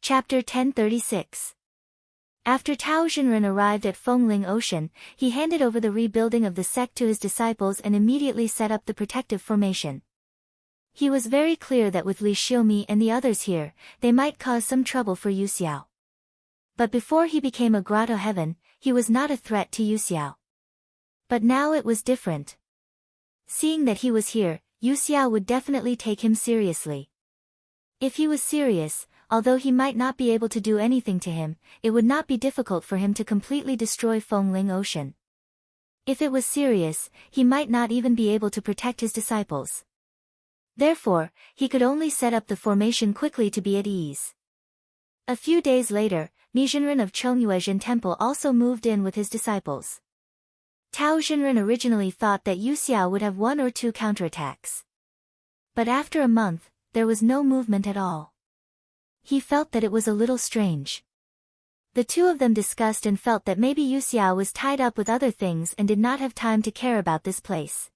Chapter 1036. After Tao Xinren arrived at Fengling Ocean, he handed over the rebuilding of the sect to his disciples and immediately set up the protective formation. He was very clear that with Li Xiaomi and the others here, they might cause some trouble for Yu Xiao. But before he became a grotto heaven, he was not a threat to Yu Xiao. But now it was different. Seeing that he was here, Yu Xiao would definitely take him seriously. If he was serious, although he might not be able to do anything to him, it would not be difficult for him to completely destroy Fengling Ocean. If it was serious, he might not even be able to protect his disciples. Therefore, he could only set up the formation quickly to be at ease. A few days later, Mi Xinren of Chengyuezhen Temple also moved in with his disciples. Tao Xinren originally thought that Yu Xiao would have 1 or 2 counterattacks. But after a month, there was no movement at all. He felt that it was a little strange. The two of them discussed and felt that maybe Yu Xiao was tied up with other things and did not have time to care about this place.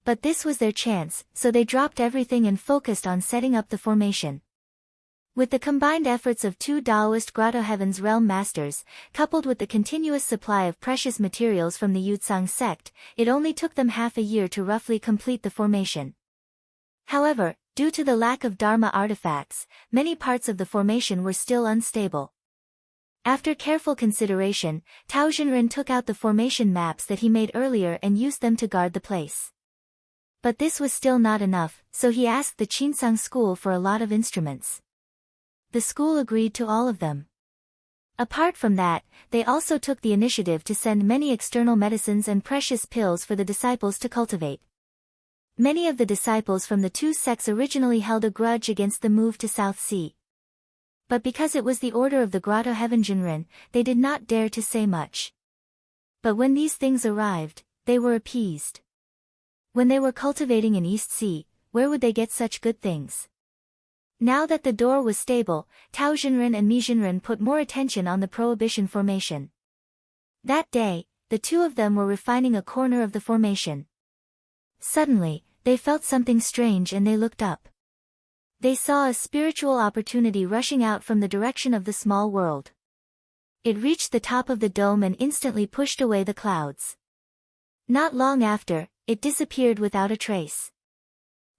But this was their chance, so they dropped everything and focused on setting up the formation. With the combined efforts of 2 Taoist Grotto Heavens realm masters, coupled with the continuous supply of precious materials from the Yutsang sect, it only took them half a year to roughly complete the formation. However, due to the lack of Dharma artifacts, many parts of the formation were still unstable. After careful consideration, Tao Xinren took out the formation maps that he made earlier and used them to guard the place. But this was still not enough, so he asked the Qinsang school for a lot of instruments. The school agreed to all of them. Apart from that, they also took the initiative to send many external medicines and precious pills for the disciples to cultivate. Many of the disciples from the two sects originally held a grudge against the move to South Sea. But because it was the order of the Grotto Heaven Jinren, they did not dare to say much. But when these things arrived, they were appeased. When they were cultivating in East Sea, where would they get such good things? Now that the door was stable, Tao Xinren and Mi Xinren put more attention on the prohibition formation. That day, the two of them were refining a corner of the formation. Suddenly, they felt something strange and they looked up. They saw a spiritual opportunity rushing out from the direction of the small world. It reached the top of the dome and instantly pushed away the clouds. Not long after, it disappeared without a trace.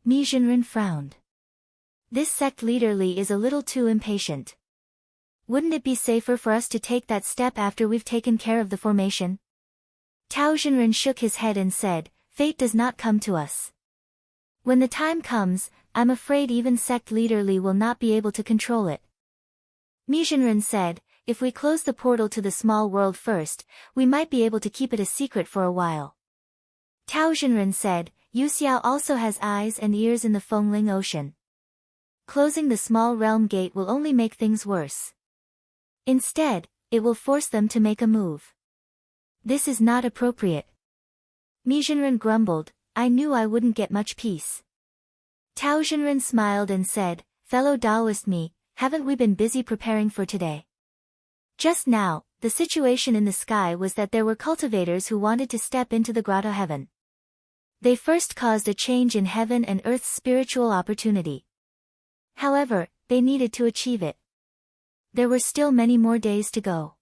Mi Xinren frowned. This sect leader Li is a little too impatient. Wouldn't it be safer for us to take that step after we've taken care of the formation? Tao Xinren shook his head and said, "Fate does not come to us. When the time comes, I'm afraid even sect leader Li will not be able to control it." Mi Xinren said, "If we close the portal to the small world first, we might be able to keep it a secret for a while." Tao Xinren said, "Yu Xiao also has eyes and ears in the Fengling Ocean. Closing the small realm gate will only make things worse. Instead, it will force them to make a move. This is not appropriate." Mi Xinren grumbled, "I knew I wouldn't get much peace." Tao Xinren smiled and said, "Fellow Taoist Mi, haven't we been busy preparing for today?" Just now, the situation in the sky was that there were cultivators who wanted to step into the Grotto Heaven. They first caused a change in heaven and earth's spiritual opportunity. However, they needed to achieve it. There were still many more days to go.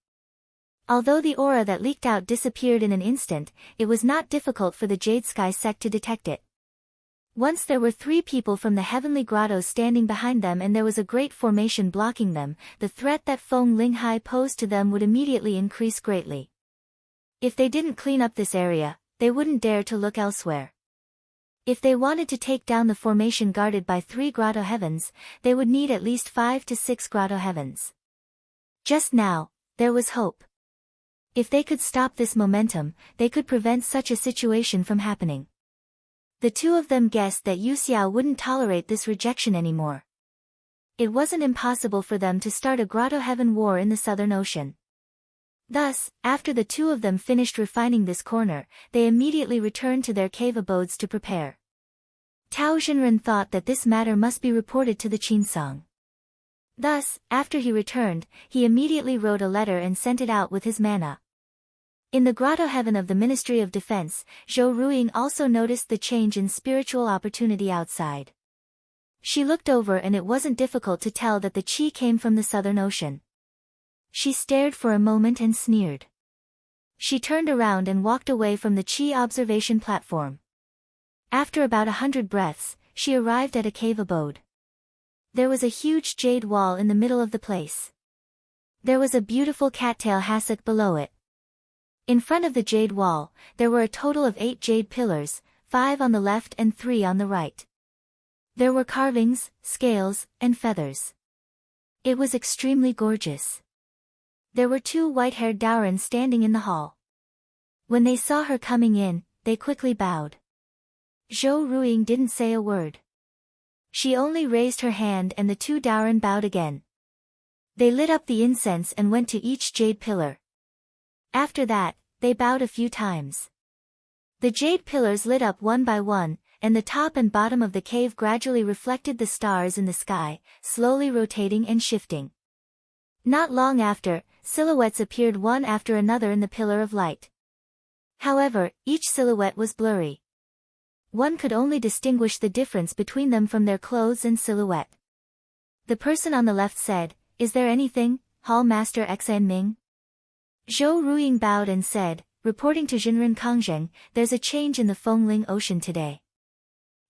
Although the aura that leaked out disappeared in an instant, it was not difficult for the Jade Sky sect to detect it. Once there were 3 people from the heavenly grottos standing behind them and there was a great formation blocking them, the threat that Feng Linghai posed to them would immediately increase greatly. If they didn't clean up this area, they wouldn't dare to look elsewhere. If they wanted to take down the formation guarded by 3 Grotto Heavens, they would need at least 5 to 6 Grotto Heavens. Just now, there was hope. If they could stop this momentum, they could prevent such a situation from happening. The two of them guessed that Yu Xiao wouldn't tolerate this rejection anymore. It wasn't impossible for them to start a Grotto Heaven war in the Southern Ocean. Thus, after the two of them finished refining this corner, they immediately returned to their cave abodes to prepare. Tao Xinren thought that this matter must be reported to the Qinsang. Thus, after he returned, he immediately wrote a letter and sent it out with his mana. In the Grotto Heaven of the Ministry of Defense, Zhou Ruiying also noticed the change in spiritual opportunity outside. She looked over and it wasn't difficult to tell that the chi came from the Southern Ocean. She stared for a moment and sneered. She turned around and walked away from the chi observation platform. After about 100 breaths, she arrived at a cave abode. There was a huge jade wall in the middle of the place. There was a beautiful cattail hassock below it. In front of the jade wall, there were a total of 8 jade pillars, 5 on the left and 3 on the right. There were carvings, scales, and feathers. It was extremely gorgeous. There were 2 white-haired Daurans standing in the hall. When they saw her coming in, they quickly bowed. Zhou Ruiying didn't say a word. She only raised her hand and the 2 Dauran bowed again. They lit up the incense and went to each jade pillar. After that, they bowed a few times. The jade pillars lit up one by one, and the top and bottom of the cave gradually reflected the stars in the sky, slowly rotating and shifting. Not long after, silhouettes appeared one after another in the pillar of light. However, each silhouette was blurry. One could only distinguish the difference between them from their clothes and silhouette. The person on the left said, "Is there anything, Hall Master Xan Ming?" Zhou Ruiying bowed and said, "Reporting to Jinren Kangzheng, there's a change in the Fengling Ocean today.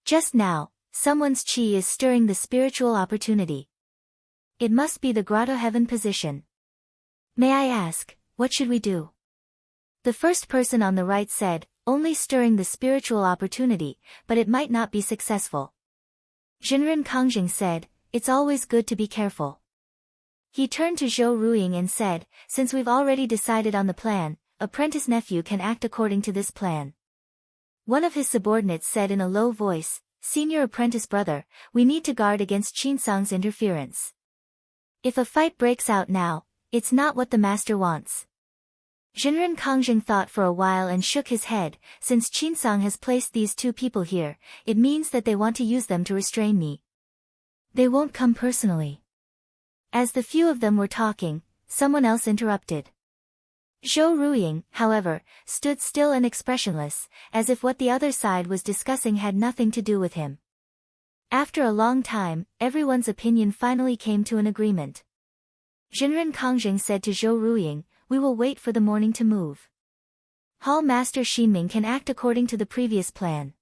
Just now, someone's chi is stirring the spiritual opportunity. It must be the Grotto Heaven position. May I ask, what should we do?" The first person on the right said, "Only stirring the spiritual opportunity, but it might not be successful." Jinren Kangzheng said, "It's always good to be careful." He turned to Zhou Ruiying and said, "Since we've already decided on the plan, apprentice nephew can act according to this plan." One of his subordinates said in a low voice, "Senior apprentice brother, we need to guard against Qinsong's interference. If a fight breaks out now, it's not what the master wants." Jinren Kangzheng thought for a while and shook his head. "Since Qinsong has placed these 2 people here, it means that they want to use them to restrain me. They won't come personally." As the few of them were talking, someone else interrupted. Zhou Ruiying, however, stood still and expressionless, as if what the other side was discussing had nothing to do with him. After a long time, everyone's opinion finally came to an agreement. Jinren Kangzheng said to Zhou Ruiying, "We will wait for the morning to move. Hall Master Xinming can act according to the previous plan."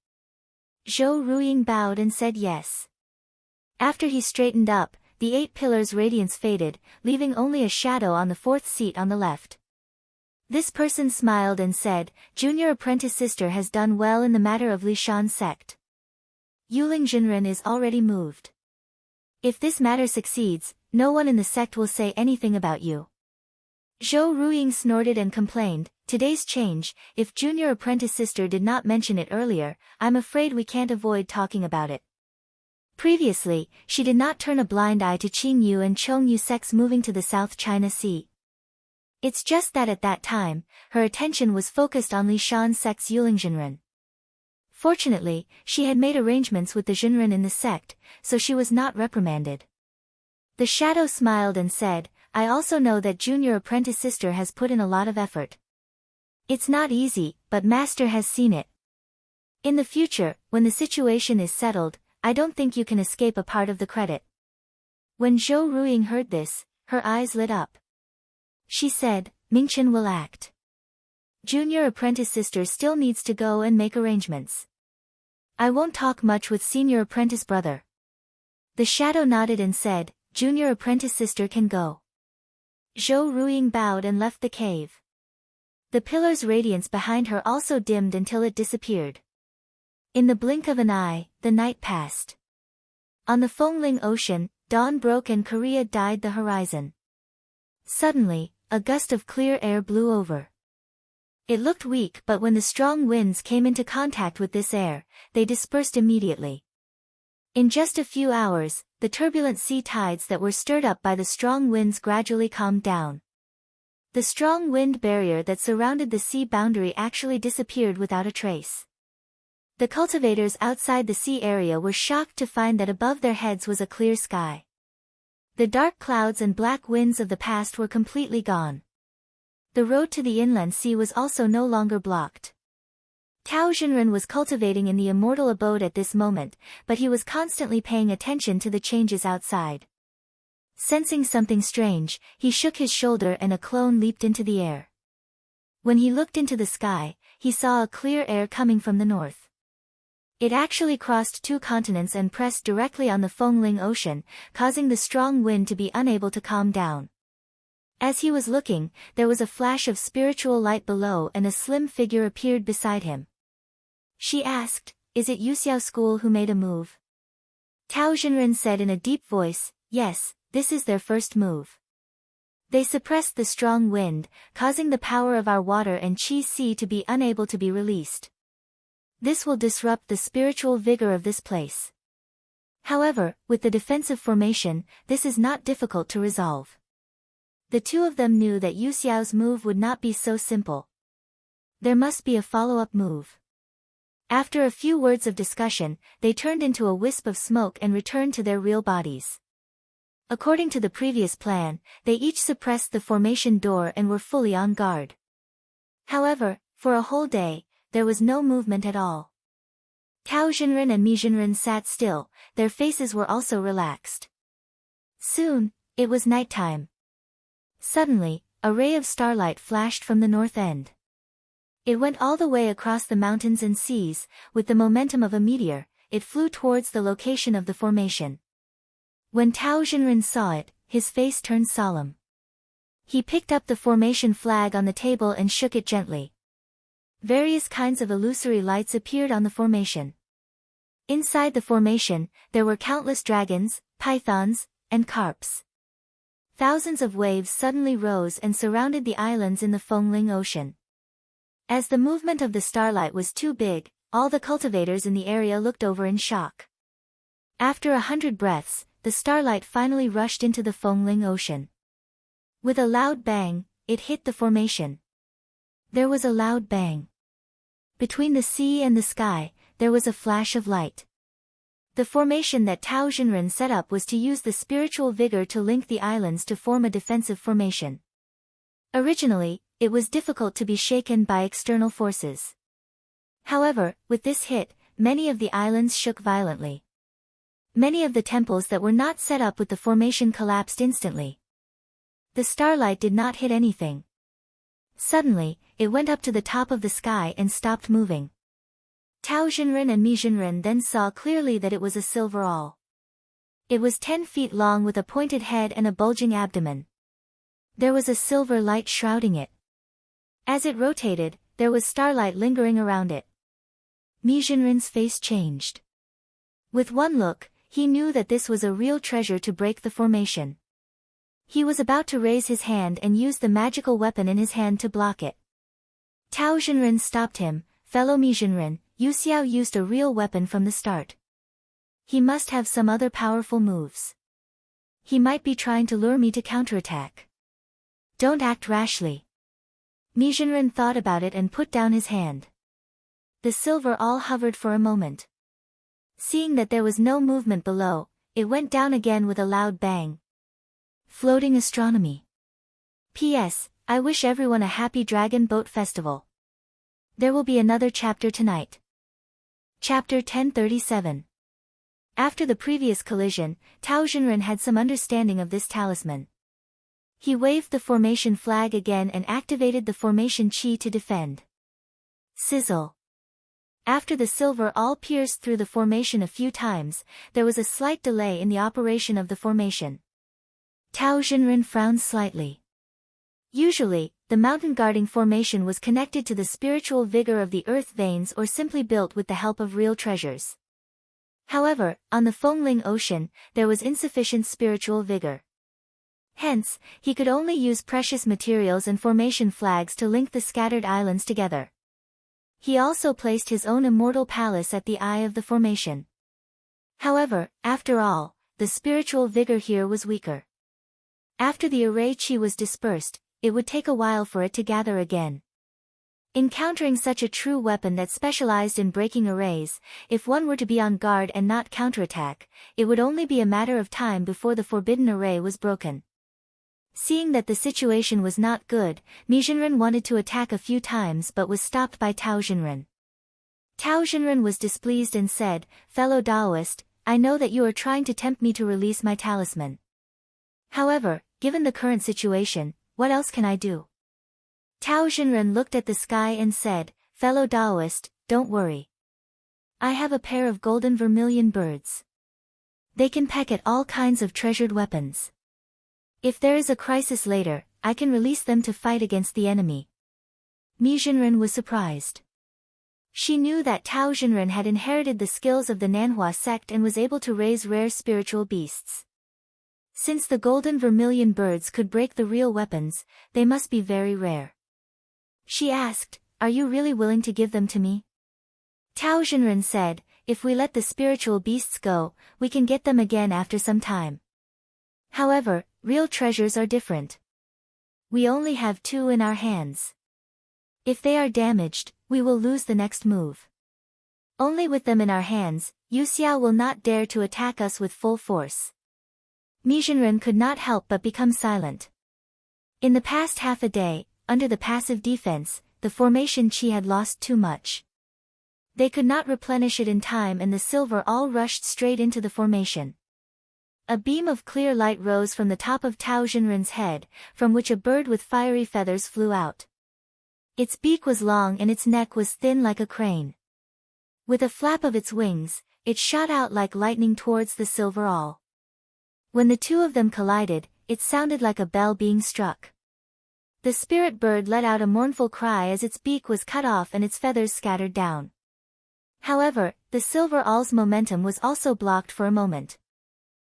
Zhou Ruiying bowed and said yes. After he straightened up, the 8 pillars' radiance faded, leaving only a shadow on the 4th seat on the left. This person smiled and said, "Junior apprentice sister has done well in the matter of Lishan sect. Yuling Jinren is already moved. If this matter succeeds, no one in the sect will say anything about you." Zhou Ruiying snorted and complained, "Today's change, if junior apprentice sister did not mention it earlier, I'm afraid we can't avoid talking about it." Previously, she did not turn a blind eye to Qing Yu and Chong Yu sects moving to the South China Sea. It's just that at that time, her attention was focused on Li Shan sect's Yuling Jinren. Fortunately, she had made arrangements with the Jinren in the sect, so she was not reprimanded. The shadow smiled and said, "I also know that junior apprentice sister has put in a lot of effort. It's not easy, but master has seen it. In the future, when the situation is settled, I don't think you can escape a part of the credit." When Zhou Ruiying heard this, her eyes lit up. She said, "Mingchen will act. Junior apprentice sister still needs to go and make arrangements. I won't talk much with senior apprentice brother." The shadow nodded and said, "Junior apprentice sister can go." Zhou Ruiying bowed and left the cave. The pillar's radiance behind her also dimmed until it disappeared. In the blink of an eye, the night passed. On the Fengling Ocean, dawn broke and Korea dyed the horizon. Suddenly, a gust of clear air blew over. It looked weak, but when the strong winds came into contact with this air, they dispersed immediately. In just a few hours, the turbulent sea tides that were stirred up by the strong winds gradually calmed down. The strong wind barrier that surrounded the sea boundary actually disappeared without a trace. The cultivators outside the sea area were shocked to find that above their heads was a clear sky. The dark clouds and black winds of the past were completely gone. The road to the inland sea was also no longer blocked. Tao Xinren was cultivating in the immortal abode at this moment, but he was constantly paying attention to the changes outside. Sensing something strange, he shook his shoulder and a clone leaped into the air. When he looked into the sky, he saw a clear air coming from the north. It actually crossed 2 continents and pressed directly on the Fengling Ocean, causing the strong wind to be unable to calm down. As he was looking, there was a flash of spiritual light below and a slim figure appeared beside him. She asked, "Is it Yuxiao School who made a move?" Tao Xinren said in a deep voice, "Yes, this is their first move. They suppressed the strong wind, causing the power of our water and Qi Si to be unable to be released. This will disrupt the spiritual vigor of this place. However, with the defensive formation, this is not difficult to resolve." The two of them knew that Yu Xiao's move would not be so simple. There must be a follow-up move. After a few words of discussion, they turned into a wisp of smoke and returned to their real bodies. According to the previous plan, they each suppressed the formation door and were fully on guard. However, for a whole day, there was no movement at all. Tao Xinren and Mi Xinren sat still, their faces were also relaxed. Soon, it was nighttime. Suddenly, a ray of starlight flashed from the north end. It went all the way across the mountains and seas, with the momentum of a meteor, it flew towards the location of the formation. When Tao Xinren saw it, his face turned solemn. He picked up the formation flag on the table and shook it gently. Various kinds of illusory lights appeared on the formation. Inside the formation, there were countless dragons, pythons, and carps. Thousands of waves suddenly rose and surrounded the islands in the Fengling Ocean. As the movement of the starlight was too big, all the cultivators in the area looked over in shock. After 100 breaths, the starlight finally rushed into the Fengling Ocean. With a loud bang, it hit the formation. There was a loud bang. Between the sea and the sky, there was a flash of light. The formation that Tao Xinren set up was to use the spiritual vigor to link the islands to form a defensive formation. Originally, it was difficult to be shaken by external forces. However, with this hit, many of the islands shook violently. Many of the temples that were not set up with the formation collapsed instantly. The starlight did not hit anything. Suddenly, it went up to the top of the sky and stopped moving. Tao Xinren and Mi Xinren then saw clearly that it was a silver awl. It was 10 feet long with a pointed head and a bulging abdomen. There was a silver light shrouding it. As it rotated, there was starlight lingering around it. Mi Xinren's face changed. With one look, he knew that this was a real treasure to break the formation. He was about to raise his hand and use the magical weapon in his hand to block it. Tao Xinren stopped him. "Fellow Mi Xinren, Yu Xiao used a real weapon from the start. He must have some other powerful moves. He might be trying to lure me to counterattack. Don't act rashly." Mi Xinren thought about it and put down his hand. The silver awl hovered for a moment. Seeing that there was no movement below, it went down again with a loud bang. Floating astronomy. P.S. I wish everyone a happy Dragon Boat Festival. There will be another chapter tonight. Chapter 1037. After the previous collision, Tao Xinren had some understanding of this talisman. He waved the formation flag again and activated the formation chi to defend. Sizzle. After the silver awl pierced through the formation a few times, there was a slight delay in the operation of the formation. Tao Xinren frowned slightly. Usually, the mountain guarding formation was connected to the spiritual vigor of the earth veins or simply built with the help of real treasures. However, on the Fengling Ocean, there was insufficient spiritual vigor. Hence, he could only use precious materials and formation flags to link the scattered islands together. He also placed his own immortal palace at the eye of the formation. However, after all, the spiritual vigor here was weaker. After the array chi was dispersed, it would take a while for it to gather again. Encountering such a true weapon that specialized in breaking arrays, if one were to be on guard and not counterattack, it would only be a matter of time before the forbidden array was broken. Seeing that the situation was not good, Mi Xinren wanted to attack a few times but was stopped by Tao Xinren. Tao Xinren was displeased and said, "Fellow Taoist, I know that you are trying to tempt me to release my talisman. However, given the current situation, what else can I do?" Tao Xinren looked at the sky and said, "Fellow Taoist, don't worry. I have a pair of golden vermilion birds. They can peck at all kinds of treasured weapons. If there is a crisis later, I can release them to fight against the enemy." Mi Xinren was surprised. She knew that Tao Xinren had inherited the skills of the Nanhua sect and was able to raise rare spiritual beasts. Since the golden vermilion birds could break the real weapons, they must be very rare. She asked, "Are you really willing to give them to me?" Tao Xinren said, "If we let the spiritual beasts go, we can get them again after some time. However, real treasures are different. We only have 2 in our hands. If they are damaged, we will lose the next move. Only with them in our hands, Yu Xiao will not dare to attack us with full force." Mi Xinren could not help but become silent. In the past half a day, under the passive defense, the formation qi had lost too much. They could not replenish it in time and the silver all rushed straight into the formation. A beam of clear light rose from the top of Tao Xinren's head, from which a bird with fiery feathers flew out. Its beak was long and its neck was thin like a crane. With a flap of its wings, it shot out like lightning towards the silver awl. When the 2 of them collided, it sounded like a bell being struck. The spirit bird let out a mournful cry as its beak was cut off and its feathers scattered down. However, the silver awl's momentum was also blocked for a moment.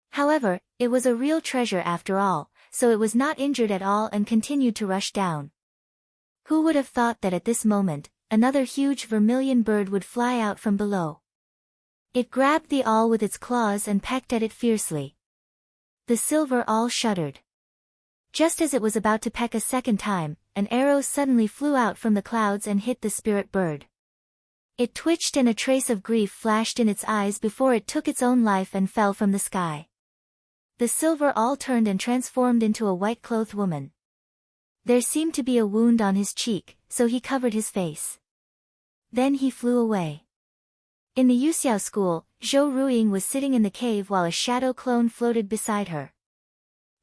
However, it was a real treasure after all, so it was not injured at all and continued to rush down. Who would have thought that at this moment, another huge vermilion bird would fly out from below? It grabbed the awl with its claws and pecked at it fiercely. The silver awl shuddered. Just as it was about to peck a second time, an arrow suddenly flew out from the clouds and hit the spirit bird. It twitched and a trace of grief flashed in its eyes before it took its own life and fell from the sky. The silver awl turned and transformed into a white-clothed woman. There seemed to be a wound on his cheek, so he covered his face. Then he flew away. In the Yuxiao school, Zhou Ruiying was sitting in the cave while a shadow clone floated beside her.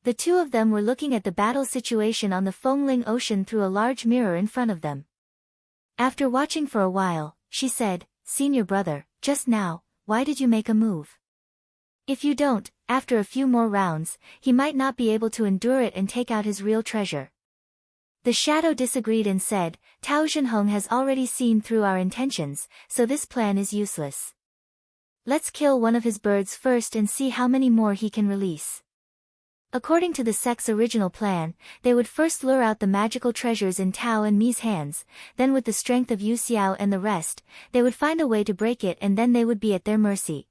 The 2 of them were looking at the battle situation on the Fengling Ocean through a large mirror in front of them. After watching for a while, she said, "Senior brother, just now, why did you make a move? If you don't, after a few more rounds, he might not be able to endure it and take out his real treasure." The shadow disagreed and said, "Tao Zhenhong has already seen through our intentions, so this plan is useless. Let's kill one of his birds first and see how many more he can release." According to the sect's original plan, they would first lure out the magical treasures in Tao and Mi's hands, then with the strength of Yu Xiao and the rest, they would find a way to break it and then they would be at their mercy.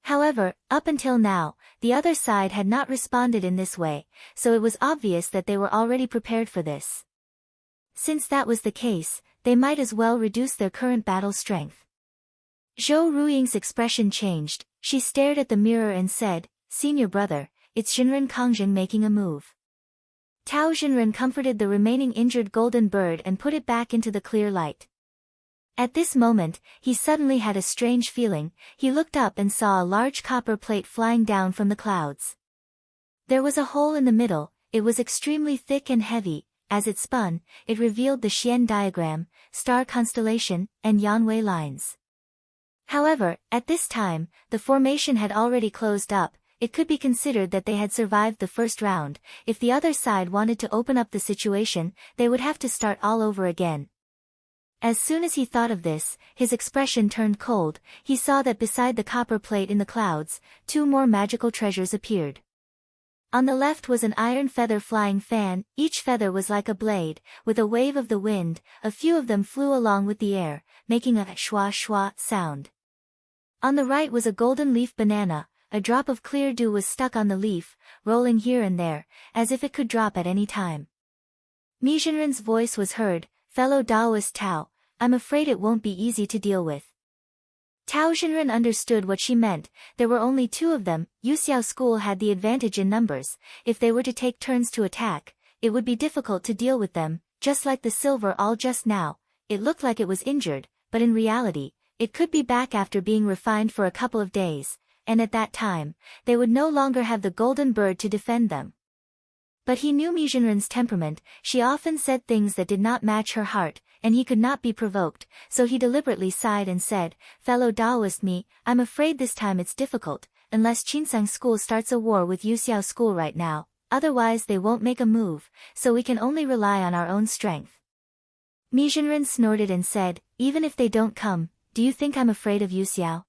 However, up until now, the other side had not responded in this way, so it was obvious that they were already prepared for this. Since that was the case, they might as well reduce their current battle strength. Zhou Ruiying's expression changed, she stared at the mirror and said, "Senior brother, it's Xinren Kongjing making a move." Tao Xinren comforted the remaining injured golden bird and put it back into the clear light. At this moment, he suddenly had a strange feeling. He looked up and saw a large copper plate flying down from the clouds. There was a hole in the middle, it was extremely thick and heavy. As it spun, it revealed the Xian diagram, star constellation, and Yanwei lines. However, at this time, the formation had already closed up. It could be considered that they had survived the first round. If the other side wanted to open up the situation, they would have to start all over again. As soon as he thought of this, his expression turned cold. He saw that beside the copper plate in the clouds, 2 more magical treasures appeared. On the left was an iron feather flying fan, each feather was like a blade. With a wave of the wind, a few of them flew along with the air, making a shwa shwa sound. On the right was a golden leaf banana. A drop of clear dew was stuck on the leaf, rolling here and there, as if it could drop at any time. Mi Xinren's voice was heard, "Fellow Taoist Tao, I'm afraid it won't be easy to deal with." Tao Xinren understood what she meant. There were only 2 of them. Yuxiao school had the advantage in numbers. If they were to take turns to attack, it would be difficult to deal with them. Just like the silver awl just now, it looked like it was injured, but in reality, it could be back after being refined for a couple of days, and at that time, they would no longer have the golden bird to defend them. But he knew Mi Zhenren's temperament. She often said things that did not match her heart, and he could not be provoked, so he deliberately sighed and said, "Fellow Taoist me, I'm afraid this time it's difficult, unless Qinsang School starts a war with Yuxiao School right now, otherwise they won't make a move, so we can only rely on our own strength." Mi Zhenren snorted and said, "Even if they don't come, do you think I'm afraid of Yuxiao?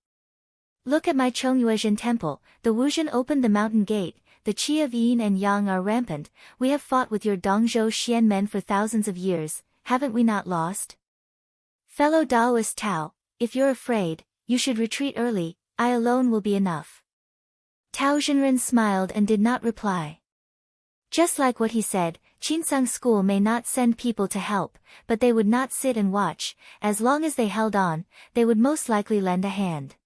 Look at my Chongyuezhen temple, the Wuzhen opened the mountain gate, the qi of yin and yang are rampant, we have fought with your Dongzhou Xian men for thousands of years, haven't we not lost? Fellow Taoist Tao, if you're afraid, you should retreat early, I alone will be enough." Tao Zhenren smiled and did not reply. Just like what he said, Qinsang School may not send people to help, but they would not sit and watch. As long as they held on, they would most likely lend a hand.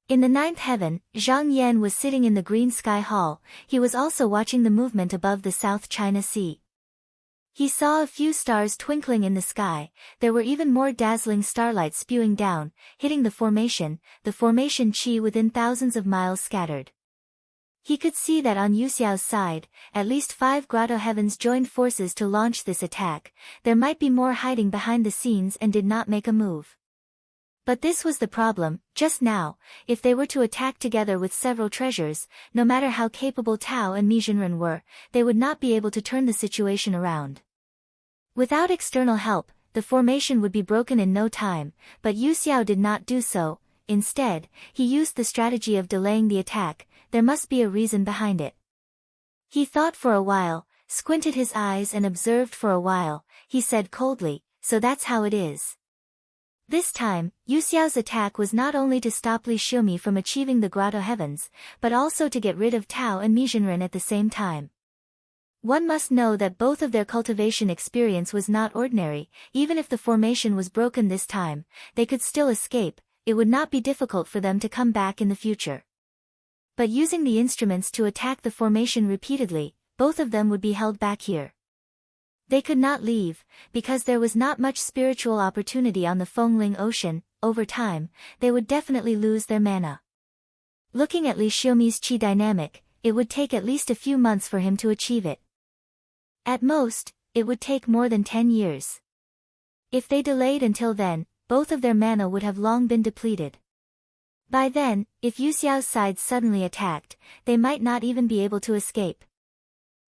In the ninth heaven, Zhang Yan was sitting in the green sky hall. He was also watching the movement above the South China Sea. He saw a few stars twinkling in the sky. There were even more dazzling starlight spewing down, hitting the formation qi within thousands of miles scattered. He could see that on Yuxiao's side, at least 5 grotto heavens joined forces to launch this attack. There might be more hiding behind the scenes and did not make a move. But this was the problem. Just now, if they were to attack together with several treasures, no matter how capable Tao and Mi Zhenren were, they would not be able to turn the situation around. Without external help, the formation would be broken in no time, but Yuxiao did not do so. Instead, he used the strategy of delaying the attack. There must be a reason behind it. He thought for a while, squinted his eyes and observed for a while. He said coldly, "So that's how it is." This time, Yuxiao's attack was not only to stop Li Xiumi from achieving the grotto heavens, but also to get rid of Tao and Mi Zhenren at the same time. One must know that both of their cultivation experience was not ordinary. Even if the formation was broken this time, they could still escape. It would not be difficult for them to come back in the future. But using the instruments to attack the formation repeatedly, both of them would be held back here. They could not leave, because there was not much spiritual opportunity on the Fengling Ocean. Over time, they would definitely lose their mana. Looking at Li Xiumi's qi dynamic, it would take at least a few months for him to achieve it. At most, it would take more than 10 years. If they delayed until then, both of their mana would have long been depleted. By then, if Yuxiao's side suddenly attacked, they might not even be able to escape.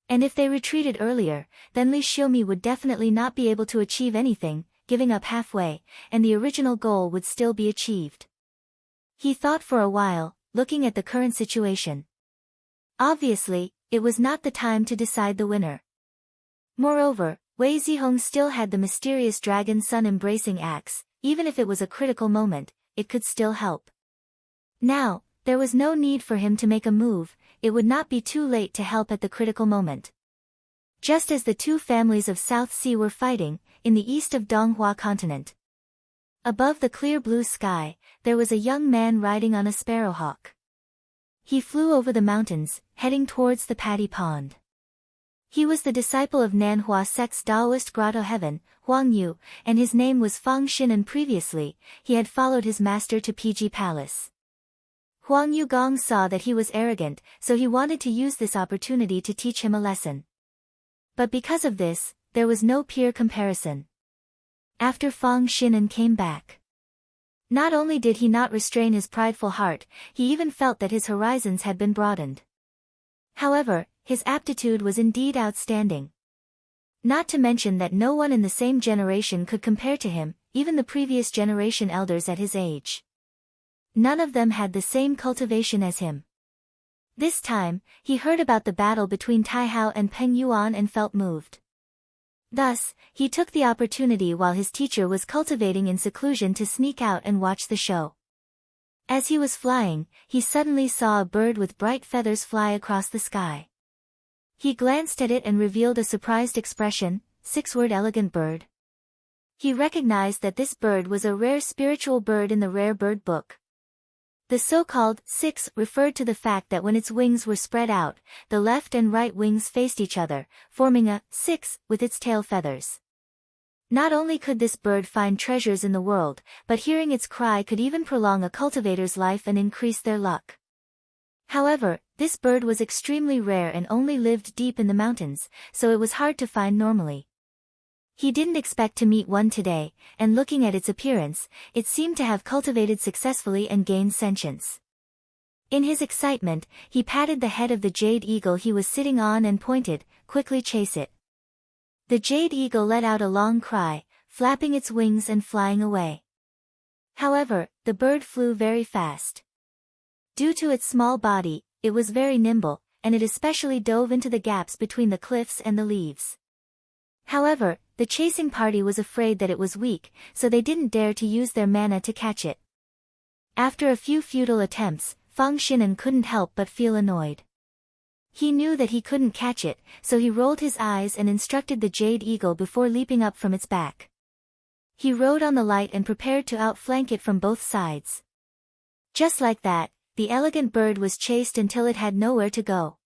And if they retreated earlier, then Li Xiumi would definitely not be able to achieve anything, giving up halfway, and the original goal would still be achieved. He thought for a while, looking at the current situation. Obviously, it was not the time to decide the winner. Moreover, Wei Zihong still had the mysterious dragon sun embracing axe. Even if it was a critical moment, it could still help. Now, there was no need for him to make a move. It would not be too late to help at the critical moment. Just as the two families of South Sea were fighting, in the east of Donghua continent. Above the clear blue sky, there was a young man riding on a sparrowhawk. He flew over the mountains, heading towards the paddy pond. He was the disciple of Nanhua sect's Taoist grotto heaven, Huang Yu, and his name was Fang Xin, and previously, he had followed his master to PG Palace. Huang Yu Gong saw that he was arrogant, so he wanted to use this opportunity to teach him a lesson. But because of this, there was no peer comparison. After Fang Xinan came back, not only did he not restrain his prideful heart, he even felt that his horizons had been broadened. However, his aptitude was indeed outstanding. Not to mention that no one in the same generation could compare to him, even the previous generation elders at his age. None of them had the same cultivation as him. This time, he heard about the battle between Tai Hao and Peng Yuan and felt moved. Thus, he took the opportunity while his teacher was cultivating in seclusion to sneak out and watch the show. As he was flying, he suddenly saw a bird with bright feathers fly across the sky. He glanced at it and revealed a surprised expression. 6-word elegant bird. He recognized that this bird was a rare spiritual bird in the rare bird book. The so-called 6 referred to the fact that when its wings were spread out, the left and right wings faced each other, forming a 6 with its tail feathers. Not only could this bird find treasures in the world, but hearing its cry could even prolong a cultivator's life and increase their luck. However, this bird was extremely rare and only lived deep in the mountains, so it was hard to find normally. He didn't expect to meet one today, and looking at its appearance, it seemed to have cultivated successfully and gained sentience. In his excitement, he patted the head of the jade eagle he was sitting on and pointed, "Quickly chase it." The jade eagle let out a long cry, flapping its wings and flying away. However, the bird flew very fast. Due to its small body, it was very nimble, and it especially dove into the gaps between the cliffs and the leaves. However, the chasing party was afraid that it was weak, so they didn't dare to use their mana to catch it. After a few futile attempts, Fang Xinan couldn't help but feel annoyed. He knew that he couldn't catch it, so he rolled his eyes and instructed the jade eagle before leaping up from its back. He rode on the light and prepared to outflank it from both sides. Just like that, the elegant bird was chased until it had nowhere to go.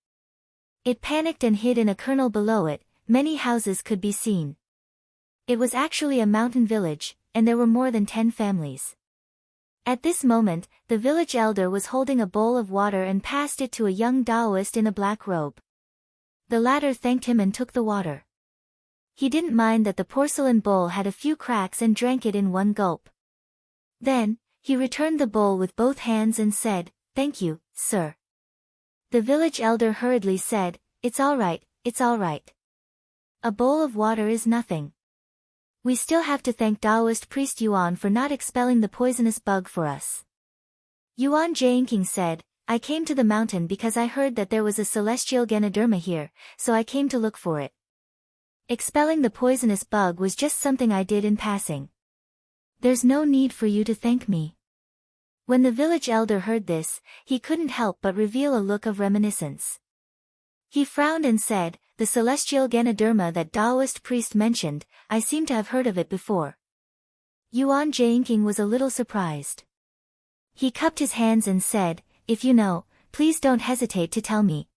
It panicked and hid in a kernel below it. Many houses could be seen. It was actually a mountain village, and there were more than 10 families. At this moment, the village elder was holding a bowl of water and passed it to a young Taoist in a black robe. The latter thanked him and took the water. He didn't mind that the porcelain bowl had a few cracks and drank it in one gulp. Then, he returned the bowl with both hands and said, "Thank you, sir." The village elder hurriedly said, "It's all right, it's all right. A bowl of water is nothing. We still have to thank Taoist priest Yuan for not expelling the poisonous bug for us." Yuan Jianqing said, "I came to the mountain because I heard that there was a celestial Ganoderma here, so I came to look for it. Expelling the poisonous bug was just something I did in passing. There's no need for you to thank me." When the village elder heard this, he couldn't help but reveal a look of reminiscence. He frowned and said, "The celestial Ganoderma that Taoist priest mentioned, I seem to have heard of it before." Yuan Jianqing was a little surprised. He cupped his hands and said, "If you know, please don't hesitate to tell me."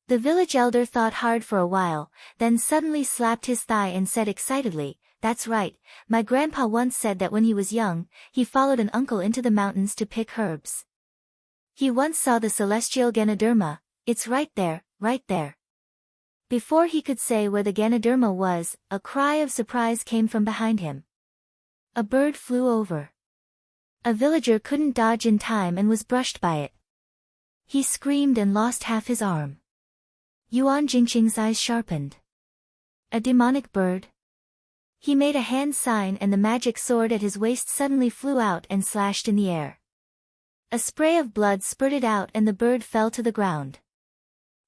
The village elder thought hard for a while, then suddenly slapped his thigh and said excitedly, "That's right, my grandpa once said that when he was young, he followed an uncle into the mountains to pick herbs. He once saw the celestial Ganoderma. It's right there, right there." Before he could say where the Ganoderma was, a cry of surprise came from behind him. A bird flew over. A villager couldn't dodge in time and was brushed by it. He screamed and lost half his arm. Yuan Jingqing's eyes sharpened. A demonic bird? He made a hand sign and the magic sword at his waist suddenly flew out and slashed in the air. A spray of blood spurted out and the bird fell to the ground.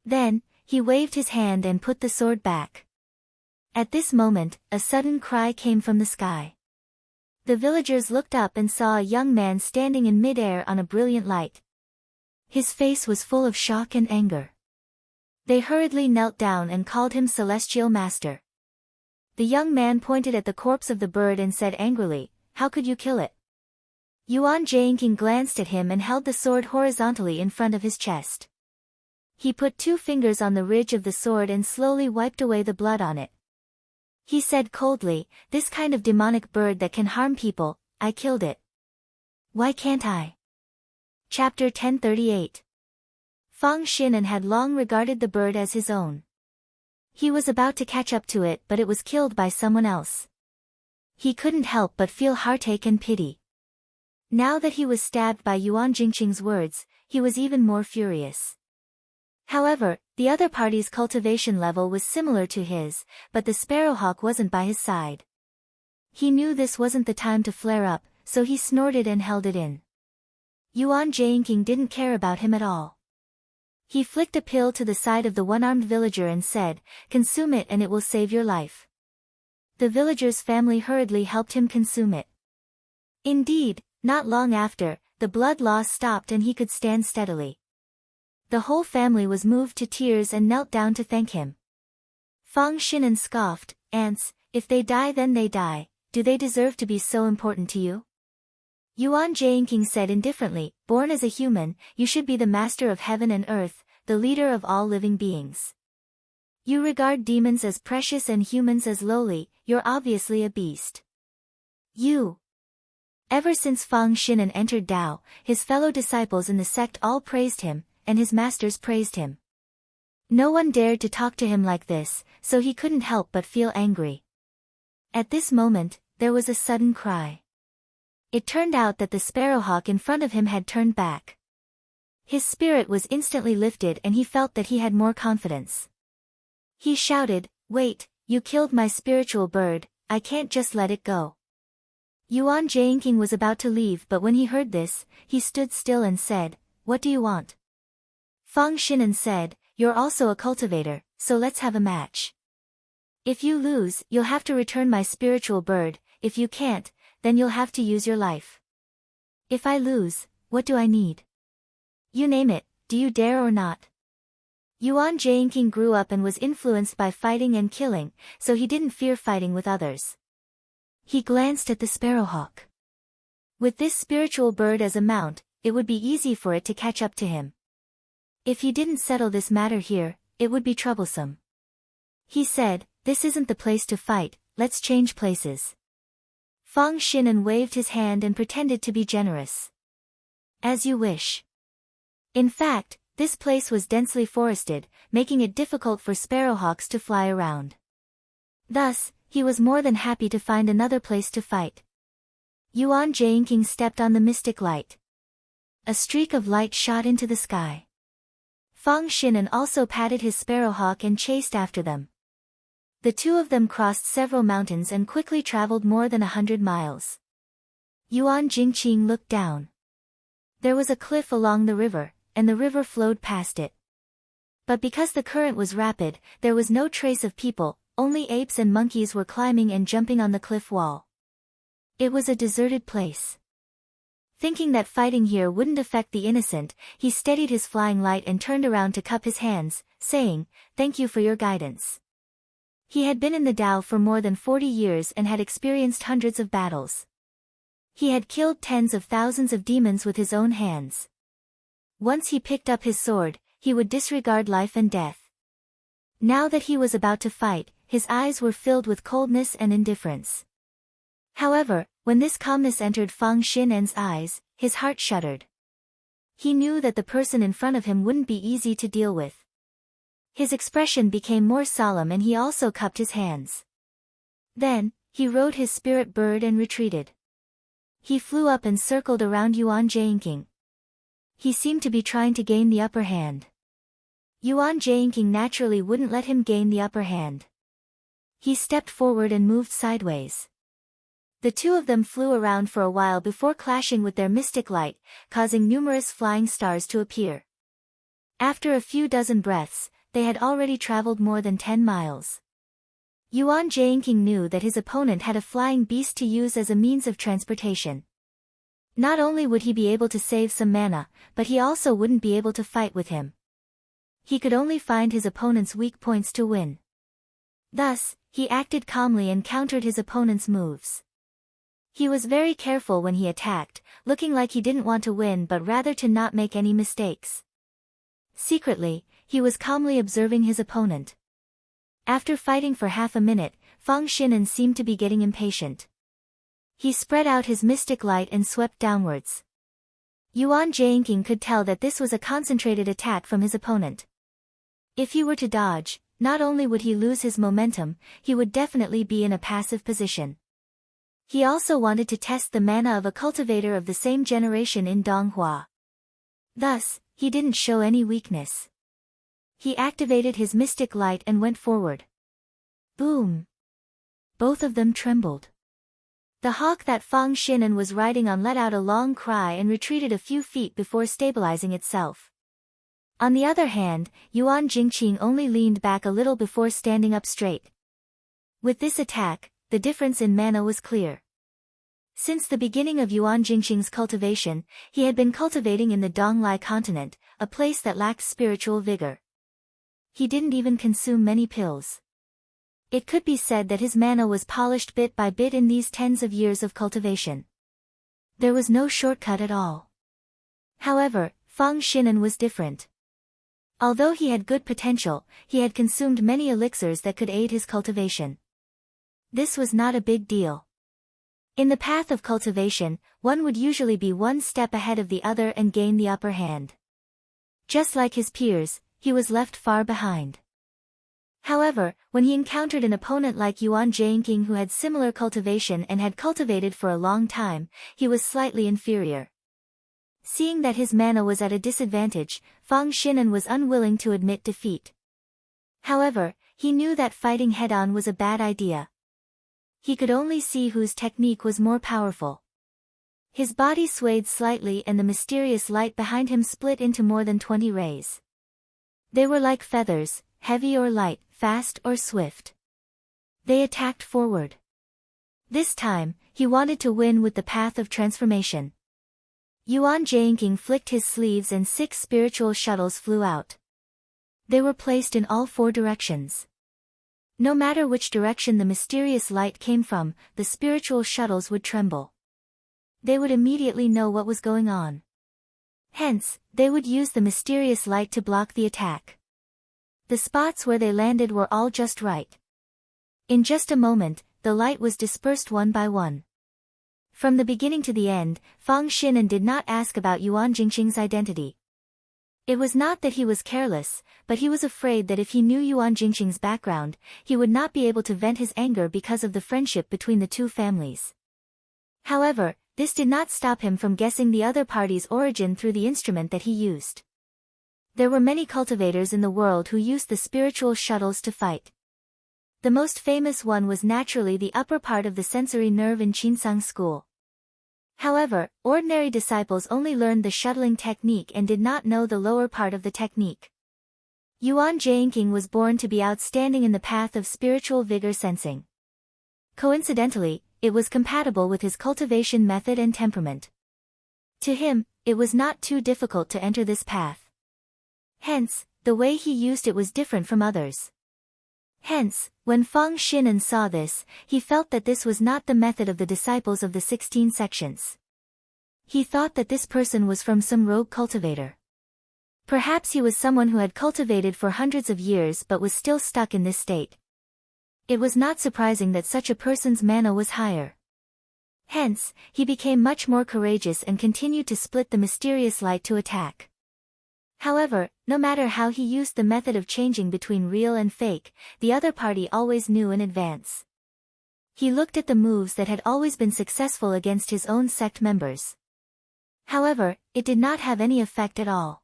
Then, he waved his hand and put the sword back. At this moment, a sudden cry came from the sky. The villagers looked up and saw a young man standing in mid-air on a brilliant light. His face was full of shock and anger. They hurriedly knelt down and called him Celestial Master. The young man pointed at the corpse of the bird and said angrily, "How could you kill it?" Yuan Jianqing glanced at him and held the sword horizontally in front of his chest. He put 2 fingers on the ridge of the sword and slowly wiped away the blood on it. He said coldly, "This kind of demonic bird that can harm people, I killed it. Why can't I?" Chapter 1038. Fang Xinan had long regarded the bird as his own. He was about to catch up to it but it was killed by someone else. He couldn't help but feel heartache and pity. Now that he was stabbed by Yuan Jingqing's words, he was even more furious. However, the other party's cultivation level was similar to his, but the sparrowhawk wasn't by his side. He knew this wasn't the time to flare up, so he snorted and held it in. Yuan Jianqing didn't care about him at all. He flicked a pill to the side of the one-armed villager and said, "Consume it and it will save your life." The villager's family hurriedly helped him consume it. Indeed, not long after, the blood loss stopped and he could stand steadily. The whole family was moved to tears and knelt down to thank him. Fang Xinan scoffed, "Ants, if they die then they die, do they deserve to be so important to you?" Yuan Jianqing said indifferently, "Born as a human, you should be the master of heaven and earth, the leader of all living beings." You regard demons as precious and humans as lowly, you're obviously a beast. You. Ever since Fang Xinan entered Dao, his fellow disciples in the sect all praised him, and his masters praised him. No one dared to talk to him like this, so he couldn't help but feel angry. At this moment, there was a sudden cry. It turned out that the sparrowhawk in front of him had turned back. His spirit was instantly lifted and he felt that he had more confidence. He shouted, "Wait, you killed my spiritual bird, I can't just let it go." Yuan Jianqing was about to leave, but when he heard this, he stood still and said, "What do you want?" Fang Xinan said, "You're also a cultivator, so let's have a match. If you lose, you'll have to return my spiritual bird, if you can't, then you'll have to use your life. If I lose, what do I need? You name it, do you dare or not?" Yuan Jianqing grew up and was influenced by fighting and killing, so he didn't fear fighting with others. He glanced at the sparrowhawk. With this spiritual bird as a mount, it would be easy for it to catch up to him. If he didn't settle this matter here, it would be troublesome. He said, "This isn't the place to fight, let's change places." Fang Xinan waved his hand and pretended to be generous. "As you wish." In fact, this place was densely forested, making it difficult for sparrowhawks to fly around. Thus, he was more than happy to find another place to fight. Yuan Jianqing stepped on the mystic light. A streak of light shot into the sky. Fang Xinan also patted his sparrowhawk and chased after them. The two of them crossed several mountains and quickly traveled more than 100 miles. Yuan Jingqing looked down. There was a cliff along the river, and the river flowed past it. But because the current was rapid, there was no trace of people, only apes and monkeys were climbing and jumping on the cliff wall. It was a deserted place. Thinking that fighting here wouldn't affect the innocent, he steadied his flying light and turned around to cup his hands, saying, "Thank you for your guidance." He had been in the Tao for more than 40 years and had experienced hundreds of battles. He had killed tens of thousands of demons with his own hands. Once he picked up his sword, he would disregard life and death. Now that he was about to fight, his eyes were filled with coldness and indifference. However, when this calmness entered Fang Xinan's eyes, his heart shuddered. He knew that the person in front of him wouldn't be easy to deal with. His expression became more solemn and he also cupped his hands. Then, he rode his spirit bird and retreated. He flew up and circled around Yuan Jianqing. He seemed to be trying to gain the upper hand. Yuan Jianqing naturally wouldn't let him gain the upper hand. He stepped forward and moved sideways. The two of them flew around for a while before clashing with their mystic light, causing numerous flying stars to appear. After a few dozen breaths, they had already traveled more than 10 miles. Yuan Jianqing knew that his opponent had a flying beast to use as a means of transportation. Not only would he be able to save some mana, but he also wouldn't be able to fight with him. He could only find his opponent's weak points to win. Thus, he acted calmly and countered his opponent's moves. He was very careful when he attacked, looking like he didn't want to win but rather to not make any mistakes. Secretly, he was calmly observing his opponent. After fighting for half a minute, Fang Xinan seemed to be getting impatient. He spread out his mystic light and swept downwards. Yuan Jianqing could tell that this was a concentrated attack from his opponent. If he were to dodge, not only would he lose his momentum, he would definitely be in a passive position. He also wanted to test the mana of a cultivator of the same generation in Donghua. Thus, he didn't show any weakness. He activated his mystic light and went forward. Boom! Both of them trembled. The hawk that Fang Xinan was riding on let out a long cry and retreated a few feet before stabilizing itself. On the other hand, Yuan Jingqing only leaned back a little before standing up straight. With this attack, the difference in mana was clear. Since the beginning of Yuan Jingqing's cultivation, he had been cultivating in the Donglai continent, a place that lacked spiritual vigor. He didn't even consume many pills. It could be said that his mana was polished bit by bit in these tens of years of cultivation. There was no shortcut at all. However, Fang Xinan was different. Although he had good potential, he had consumed many elixirs that could aid his cultivation. This was not a big deal. In the path of cultivation, one would usually be one step ahead of the other and gain the upper hand. Just like his peers, he was left far behind. However, when he encountered an opponent like Yuan Jianqing who had similar cultivation and had cultivated for a long time, he was slightly inferior. Seeing that his mana was at a disadvantage, Fang Xinan was unwilling to admit defeat. However, he knew that fighting head-on was a bad idea. He could only see whose technique was more powerful. His body swayed slightly and the mysterious light behind him split into more than 20 rays. They were like feathers, heavy or light, fast or swift. They attacked forward. This time, he wanted to win with the path of transformation. Yuan Jianqing flicked his sleeves and 6 spiritual shuttles flew out. They were placed in all 4 directions. No matter which direction the mysterious light came from, the spiritual shuttles would tremble. They would immediately know what was going on. Hence, they would use the mysterious light to block the attack. The spots where they landed were all just right. In just a moment, the light was dispersed one by one. From the beginning to the end, Fang Xinan did not ask about Yuan Jingqing's identity. It was not that he was careless, but he was afraid that if he knew Yuan Jingqing's background, he would not be able to vent his anger because of the friendship between the two families. However, this did not stop him from guessing the other party's origin through the instrument that he used. There were many cultivators in the world who used the spiritual shuttles to fight. The most famous one was naturally the upper part of the sensory nerve in Qinsang school. However, ordinary disciples only learned the shuttling technique and did not know the lower part of the technique. Yuan Jianqing was born to be outstanding in the path of spiritual vigor sensing. Coincidentally, it was compatible with his cultivation method and temperament. To him, it was not too difficult to enter this path. Hence, the way he used it was different from others. Hence, when Fang Xinan saw this, he felt that this was not the method of the disciples of the 16 sections. He thought that this person was from some rogue cultivator. Perhaps he was someone who had cultivated for hundreds of years but was still stuck in this state. It was not surprising that such a person's mana was higher. Hence, he became much more courageous and continued to split the mysterious light to attack. However, no matter how he used the method of changing between real and fake, the other party always knew in advance. He looked at the moves that had always been successful against his own sect members. However, it did not have any effect at all.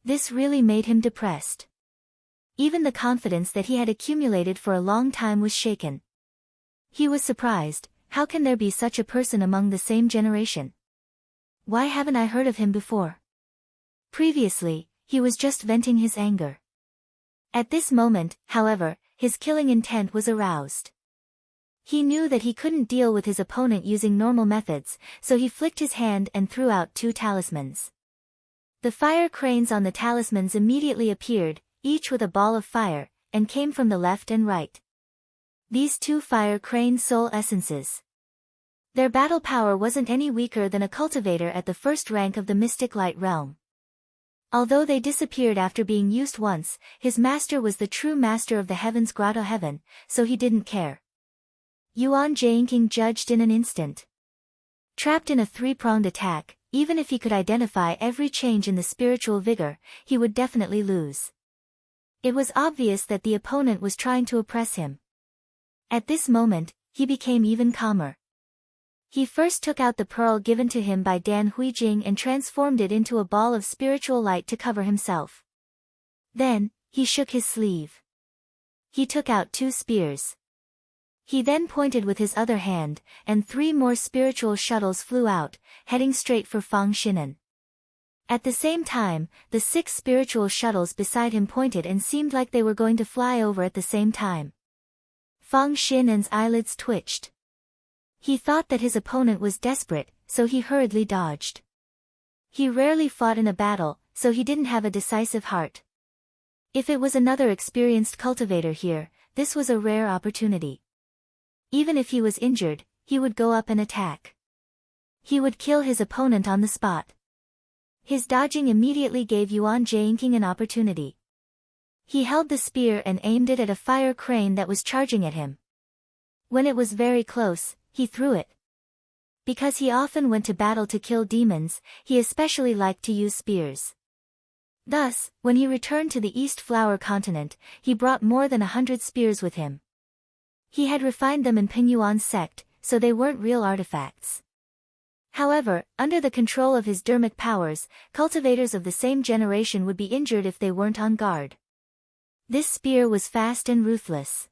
This really made him depressed. Even the confidence that he had accumulated for a long time was shaken. He was surprised, how can there be such a person among the same generation? Why haven't I heard of him before? Previously, he was just venting his anger. At this moment, however, his killing intent was aroused. He knew that he couldn't deal with his opponent using normal methods, so he flicked his hand and threw out 2 talismans. The fire cranes on the talismans immediately appeared, each with a ball of fire, and came from the left and right. These 2 fire crane soul essences. Their battle power wasn't any weaker than a cultivator at the first rank of the mystic light realm. Although they disappeared after being used once, his master was the true master of the heavens grotto heaven, so he didn't care. Yuan Jianqing judged in an instant. Trapped in a 3-pronged attack, even if he could identify every change in the spiritual vigor, he would definitely lose. It was obvious that the opponent was trying to oppress him. At this moment, he became even calmer. He first took out the pearl given to him by Dan Huijing and transformed it into a ball of spiritual light to cover himself. Then, he shook his sleeve. He took out 2 spears. He then pointed with his other hand, and 3 more spiritual shuttles flew out, heading straight for Fang Xinan. At the same time, the 6 spiritual shuttles beside him pointed and seemed like they were going to fly over at the same time. Fang Xinan's eyelids twitched. He thought that his opponent was desperate, so he hurriedly dodged. He rarely fought in a battle, so he didn't have a decisive heart. If it was another experienced cultivator here, this was a rare opportunity. Even if he was injured, he would go up and attack. He would kill his opponent on the spot. His dodging immediately gave Yuan Jingqing an opportunity. He held the spear and aimed it at a fire crane that was charging at him. When it was very close, he threw it. Because he often went to battle to kill demons, he especially liked to use spears. Thus, when he returned to the East Flower Continent, he brought more than 100 spears with him. He had refined them in Pingyuan's sect, so they weren't real artifacts. However, under the control of his dermic powers, cultivators of the same generation would be injured if they weren't on guard. This spear was fast and ruthless.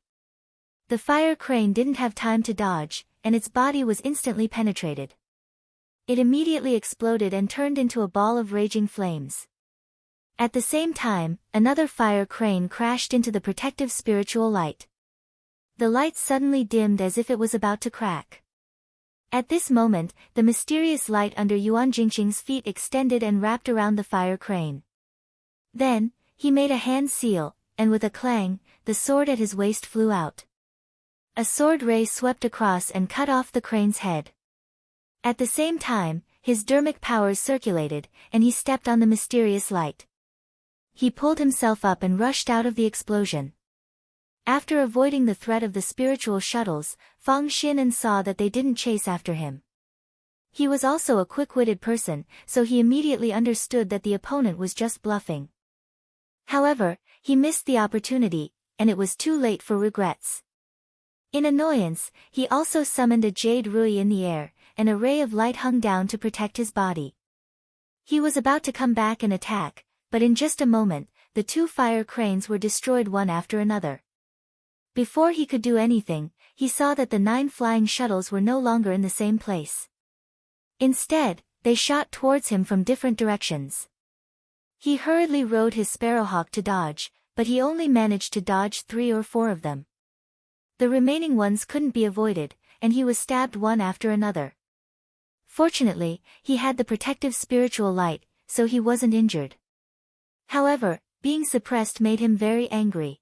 The fire crane didn't have time to dodge, and its body was instantly penetrated. It immediately exploded and turned into a ball of raging flames. At the same time, another fire crane crashed into the protective spiritual light. The light suddenly dimmed as if it was about to crack. At this moment, the mysterious light under Yuan Jingqing's feet extended and wrapped around the fire crane. Then, he made a hand seal, and with a clang, the sword at his waist flew out. A sword ray swept across and cut off the crane's head. At the same time, his dermic powers circulated, and he stepped on the mysterious light. He pulled himself up and rushed out of the explosion. After avoiding the threat of the spiritual shuttles, Fang Xinan saw that they didn't chase after him. He was also a quick-witted person, so he immediately understood that the opponent was just bluffing. However, he missed the opportunity, and it was too late for regrets. In annoyance, he also summoned a jade rui in the air, and a ray of light hung down to protect his body. He was about to come back and attack, but in just a moment, the two fire cranes were destroyed one after another. Before he could do anything, he saw that the 9 flying shuttles were no longer in the same place. Instead, they shot towards him from different directions. He hurriedly rode his sparrowhawk to dodge, but he only managed to dodge 3 or 4 of them. The remaining ones couldn't be avoided, and he was stabbed one after another. Fortunately, he had the protective spiritual light, so he wasn't injured. However, being suppressed made him very angry.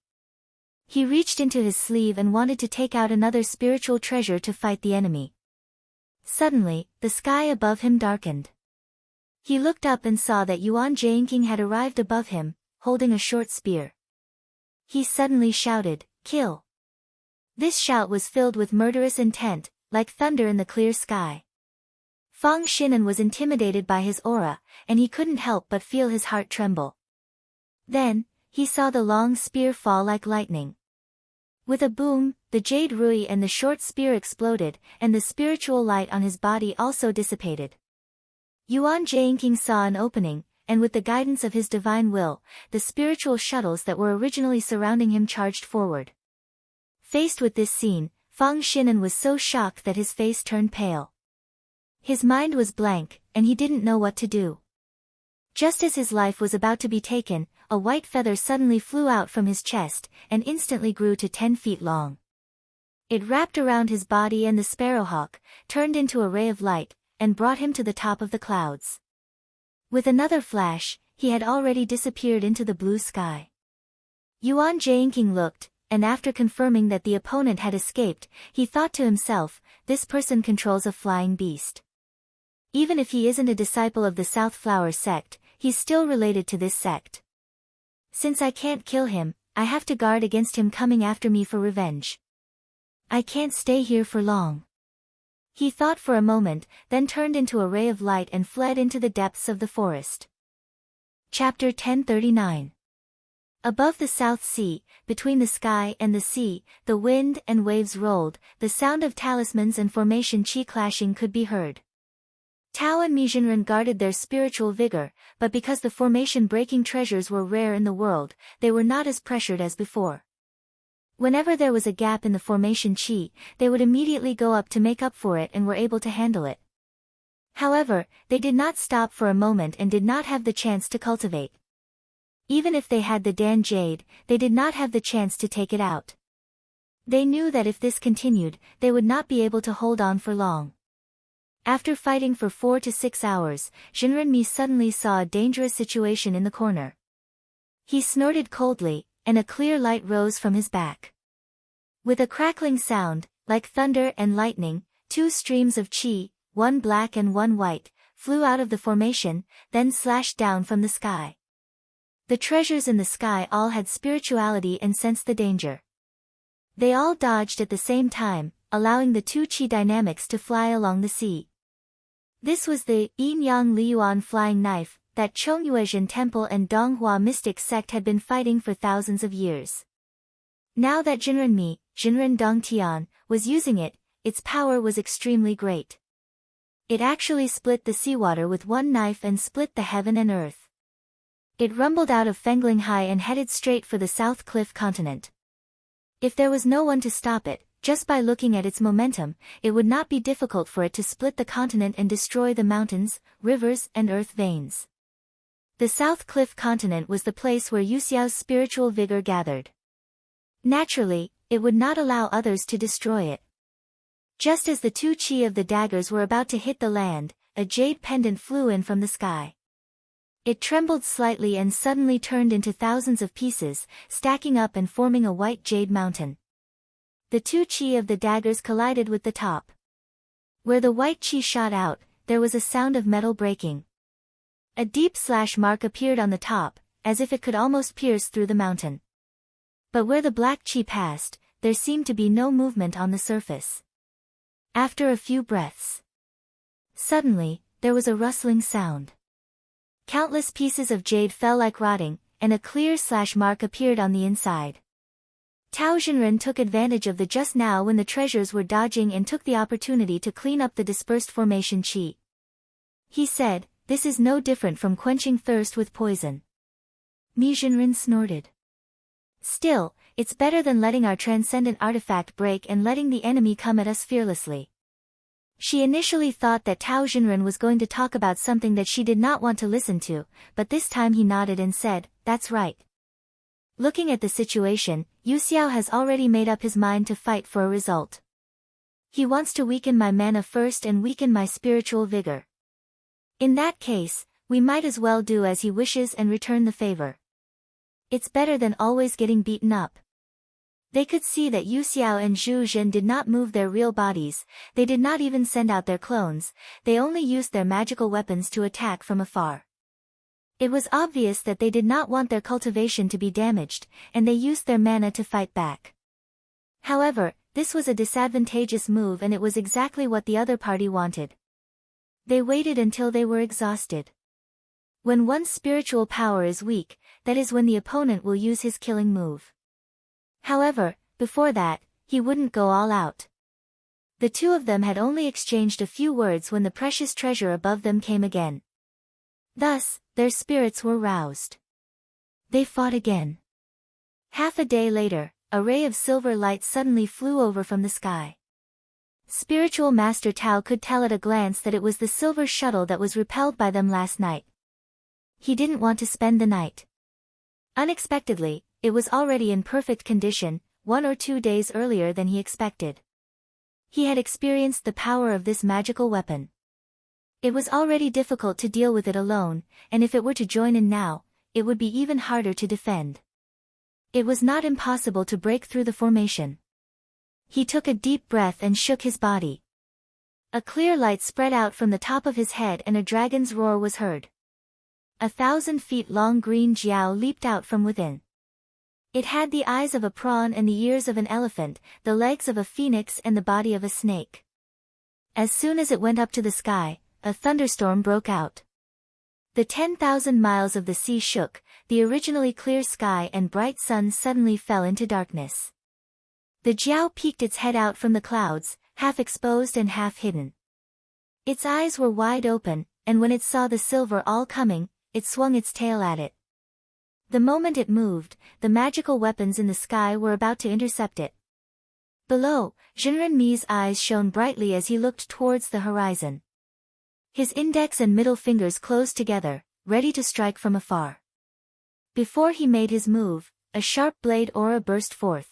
He reached into his sleeve and wanted to take out another spiritual treasure to fight the enemy. Suddenly, the sky above him darkened. He looked up and saw that Yuan Jingqing had arrived above him, holding a short spear. He suddenly shouted, "Kill!" This shout was filled with murderous intent, like thunder in the clear sky. Fang Xinan was intimidated by his aura, and he couldn't help but feel his heart tremble. Then, he saw the long spear fall like lightning. With a boom, the jade rui and the short spear exploded, and the spiritual light on his body also dissipated. Yuan Jingqing saw an opening, and with the guidance of his divine will, the spiritual shuttles that were originally surrounding him charged forward. Faced with this scene, Fang Xinan was so shocked that his face turned pale. His mind was blank, and he didn't know what to do. Just as his life was about to be taken, a white feather suddenly flew out from his chest, and instantly grew to 10 feet long. It wrapped around his body and the sparrowhawk, turned into a ray of light, and brought him to the top of the clouds. With another flash, he had already disappeared into the blue sky. Yuan Jingqing looked, and after confirming that the opponent had escaped, he thought to himself, this person controls a flying beast. Even if he isn't a disciple of the South Flower sect, he's still related to this sect. Since I can't kill him, I have to guard against him coming after me for revenge. I can't stay here for long. He thought for a moment, then turned into a ray of light and fled into the depths of the forest. Chapter 1039. Above the South Sea, between the sky and the sea, the wind and waves rolled, the sound of talismans and formation chi clashing could be heard. Tao and Mijinren guarded their spiritual vigor, but because the formation-breaking treasures were rare in the world, they were not as pressured as before. Whenever there was a gap in the formation chi, they would immediately go up to make up for it and were able to handle it. However, they did not stop for a moment and did not have the chance to cultivate. Even if they had the Dan Jade, they did not have the chance to take it out. They knew that if this continued, they would not be able to hold on for long. After fighting for 4 to 6 hours, Jinrenmi suddenly saw a dangerous situation in the corner. He snorted coldly, and a clear light rose from his back. With a crackling sound, like thunder and lightning, 2 streams of chi, one black and one white, flew out of the formation, then slashed down from the sky. The treasures in the sky all had spirituality and sensed the danger. They all dodged at the same time, allowing the two chi dynamics to fly along the sea. This was the Yin-Yang Liuan flying knife that Chongyuezhen Temple and Donghua mystic sect had been fighting for thousands of years. Now that Jinren Dongtian, was using it, its power was extremely great. It actually split the seawater with one knife and split the heaven and earth. It rumbled out of Fenglinghai and headed straight for the South Cliff continent. If there was no one to stop it, just by looking at its momentum, it would not be difficult for it to split the continent and destroy the mountains, rivers, and earth veins. The South Cliff continent was the place where Yu Xiao's spiritual vigor gathered. Naturally, it would not allow others to destroy it. Just as the two chi of the daggers were about to hit the land, a jade pendant flew in from the sky. It trembled slightly and suddenly turned into thousands of pieces, stacking up and forming a white jade mountain. The two chi of the daggers collided with the top. Where the white chi shot out, there was a sound of metal breaking. A deep slash mark appeared on the top, as if it could almost pierce through the mountain. But where the black chi passed, there seemed to be no movement on the surface. After a few breaths, suddenly, there was a rustling sound. Countless pieces of jade fell like rotting, and a clear slash mark appeared on the inside. Tao Xinren took advantage of the just now when the treasures were dodging and took the opportunity to clean up the dispersed formation chi. He said, "This is no different from quenching thirst with poison." Mi Xinren snorted. "Still, it's better than letting our transcendent artifact break and letting the enemy come at us fearlessly." She initially thought that Tao Xinren was going to talk about something that she did not want to listen to, but this time he nodded and said, "That's right." Looking at the situation, Yu Xiao has already made up his mind to fight for a result. He wants to weaken my mana first and weaken my spiritual vigor. In that case, we might as well do as he wishes and return the favor. It's better than always getting beaten up. They could see that Yu Xiao and Zhu Zhen did not move their real bodies, they did not even send out their clones, they only used their magical weapons to attack from afar. It was obvious that they did not want their cultivation to be damaged, and they used their mana to fight back. However, this was a disadvantageous move and it was exactly what the other party wanted. They waited until they were exhausted. When one's spiritual power is weak, that is when the opponent will use his killing move. However, before that, he wouldn't go all out. The two of them had only exchanged a few words when the precious treasure above them came again. Thus, their spirits were roused. They fought again. Half a day later, a ray of silver light suddenly flew over from the sky. Spiritual Master Tao could tell at a glance that it was the silver shuttle that was repelled by them last night. He didn't want to spend the night. Unexpectedly, it was already in perfect condition, 1 or 2 days earlier than he expected. He had experienced the power of this magical weapon. It was already difficult to deal with it alone, and if it were to join in now, it would be even harder to defend. It was not impossible to break through the formation. He took a deep breath and shook his body. A clear light spread out from the top of his head and a dragon's roar was heard. 1,000 feet long green jiao leaped out from within. It had the eyes of a prawn and the ears of an elephant, the legs of a phoenix and the body of a snake. As soon as it went up to the sky, a thunderstorm broke out. The 10,000 miles of the sea shook, the originally clear sky and bright sun suddenly fell into darkness. The jiao peeked its head out from the clouds, half exposed and half hidden. Its eyes were wide open, and when it saw the silver all coming, it swung its tail at it. The moment it moved, the magical weapons in the sky were about to intercept it. Below, Jinren Mi's eyes shone brightly as he looked towards the horizon. His index and middle fingers closed together, ready to strike from afar. Before he made his move, a sharp blade aura burst forth.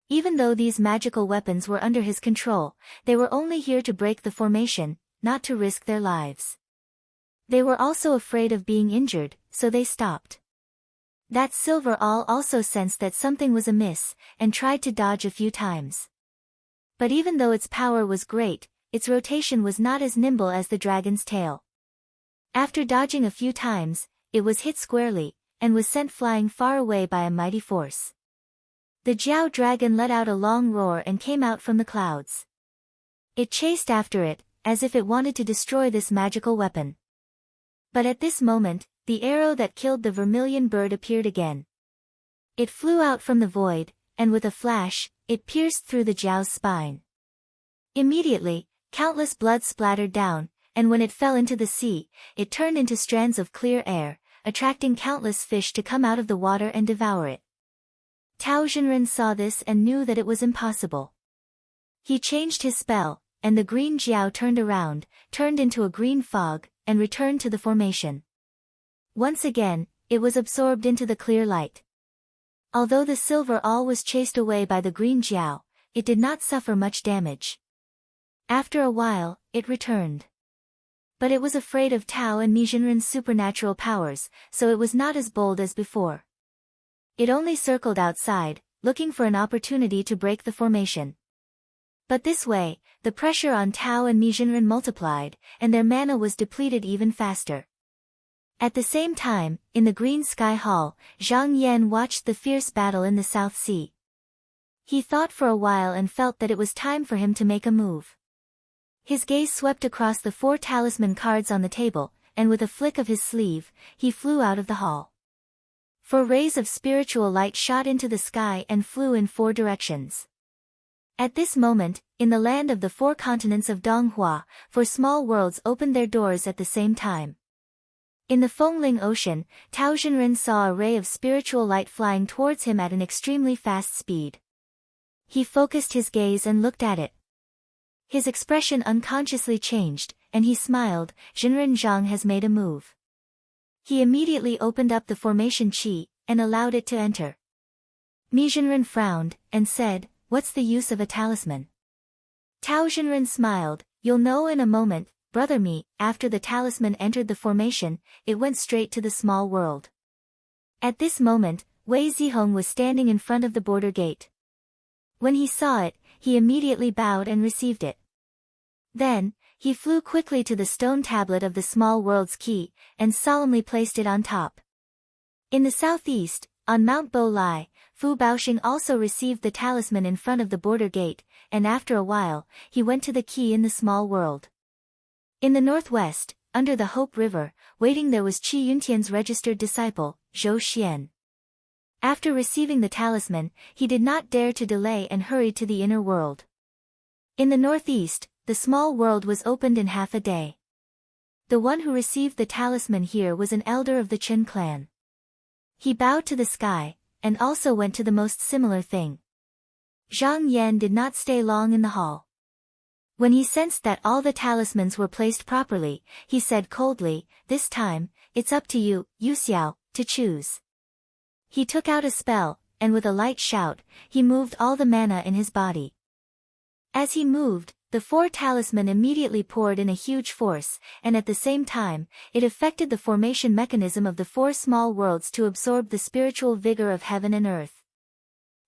Even though these magical weapons were under his control, they were only here to break the formation, not to risk their lives. They were also afraid of being injured, so they stopped. That silver all also sensed that something was amiss, and tried to dodge a few times. But even though its power was great, its rotation was not as nimble as the dragon's tail. After dodging a few times, it was hit squarely, and was sent flying far away by a mighty force. The Jiao dragon let out a long roar and came out from the clouds. It chased after it, as if it wanted to destroy this magical weapon. But at this moment, the arrow that killed the vermilion bird appeared again. It flew out from the void, and with a flash, it pierced through the Jiao's spine. Immediately, countless blood splattered down, and when it fell into the sea, it turned into strands of clear air, attracting countless fish to come out of the water and devour it. Tao Xinren saw this and knew that it was impossible. He changed his spell, and the green Jiao turned around, turned into a green fog, and returned to the formation. Once again, it was absorbed into the clear light. Although the silver all was chased away by the green Jiao, it did not suffer much damage. After a while, it returned. But it was afraid of Tao and Mi Xinren's supernatural powers, so it was not as bold as before. It only circled outside, looking for an opportunity to break the formation. But this way, the pressure on Tao and Mi Xinren multiplied, and their mana was depleted even faster. At the same time, in the Green Sky Hall, Zhang Yan watched the fierce battle in the South Sea. He thought for a while and felt that it was time for him to make a move. His gaze swept across the 4 talisman cards on the table, and with a flick of his sleeve, he flew out of the hall. 4 rays of spiritual light shot into the sky and flew in 4 directions. At this moment, in the land of the 4 continents of Donghua, 4 small worlds opened their doors at the same time. In the Fengling Ocean, Tao Xinren saw a ray of spiritual light flying towards him at an extremely fast speed. He focused his gaze and looked at it. His expression unconsciously changed, and he smiled. Xinren Zhang has made a move. He immediately opened up the formation qi, and allowed it to enter. Mi Xinren frowned, and said, "What's the use of a talisman?" Tao Xinren smiled, "You'll know in a moment, brother Mi." After the talisman entered the formation, it went straight to the small world. At this moment, Wei Zihong was standing in front of the border gate. When he saw it, he immediately bowed and received it. Then, he flew quickly to the stone tablet of the small world's key, and solemnly placed it on top. In the southeast, on Mount Bo Lai, Fu Baoxing also received the talisman in front of the border gate, and after a while, he went to the key in the small world. In the northwest, under the Hope River, waiting there was Qi Yuntian's registered disciple, Zhou Xian. After receiving the talisman, he did not dare to delay and hurried to the inner world. In the northeast, the small world was opened in half a day. The one who received the talisman here was an elder of the Chen clan. He bowed to the sky, and also went to the most similar thing. Zhang Yan did not stay long in the hall. When he sensed that all the talismans were placed properly, he said coldly, "This time, it's up to you, Yu Xiao, to choose." He took out a spell, and with a light shout, he moved all the mana in his body. As he moved, the 4 talisman immediately poured in a huge force, and at the same time, it affected the formation mechanism of the 4 small worlds to absorb the spiritual vigor of heaven and earth.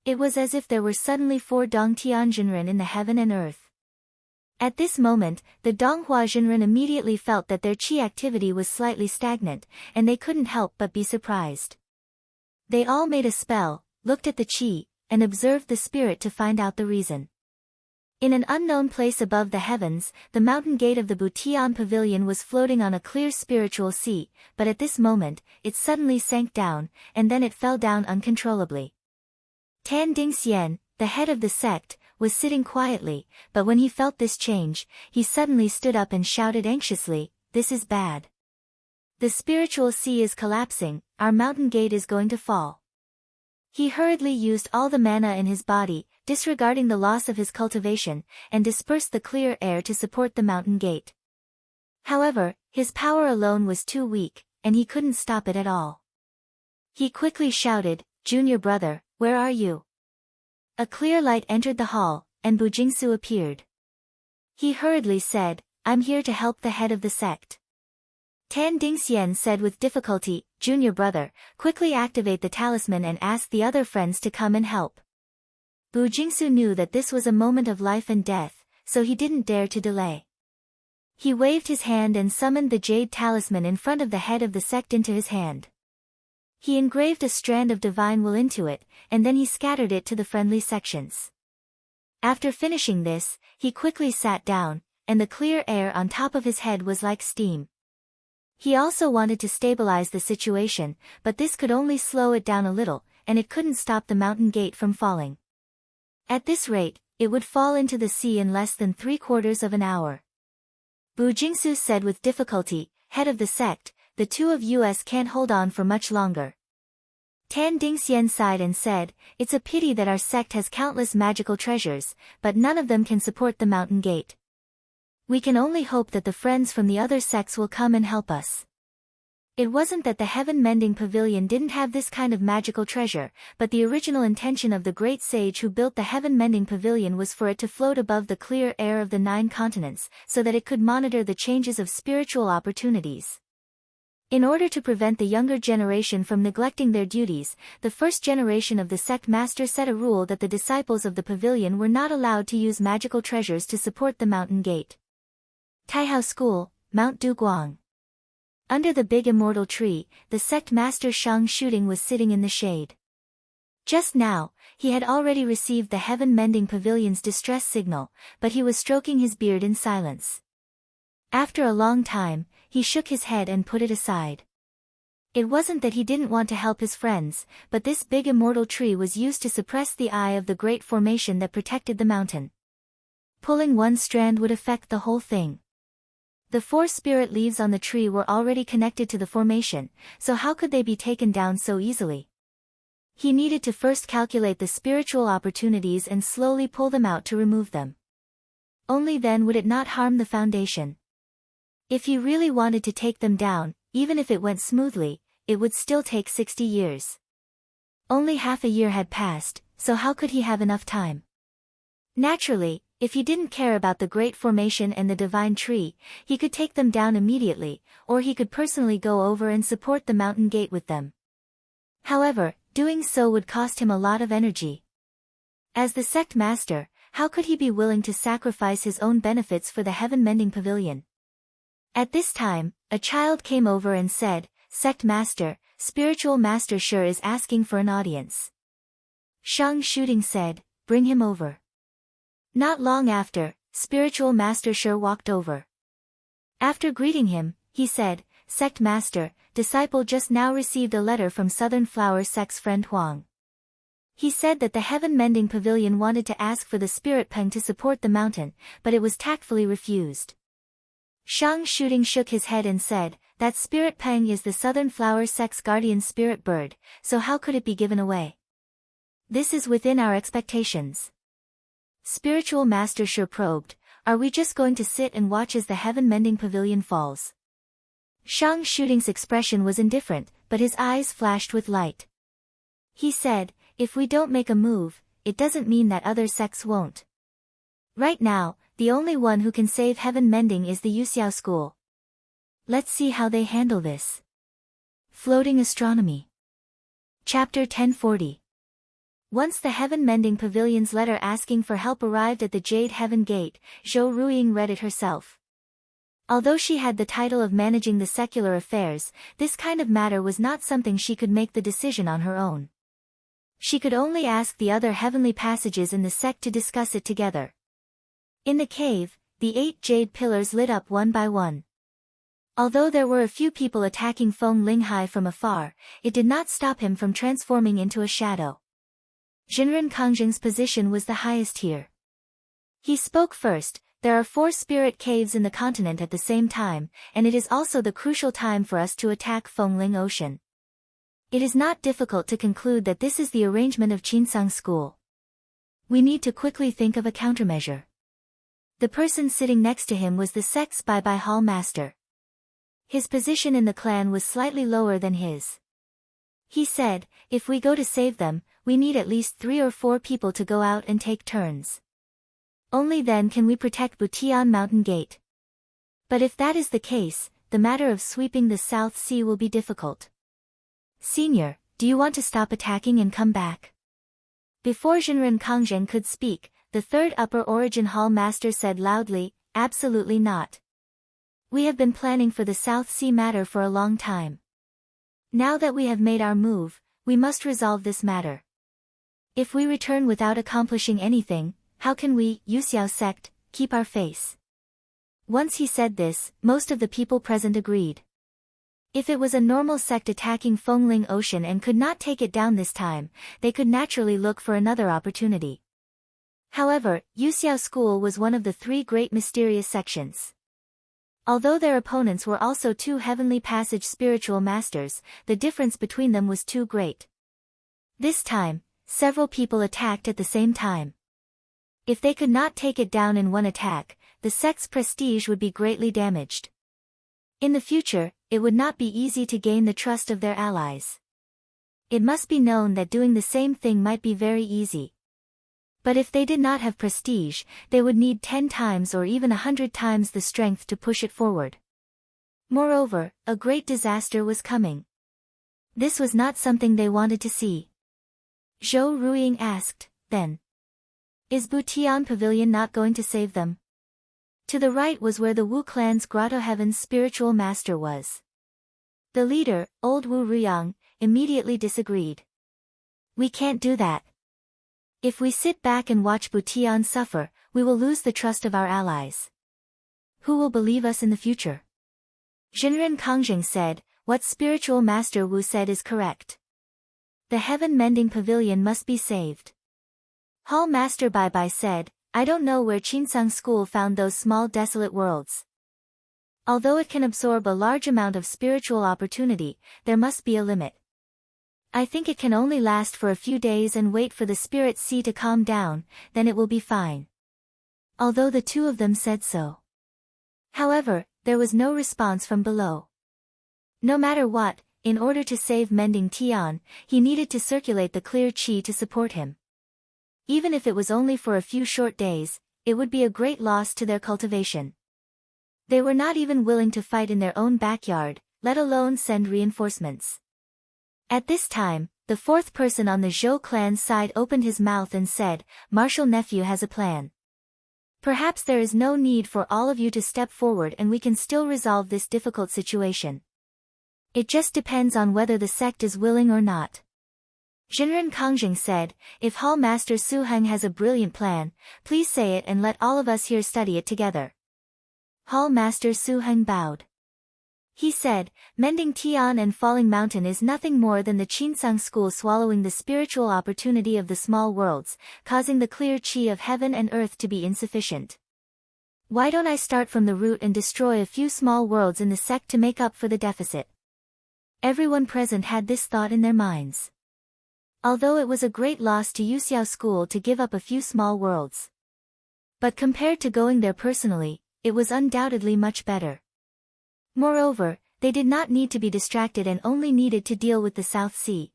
It was as if there were suddenly 4 Dongtian Zhenren in the heaven and earth. At this moment, the Donghua Zhenren immediately felt that their qi activity was slightly stagnant, and they couldn't help but be surprised. They all made a spell, looked at the qi, and observed the spirit to find out the reason. In an unknown place above the heavens, the mountain gate of the Butian Pavilion was floating on a clear spiritual sea, but at this moment, it suddenly sank down, and then it fell down uncontrollably. Tan Dingxian, the head of the sect, was sitting quietly, but when he felt this change, he suddenly stood up and shouted anxiously, "This is bad. The spiritual sea is collapsing, our mountain gate is going to fall." He hurriedly used all the mana in his body, disregarding the loss of his cultivation, and dispersed the clear air to support the mountain gate. However, his power alone was too weak, and he couldn't stop it at all. He quickly shouted, "Junior brother, where are you?" A clear light entered the hall, and Bujingsu appeared. He hurriedly said, "I'm here to help the head of the sect." Tan Dingxian said with difficulty, "Junior brother, quickly activate the talisman and ask the other friends to come and help." Bujingsu knew that this was a moment of life and death, so he didn't dare to delay. He waved his hand and summoned the jade talisman in front of the head of the sect into his hand. He engraved a strand of divine will into it, and then he scattered it to the friendly sections. After finishing this, he quickly sat down, and the clear air on top of his head was like steam. He also wanted to stabilize the situation, but this could only slow it down a little, and it couldn't stop the mountain gate from falling. At this rate, it would fall into the sea in less than 3/4 of an hour. Bu Jingsu said with difficulty, head of the sect, the two of us can't hold on for much longer. Tan Dingxian sighed and said, it's a pity that our sect has countless magical treasures, but none of them can support the mountain gate. We can only hope that the friends from the other sects will come and help us. It wasn't that the heaven-mending pavilion didn't have this kind of magical treasure, but the original intention of the great sage who built the heaven-mending pavilion was for it to float above the clear air of the 9 continents, so that it could monitor the changes of spiritual opportunities. In order to prevent the younger generation from neglecting their duties, the first generation of the sect master set a rule that the disciples of the pavilion were not allowed to use magical treasures to support the mountain gate. Taihao School, Mount Duguang. Under the big immortal tree, the sect master Shang Shooting was sitting in the shade. Just now, he had already received the heaven-mending pavilion's distress signal, but he was stroking his beard in silence. After a long time, he shook his head and put it aside. It wasn't that he didn't want to help his friends, but this big immortal tree was used to suppress the eye of the great formation that protected the mountain. Pulling one strand would affect the whole thing. The 4 spirit leaves on the tree were already connected to the formation, so how could they be taken down so easily? He needed to first calculate the spiritual opportunities and slowly pull them out to remove them. Only then would it not harm the foundation. If he really wanted to take them down, even if it went smoothly, it would still take 60 years. Only half a year had passed, so how could he have enough time? Naturally, if he didn't care about the great formation and the divine tree, he could take them down immediately, or he could personally go over and support the mountain gate with them. However, doing so would cost him a lot of energy. As the sect master, how could he be willing to sacrifice his own benefits for the heaven-mending pavilion? At this time, a child came over and said, Sect master, spiritual master Sure is asking for an audience. Shang Shooting said, bring him over. Not long after, spiritual master Sure walked over. After greeting him, he said, Sect master, disciple just now received a letter from Southern Flower Sect's friend Huang. He said that the heaven-mending pavilion wanted to ask for the spirit peng to support the mountain, but it was tactfully refused. Shang Shooting shook his head and said, that spirit peng is the Southern Flower Sect's guardian spirit bird, so how could it be given away? This is within our expectations. Spiritual Master Sure probed, are we just going to sit and watch as the heaven-mending pavilion falls? Shang Shooting's expression was indifferent, but his eyes flashed with light. He said, if we don't make a move, it doesn't mean that other sects won't. Right now, the only one who can save heaven-mending is the Yuxiao school. Let's see how they handle this. Floating Astronomy. Chapter 1040. Once the heaven-mending pavilion's letter asking for help arrived at the Jade Heaven Gate, Zhou Ruiying read it herself. Although she had the title of managing the secular affairs, this kind of matter was not something she could make the decision on her own. She could only ask the other heavenly passages in the sect to discuss it together. In the cave, the 8 jade pillars lit up one by one. Although there were a few people attacking Feng Linghai from afar, it did not stop him from transforming into a shadow. Jinren Kangjing's position was the highest here. He spoke first, there are 4 spirit caves in the continent at the same time, and it is also the crucial time for us to attack Fengling Ocean. It is not difficult to conclude that this is the arrangement of Qinsang School. We need to quickly think of a countermeasure. The person sitting next to him was the sect's Bai Bai Hall master. His position in the clan was slightly lower than his. He said, if we go to save them, we need at least 3 or 4 people to go out and take turns. Only then can we protect Butian Mountain Gate. But if that is the case, the matter of sweeping the South Sea will be difficult. Senior, do you want to stop attacking and come back? Before Jinren Kangjing could speak, the 3rd Upper Origin Hall Master said loudly, absolutely not. We have been planning for the South Sea matter for a long time. Now that we have made our move, we must resolve this matter. If we return without accomplishing anything, how can we, Yuxiao sect, keep our face? Once he said this, most of the people present agreed. If it was a normal sect attacking Fengling Ocean and could not take it down this time, they could naturally look for another opportunity. However, Yuxiao School was one of the three great mysterious sections. Although their opponents were also two Heavenly Passage spiritual masters, the difference between them was too great. This time, several people attacked at the same time. If they could not take it down in one attack, the sect's prestige would be greatly damaged. In the future, it would not be easy to gain the trust of their allies. It must be known that doing the same thing might be very easy. But if they did not have prestige, they would need 10 times or even 100 times the strength to push it forward. Moreover, a great disaster was coming. This was not something they wanted to see. Zhou Ruiying asked, then. Is Butian Pavilion not going to save them? To the right was where the Wu clan's Grotto Heaven's spiritual master was. The leader, old Wu Ruyang, immediately disagreed. We can't do that. If we sit back and watch Butian suffer, we will lose the trust of our allies. Who will believe us in the future? Jinren Kongjing said, what spiritual master Wu said is correct. The heaven-mending pavilion must be saved. Hall Master Bai Bai said, I don't know where Qinsang School found those small desolate worlds. Although it can absorb a large amount of spiritual opportunity, there must be a limit. I think it can only last for a few days and wait for the spirit sea to calm down, then it will be fine. Although the two of them said so. However, there was no response from below. No matter what, in order to save Mending Tian, he needed to circulate the clear qi to support him. Even if it was only for a few short days, it would be a great loss to their cultivation. They were not even willing to fight in their own backyard, let alone send reinforcements. At this time, the fourth person on the Zhou clan's side opened his mouth and said, Martial Nephew has a plan. Perhaps there is no need for all of you to step forward and we can still resolve this difficult situation. It just depends on whether the sect is willing or not. Jinren Kongjing said, if Hall Master Su Heng has a brilliant plan, please say it and let all of us here study it together. Hall Master Su Heng bowed. He said, Mending Tian and Falling Mountain is nothing more than the Qinsang School swallowing the spiritual opportunity of the small worlds, causing the clear qi of heaven and earth to be insufficient. Why don't I start from the root and destroy a few small worlds in the sect to make up for the deficit? Everyone present had this thought in their minds. Although it was a great loss to Yuxiao School to give up a few small worlds. But compared to going there personally, it was undoubtedly much better. Moreover, they did not need to be distracted and only needed to deal with the South Sea.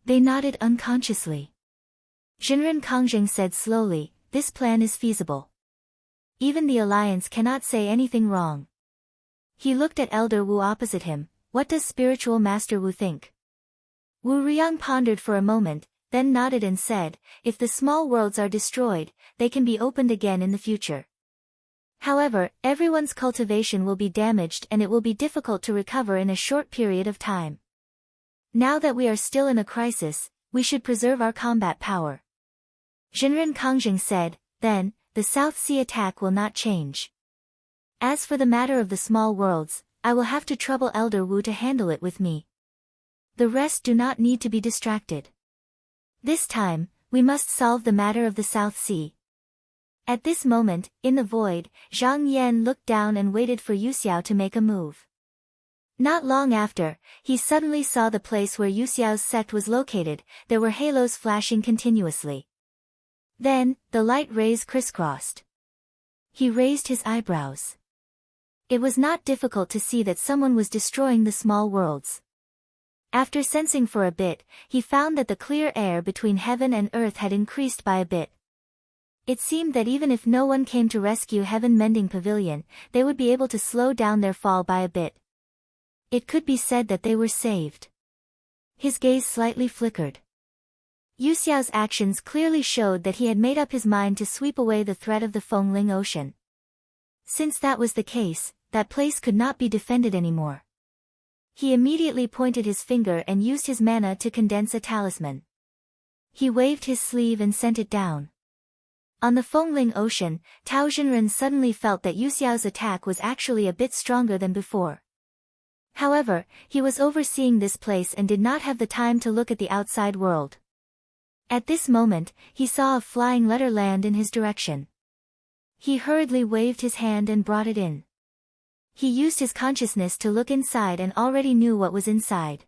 They nodded unconsciously. Jinren Kongjing said slowly, this plan is feasible. Even the alliance cannot say anything wrong. He looked at Elder Wu opposite him, what does spiritual master Wu think? Wu Riyang pondered for a moment, then nodded and said, if the small worlds are destroyed, they can be opened again in the future. However, everyone's cultivation will be damaged and it will be difficult to recover in a short period of time. Now that we are still in a crisis, we should preserve our combat power. Jinren Kongjing said, then, the South Sea attack will not change. As for the matter of the small worlds, I will have to trouble Elder Wu to handle it with me. The rest do not need to be distracted. This time, we must solve the matter of the South Sea. At this moment, in the void, Zhang Yan looked down and waited for Yuxiao to make a move. Not long after, he suddenly saw the place where Yuxiao's sect was located, there were halos flashing continuously. Then, the light rays crisscrossed. He raised his eyebrows. It was not difficult to see that someone was destroying the small worlds. After sensing for a bit, he found that the clear air between heaven and earth had increased by a bit. It seemed that even if no one came to rescue Heaven Mending Pavilion, they would be able to slow down their fall by a bit. It could be said that they were saved. His gaze slightly flickered. Yuxiao's actions clearly showed that he had made up his mind to sweep away the threat of the Fengling Ocean. Since that was the case, that place could not be defended anymore. He immediately pointed his finger and used his mana to condense a talisman. He waved his sleeve and sent it down. On the Fengling Ocean, Tao Xinren suddenly felt that Yu Xiao's attack was actually a bit stronger than before. However, he was overseeing this place and did not have the time to look at the outside world. At this moment, he saw a flying letter land in his direction. He hurriedly waved his hand and brought it in. He used his consciousness to look inside and already knew what was inside.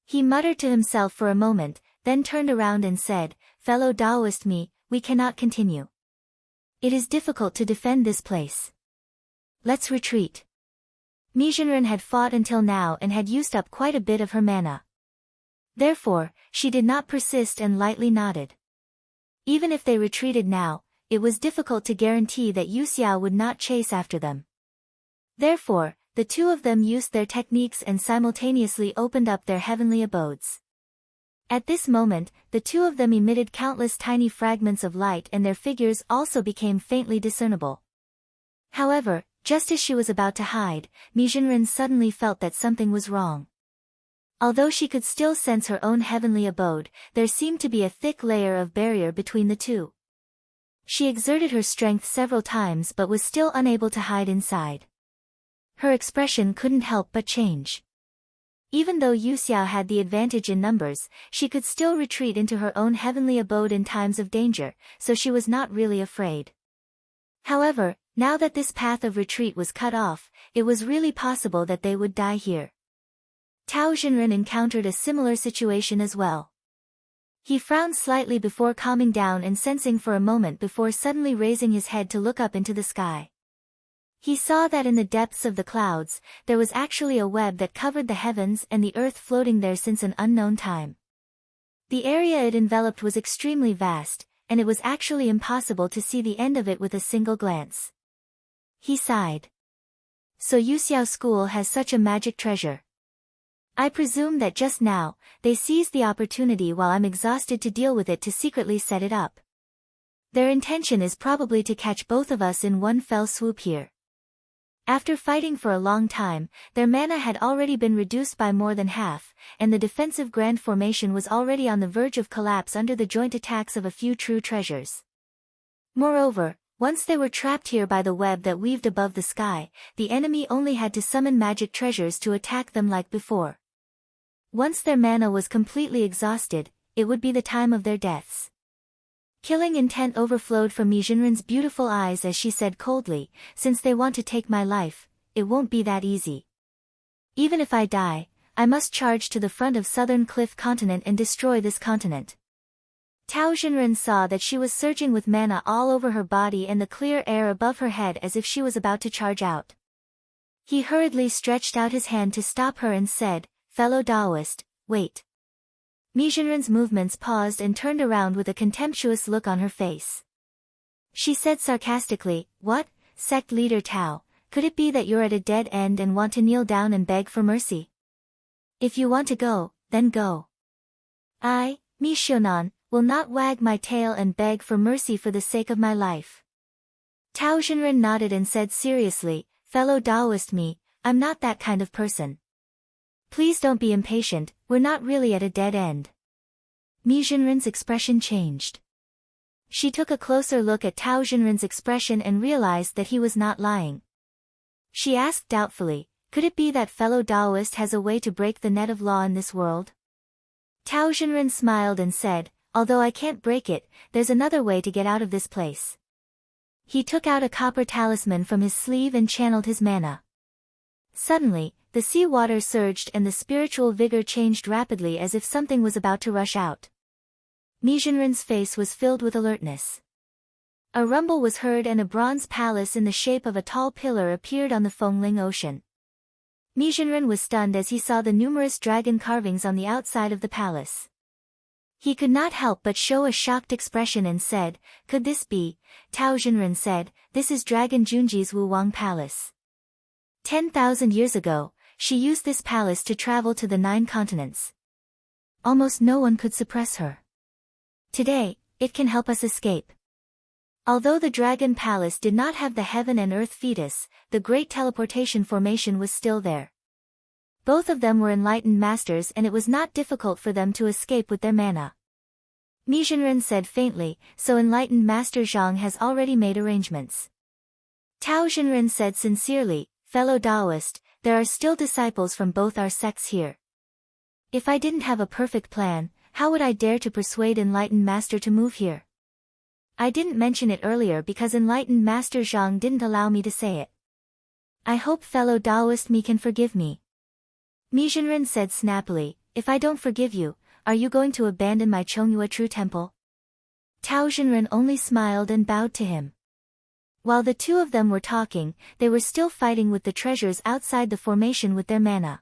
He muttered to himself for a moment, then turned around and said, "Fellow Taoist me, we cannot continue. It is difficult to defend this place. Let's retreat." Mi Zhenren had fought until now and had used up quite a bit of her mana. Therefore, she did not persist and lightly nodded. Even if they retreated now, it was difficult to guarantee that Yu Xiao would not chase after them. Therefore, the two of them used their techniques and simultaneously opened up their heavenly abodes. At this moment, the two of them emitted countless tiny fragments of light and their figures also became faintly discernible. However, just as she was about to hide, Mi Zhenren suddenly felt that something was wrong. Although she could still sense her own heavenly abode, there seemed to be a thick layer of barrier between the two. She exerted her strength several times but was still unable to hide inside. Her expression couldn't help but change. Even though Yu Xiao had the advantage in numbers, she could still retreat into her own heavenly abode in times of danger, so she was not really afraid. However, now that this path of retreat was cut off, it was really possible that they would die here. Tao Xinren encountered a similar situation as well. He frowned slightly before calming down and sensing for a moment before suddenly raising his head to look up into the sky. He saw that in the depths of the clouds, there was actually a web that covered the heavens and the earth floating there since an unknown time. The area it enveloped was extremely vast, and it was actually impossible to see the end of it with a single glance. He sighed. So Yu Xiao School has such a magic treasure. I presume that just now, they seized the opportunity while I'm exhausted to deal with it to secretly set it up. Their intention is probably to catch both of us in one fell swoop here. After fighting for a long time, their mana had already been reduced by more than half, and the defensive grand formation was already on the verge of collapse under the joint attacks of a few true treasures. Moreover, once they were trapped here by the web that weaved above the sky, the enemy only had to summon magic treasures to attack them like before. Once their mana was completely exhausted, it would be the time of their deaths. Killing intent overflowed from Mi Zhenren's beautiful eyes as she said coldly, "Since they want to take my life, it won't be that easy. Even if I die, I must charge to the front of Southern Cliff Continent and destroy this continent." Tao Xinren saw that she was surging with mana all over her body and the clear air above her head as if she was about to charge out. He hurriedly stretched out his hand to stop her and said, "Fellow Taoist, wait." Mi Zhenren's movements paused and turned around with a contemptuous look on her face. She said sarcastically, "What, sect leader Tao, could it be that you're at a dead end and want to kneel down and beg for mercy? If you want to go, then go. I, Mi Xiaonan, will not wag my tail and beg for mercy for the sake of my life." Tao Xinren nodded and said seriously, "Fellow Taoist me, I'm not that kind of person. Please don't be impatient, we're not really at a dead end." Mi Zhenren's expression changed. She took a closer look at Tao Xinren's expression and realized that he was not lying. She asked doubtfully, "Could it be that fellow Taoist has a way to break the net of law in this world?" Tao Xinren smiled and said, "Although I can't break it, there's another way to get out of this place." He took out a copper talisman from his sleeve and channeled his mana. Suddenly, the sea water surged and the spiritual vigor changed rapidly as if something was about to rush out. Mi Zhenren's face was filled with alertness. A rumble was heard and a bronze palace in the shape of a tall pillar appeared on the Fengling Ocean. Mi Zhenren was stunned as he saw the numerous dragon carvings on the outside of the palace. He could not help but show a shocked expression and said, "Could this be?" Tao Xinren said, "This is Dragon Junji's Wuwang Palace. 10,000 years ago, she used this palace to travel to the 9 continents. Almost no one could suppress her. Today, it can help us escape." Although the Dragon Palace did not have the heaven and earth fetus, the great teleportation formation was still there. Both of them were enlightened masters and it was not difficult for them to escape with their mana. Mi Zhenren said faintly, so enlightened Master Zhang has already made arrangements. Tao Zhenren said sincerely, fellow Taoist, there are still disciples from both our sects here. If I didn't have a perfect plan, how would I dare to persuade enlightened Master to move here? I didn't mention it earlier because enlightened Master Zhang didn't allow me to say it. I hope fellow Taoist Mi can forgive me. Mi Zhenren said snappily, if I don't forgive you, are you going to abandon my Chongyue True Temple? Tao Zhenren only smiled and bowed to him. While the two of them were talking, they were still fighting with the treasures outside the formation with their mana.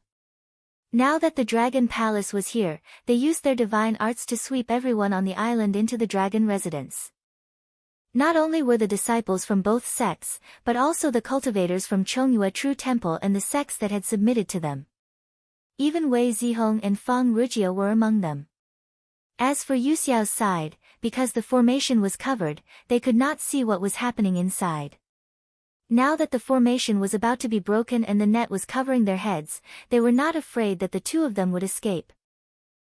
Now that the Dragon Palace was here, they used their divine arts to sweep everyone on the island into the dragon residence. Not only were the disciples from both sects, but also the cultivators from Chongyue True Temple and the sects that had submitted to them. Even Wei Zihong and Fang Rujia were among them. As for Yu Xiao's side, because the formation was covered, they could not see what was happening inside. Now that the formation was about to be broken and the net was covering their heads, they were not afraid that the two of them would escape.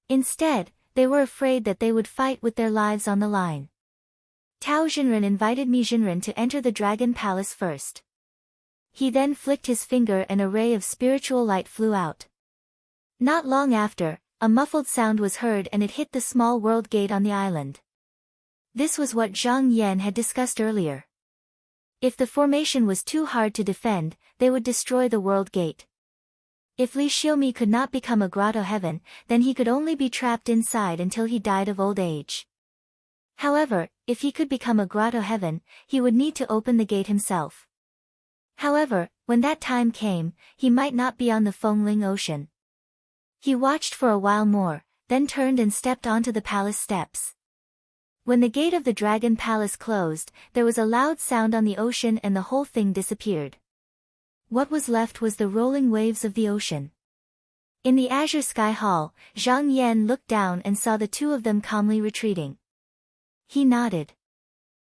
Instead, they were afraid that they would fight with their lives on the line. Tao Zhenren invited Mi Zhenren to enter the Dragon Palace first. He then flicked his finger and a ray of spiritual light flew out. Not long after, a muffled sound was heard and it hit the small world gate on the island. This was what Zhang Yan had discussed earlier. If the formation was too hard to defend, they would destroy the world gate. If Li Xiaomi could not become a grotto heaven, then he could only be trapped inside until he died of old age. However, if he could become a grotto heaven, he would need to open the gate himself. However, when that time came, he might not be on the Fengling Ocean. He watched for a while more, then turned and stepped onto the palace steps. When the gate of the Dragon Palace closed, there was a loud sound on the ocean and the whole thing disappeared. What was left was the rolling waves of the ocean. In the azure sky hall, Zhang Yan looked down and saw the two of them calmly retreating. He nodded.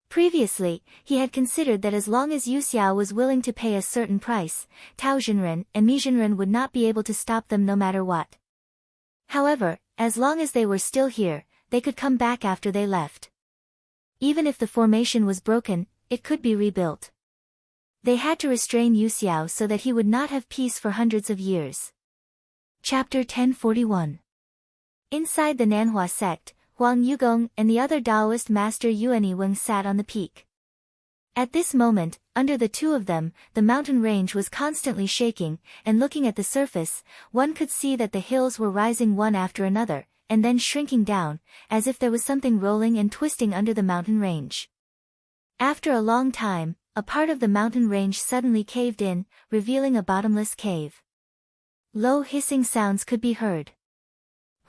Previously, he had considered that as long as Yu Xiao was willing to pay a certain price, Tao Zhenren and Mi Zhenren would not be able to stop them no matter what. However, as long as they were still here, they could come back after they left. Even if the formation was broken, it could be rebuilt. They had to restrain Yu Xiao so that he would not have peace for hundreds of years. Chapter 1041. Inside the Nanhua sect, Huang Yugong and the other Taoist master Yuan Weng sat on the peak. At this moment, under the two of them, the mountain range was constantly shaking, and looking at the surface, one could see that the hills were rising one after another, and then shrinking down, as if there was something rolling and twisting under the mountain range. After a long time, a part of the mountain range suddenly caved in, revealing a bottomless cave. Low hissing sounds could be heard.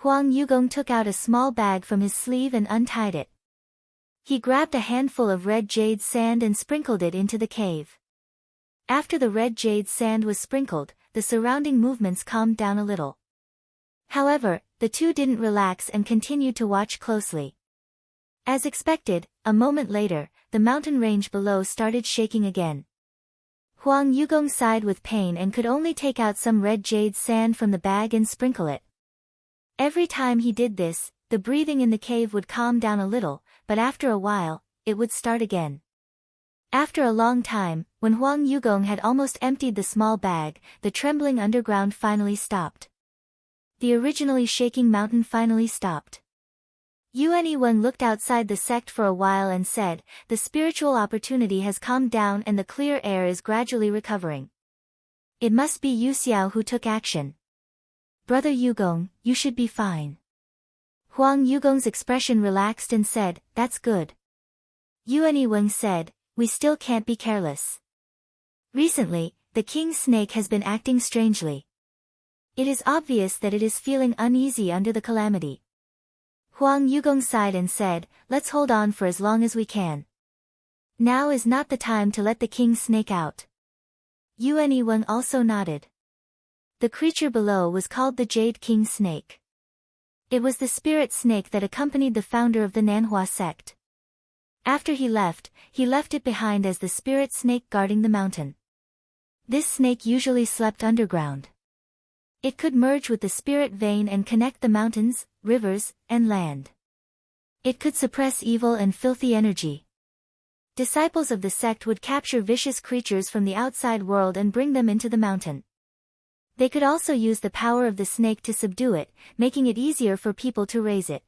Huang Yugong took out a small bag from his sleeve and untied it. He grabbed a handful of red jade sand and sprinkled it into the cave. After the red jade sand was sprinkled, the surrounding movements calmed down a little. However, the two didn't relax and continued to watch closely. As expected, a moment later, the mountain range below started shaking again. Huang Yugong sighed with pain and could only take out some red jade sand from the bag and sprinkle it. Every time he did this, the breathing in the cave would calm down a little, but after a while, it would start again. After a long time, when Huang Yugong had almost emptied the small bag, the trembling underground finally stopped. The originally shaking mountain finally stopped. Yuan Weng looked outside the sect for a while and said, the spiritual opportunity has calmed down and the clear air is gradually recovering. It must be Yu Xiao who took action. Brother Yugong, you should be fine. Huang Yugong's expression relaxed and said, that's good. Yuan Weng said, we still can't be careless. Recently, the king snake has been acting strangely. It is obvious that it is feeling uneasy under the calamity. Huang Yugong sighed and said, let's hold on for as long as we can. Now is not the time to let the king snake out. Yuan Weng also nodded. The creature below was called the Jade King Snake. It was the spirit snake that accompanied the founder of the Nanhua sect. After he left it behind as the spirit snake guarding the mountain. This snake usually slept underground. It could merge with the spirit vein and connect the mountains, rivers, and land. It could suppress evil and filthy energy. Disciples of the sect would capture vicious creatures from the outside world and bring them into the mountain. They could also use the power of the snake to subdue it, making it easier for people to raise it.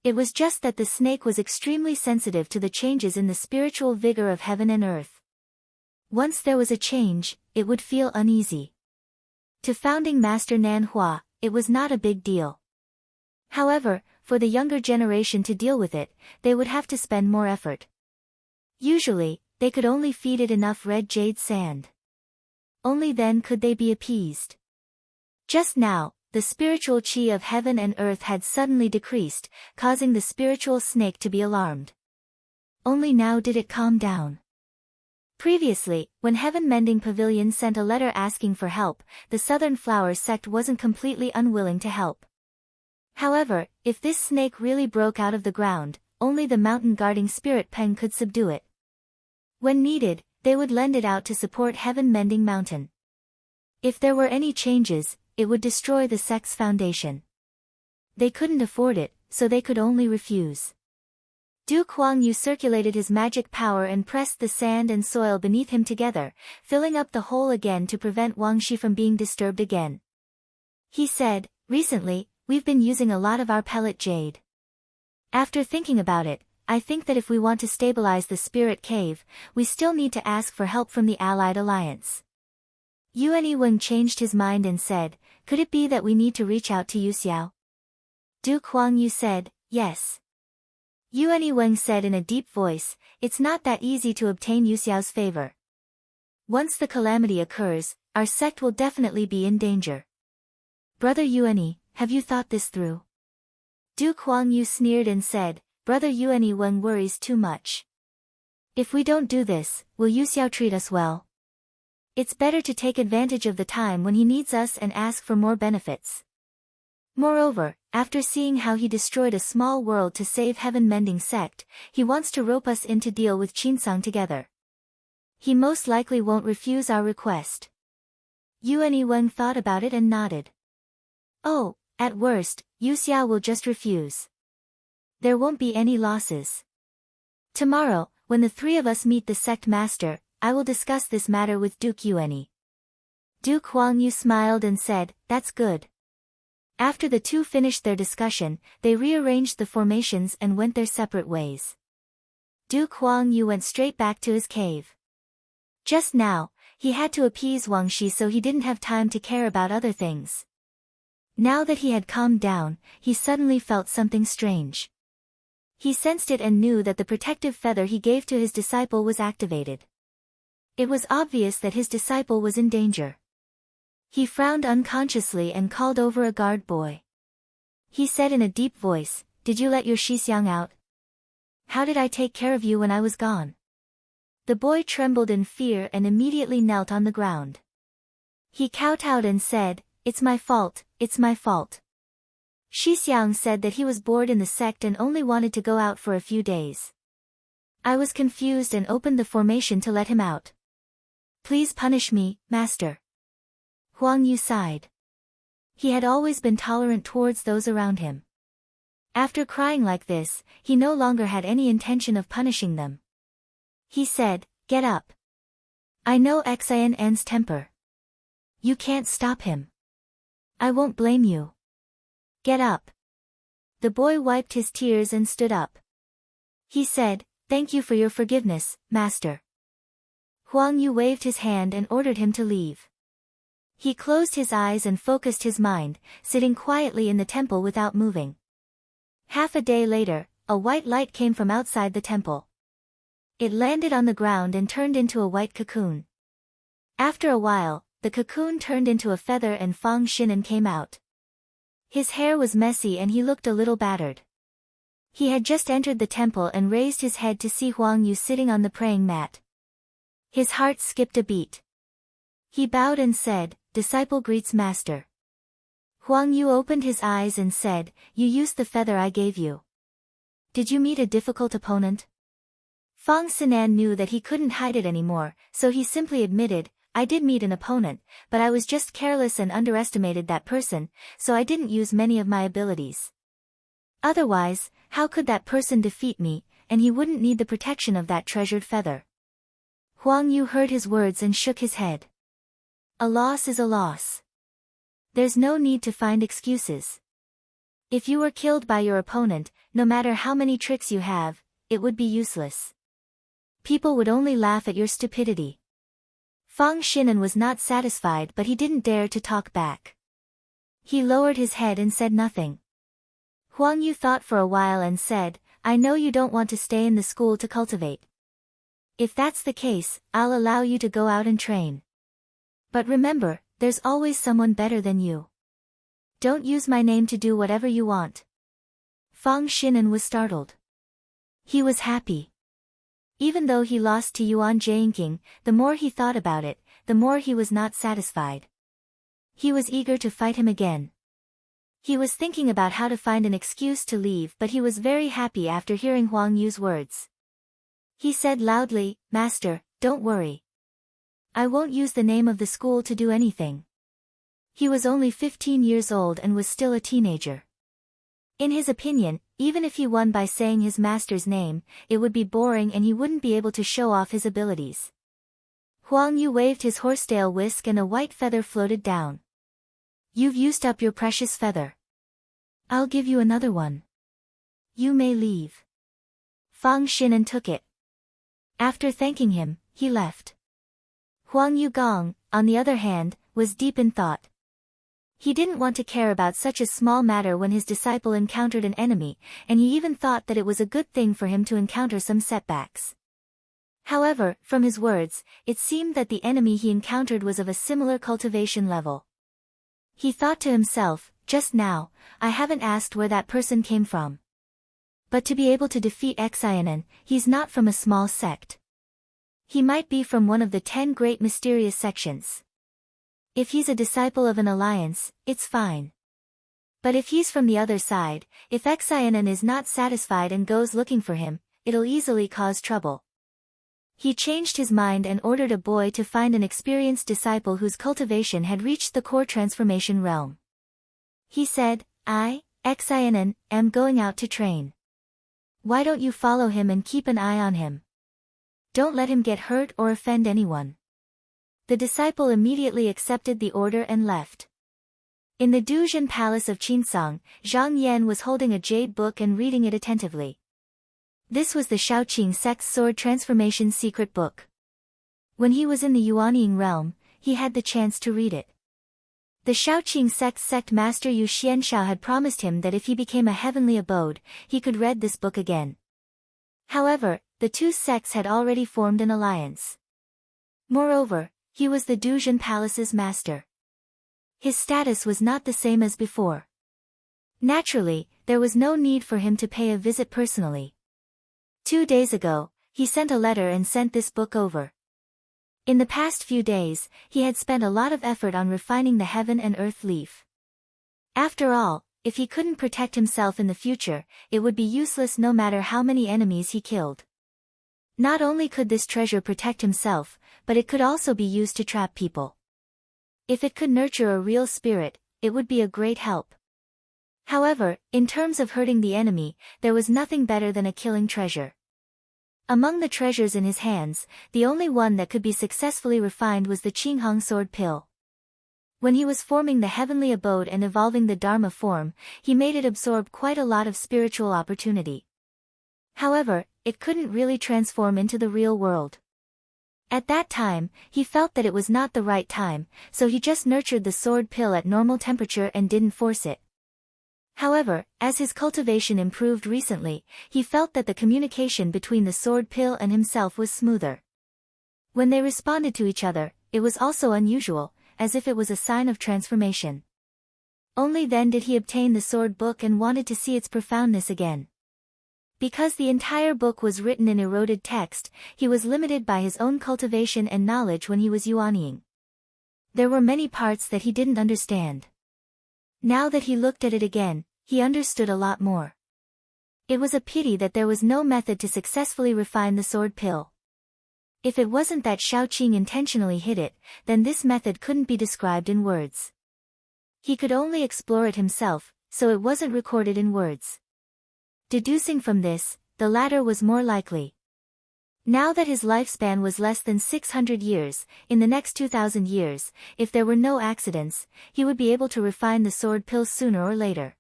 It was just that the snake was extremely sensitive to the changes in the spiritual vigor of heaven and earth. Once there was a change, it would feel uneasy. To founding Master Nanhua, it was not a big deal. However, for the younger generation to deal with it, they would have to spend more effort. Usually, they could only feed it enough red jade sand. Only then could they be appeased. Just now, the spiritual chi of heaven and earth had suddenly decreased, causing the spiritual snake to be alarmed. Only now did it calm down. Previously, when Heaven Mending Pavilion sent a letter asking for help, the Southern Flower sect wasn't completely unwilling to help. However, if this snake really broke out of the ground, only the mountain guarding spirit pen could subdue it. When needed, they would lend it out to support Heaven Mending Mountain. If there were any changes, it would destroy the sect's foundation. They couldn't afford it, so they could only refuse. Du Kuang-yu circulated his magic power and pressed the sand and soil beneath him together, filling up the hole again to prevent Wang Shi from being disturbed again. He said, "Recently, we've been using a lot of our pellet jade. After thinking about it, I think that if we want to stabilize the spirit cave, we still need to ask for help from the Allied Alliance." Yuan Weng changed his mind and said, "Could it be that we need to reach out to Yu Xiao?" Du Kuang-yu said, "Yes." Yuan Weng said in a deep voice, "It's not that easy to obtain Yu Xiao's favor. Once the calamity occurs, our sect will definitely be in danger. Brother Yuan, have you thought this through?" Du Kuang-yu sneered and said, "Brother Yuan Weng worries too much. If we don't do this, will Yu Xiao treat us well? It's better to take advantage of the time when he needs us and ask for more benefits. Moreover, after seeing how he destroyed a small world to save Heaven Mending Sect, he wants to rope us in to deal with Qinsang together. He most likely won't refuse our request." Yuan Weng thought about it and nodded. "Oh, at worst, Yu Xiao will just refuse. There won't be any losses. Tomorrow, when the three of us meet the sect master, I will discuss this matter with Duke Yuan." Du Kuang-yu smiled and said, "That's good." After the two finished their discussion, they rearranged the formations and went their separate ways. Du Kuang-yu went straight back to his cave. Just now, he had to appease Wang Shi, so he didn't have time to care about other things. Now that he had calmed down, he suddenly felt something strange. He sensed it and knew that the protective feather he gave to his disciple was activated. It was obvious that his disciple was in danger. He frowned unconsciously and called over a guard boy. He said in a deep voice, "Did you let your Shixiang out? How did I take care of you when I was gone?" The boy trembled in fear and immediately knelt on the ground. He kowtowed and said, "It's my fault, it's my fault." Shixiang said that he was bored in the sect and only wanted to go out for a few days. I was confused and opened the formation to let him out. "Please punish me, master." Huang Yu sighed. He had always been tolerant towards those around him. After crying like this, he no longer had any intention of punishing them. He said, "Get up. I know Xian's temper. You can't stop him. I won't blame you. Get up." The boy wiped his tears and stood up. He said, "Thank you for your forgiveness, master." Huang Yu waved his hand and ordered him to leave. He closed his eyes and focused his mind, sitting quietly in the temple without moving. Half a day later, a white light came from outside the temple. It landed on the ground and turned into a white cocoon. After a while, the cocoon turned into a feather and Fang Xinan came out. His hair was messy and he looked a little battered. He had just entered the temple and raised his head to see Huang Yu sitting on the praying mat. His heart skipped a beat. He bowed and said, "Disciple greets master." Huang Yu opened his eyes and said, "You used the feather I gave you. Did you meet a difficult opponent?" Fang Sinan knew that he couldn't hide it anymore, so he simply admitted, I did meet an opponent, but I was just careless and underestimated that person, so I didn't use many of my abilities. Otherwise, how could that person defeat me, and he wouldn't need the protection of that treasured feather. Huang Yu heard his words and shook his head. A loss is a loss. There's no need to find excuses. If you were killed by your opponent, no matter how many tricks you have, it would be useless. People would only laugh at your stupidity. Fang Xinan was not satisfied, but he didn't dare to talk back. He lowered his head and said nothing. Huang Yu thought for a while and said, I know you don't want to stay in the school to cultivate. If that's the case, I'll allow you to go out and train. But remember, there's always someone better than you. Don't use my name to do whatever you want. Fang Xinan was startled. He was happy. Even though he lost to Yuan Jianqing, the more he thought about it, the more he was not satisfied. He was eager to fight him again. He was thinking about how to find an excuse to leave, but he was very happy after hearing Huang Yu's words. He said loudly, Master, don't worry. I won't use the name of the school to do anything. He was only 15 years old and was still a teenager. In his opinion, even if he won by saying his master's name, it would be boring and he wouldn't be able to show off his abilities. Huang Yu waved his horsetail whisk and a white feather floated down. You've used up your precious feather. I'll give you another one. You may leave. Fang Xinan took it. After thanking him, he left. Huang Yu Gong, on the other hand, was deep in thought. He didn't want to care about such a small matter when his disciple encountered an enemy, and he even thought that it was a good thing for him to encounter some setbacks. However, from his words, it seemed that the enemy he encountered was of a similar cultivation level. He thought to himself, just now, I haven't asked where that person came from. But to be able to defeat Xianan, he's not from a small sect. He might be from one of the 10 great mysterious sections. If he's a disciple of an alliance, it's fine. But if he's from the other side, if Xianan is not satisfied and goes looking for him, it'll easily cause trouble. He changed his mind and ordered a boy to find an experienced disciple whose cultivation had reached the core transformation realm. He said, I, Xianan, am going out to train. Why don't you follow him and keep an eye on him? Don't let him get hurt or offend anyone. The disciple immediately accepted the order and left. In the Duzhen Palace of Qinsong, Zhang Yan was holding a jade book and reading it attentively. This was the Shaoqing sect's sword transformation secret book. When he was in the Yuanying realm, he had the chance to read it. The Shaoqing sect's sect master Yu Xianshao had promised him that if he became a heavenly abode, he could read this book again. However, the two sects had already formed an alliance. Moreover, he was the Duzhen Palace's master. His status was not the same as before. Naturally, there was no need for him to pay a visit personally. 2 days ago, he sent a letter and sent this book over. In the past few days, he had spent a lot of effort on refining the heaven and earth leaf. After all, if he couldn't protect himself in the future, it would be useless no matter how many enemies he killed. Not only could this treasure protect himself, but it could also be used to trap people. If it could nurture a real spirit, it would be a great help. However, in terms of hurting the enemy, there was nothing better than a killing treasure. Among the treasures in his hands, the only one that could be successfully refined was the Qinghong sword pill. When he was forming the heavenly abode and evolving the Dharma form, he made it absorb quite a lot of spiritual opportunity. However, it couldn't really transform into the real world. At that time, he felt that it was not the right time, so he just nurtured the sword pill at normal temperature and didn't force it. However, as his cultivation improved recently, he felt that the communication between the sword pill and himself was smoother. When they responded to each other, it was also unusual, as if it was a sign of transformation. Only then did he obtain the sword book and wanted to see its profoundness again. Because the entire book was written in eroded text, he was limited by his own cultivation and knowledge when he was yuanying. There were many parts that he didn't understand. Now that he looked at it again, he understood a lot more. It was a pity that there was no method to successfully refine the sword pill. If it wasn't that Shaoqing intentionally hid it, then this method couldn't be described in words. He could only explore it himself, so it wasn't recorded in words. Deducing from this, the latter was more likely. Now that his lifespan was less than 600 years, in the next 2,000 years, if there were no accidents, he would be able to refine the sword pill sooner or later.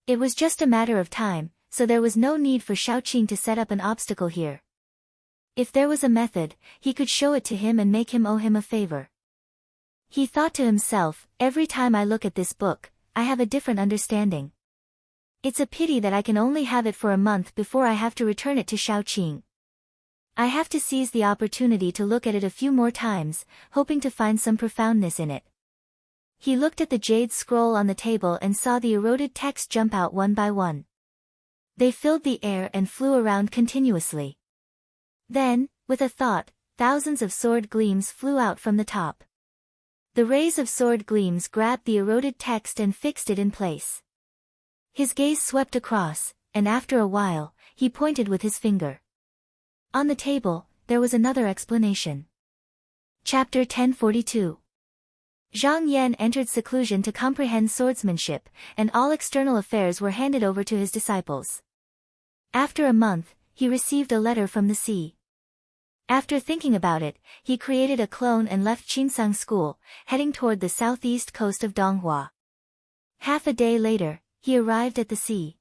It was just a matter of time, so there was no need for Shaoqing to set up an obstacle here. If there was a method, he could show it to him and make him owe him a favor. He thought to himself, every time I look at this book, I have a different understanding. It's a pity that I can only have it for a month before I have to return it to Shaoqing. I have to seize the opportunity to look at it a few more times, hoping to find some profoundness in it. He looked at the jade scroll on the table and saw the eroded text jump out one by one. They filled the air and flew around continuously. Then, with a thought, thousands of sword gleams flew out from the top. The rays of sword gleams grabbed the eroded text and fixed it in place. His gaze swept across, and after a while, he pointed with his finger. On the table, there was another explanation. Chapter 1042. Zhang Yan entered seclusion to comprehend swordsmanship, and all external affairs were handed over to his disciples. After a month, he received a letter from the sea. After thinking about it, he created a clone and left Qinsang School, heading toward the southeast coast of Donghua. Half a day later, he arrived at the sea.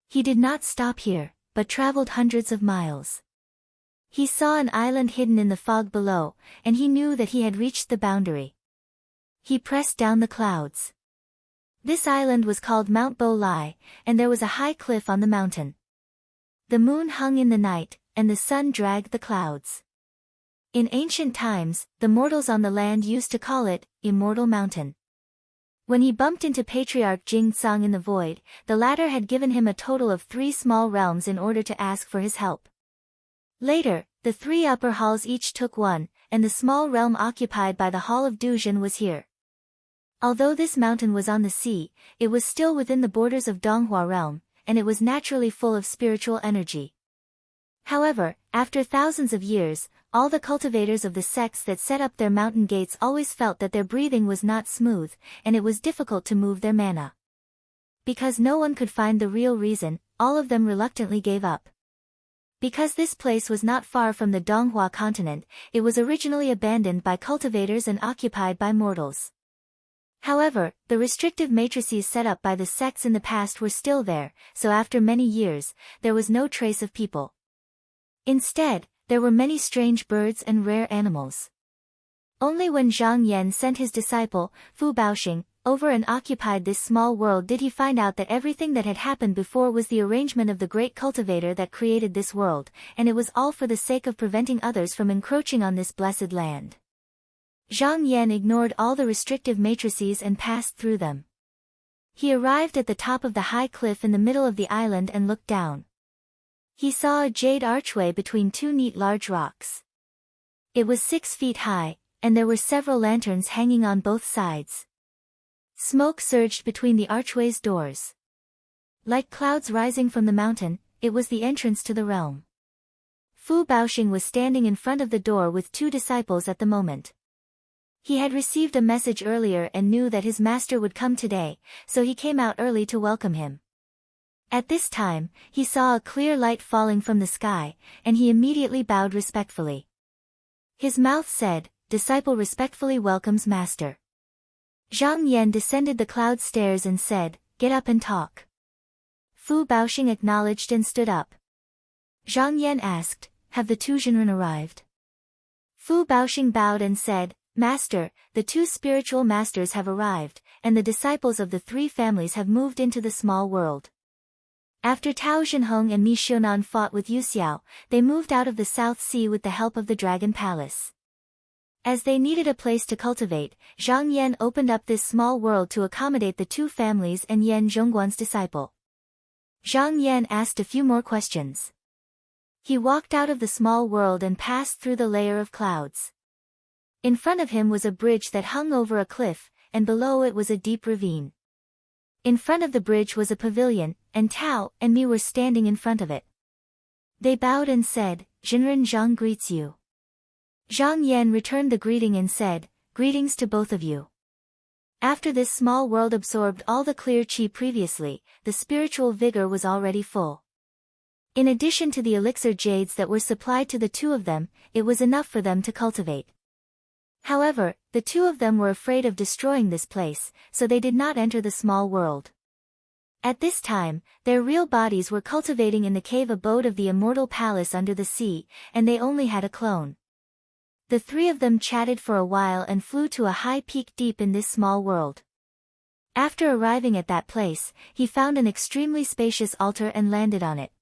He did not stop here, but traveled hundreds of miles. He saw an island hidden in the fog below, and he knew that he had reached the boundary. He pressed down the clouds. This island was called Mount Bo Lai, and there was a high cliff on the mountain. The moon hung in the night, and the sun dragged the clouds. In ancient times, the mortals on the land used to call it, Immortal Mountain. When he bumped into Patriarch Jing Tsang in the void, the latter had given him a total of 3 small realms in order to ask for his help. Later, the 3 upper halls each took one, and the small realm occupied by the Hall of Duzhen was here. Although this mountain was on the sea, it was still within the borders of Donghua realm, and it was naturally full of spiritual energy. However, after thousands of years, all the cultivators of the sects that set up their mountain gates always felt that their breathing was not smooth, and it was difficult to move their mana. Because no one could find the real reason, all of them reluctantly gave up. Because this place was not far from the Donghua continent, it was originally abandoned by cultivators and occupied by mortals. However, the restrictive matrices set up by the sects in the past were still there, so after many years, there was no trace of people. Instead, there were many strange birds and rare animals. Only when Zhang Yan sent his disciple, Fu Baoxing, over and occupied this small world did he find out that everything that had happened before was the arrangement of the great cultivator that created this world, and it was all for the sake of preventing others from encroaching on this blessed land. Zhang Yan ignored all the restrictive matrices and passed through them. He arrived at the top of the high cliff in the middle of the island and looked down. He saw a jade archway between 2 neat large rocks. It was 6 feet high, and there were several lanterns hanging on both sides. Smoke surged between the archway's doors. Like clouds rising from the mountain, it was the entrance to the realm. Fu Baoxing was standing in front of the door with 2 disciples at the moment. He had received a message earlier and knew that his master would come today, so he came out early to welcome him. At this time, he saw a clear light falling from the sky, and he immediately bowed respectfully. His mouth said, "Disciple respectfully welcomes master." Zhang Yan descended the cloud stairs and said, "Get up and talk." Fu Baoxing acknowledged and stood up. Zhang Yan asked, "Have the 2 Zhenren arrived?" Fu Baoxing bowed and said, "Master, the 2 spiritual masters have arrived, and the disciples of the 3 families have moved into the small world." After Tao Zhenhong and Mi Xiunan fought with Yu Xiao, they moved out of the South Sea with the help of the Dragon Palace. As they needed a place to cultivate, Zhang Yan opened up this small world to accommodate the 2 families and Yan Zhongguan's disciple. Zhang Yan asked a few more questions. He walked out of the small world and passed through the layer of clouds. In front of him was a bridge that hung over a cliff, and below it was a deep ravine. In front of the bridge was a pavilion, and Tao and me were standing in front of it. They bowed and said, "Jinren Zhang greets you." Zhang Yan returned the greeting and said, "Greetings to both of you." After this small world absorbed all the clear qi previously, the spiritual vigor was already full. In addition to the elixir jades that were supplied to the two of them, it was enough for them to cultivate. However, the two of them were afraid of destroying this place, so they did not enter the small world. At this time, their real bodies were cultivating in the cave abode of the immortal palace under the sea, and they only had a clone. The three of them chatted for a while and flew to a high peak deep in this small world. After arriving at that place, he found an extremely spacious altar and landed on it.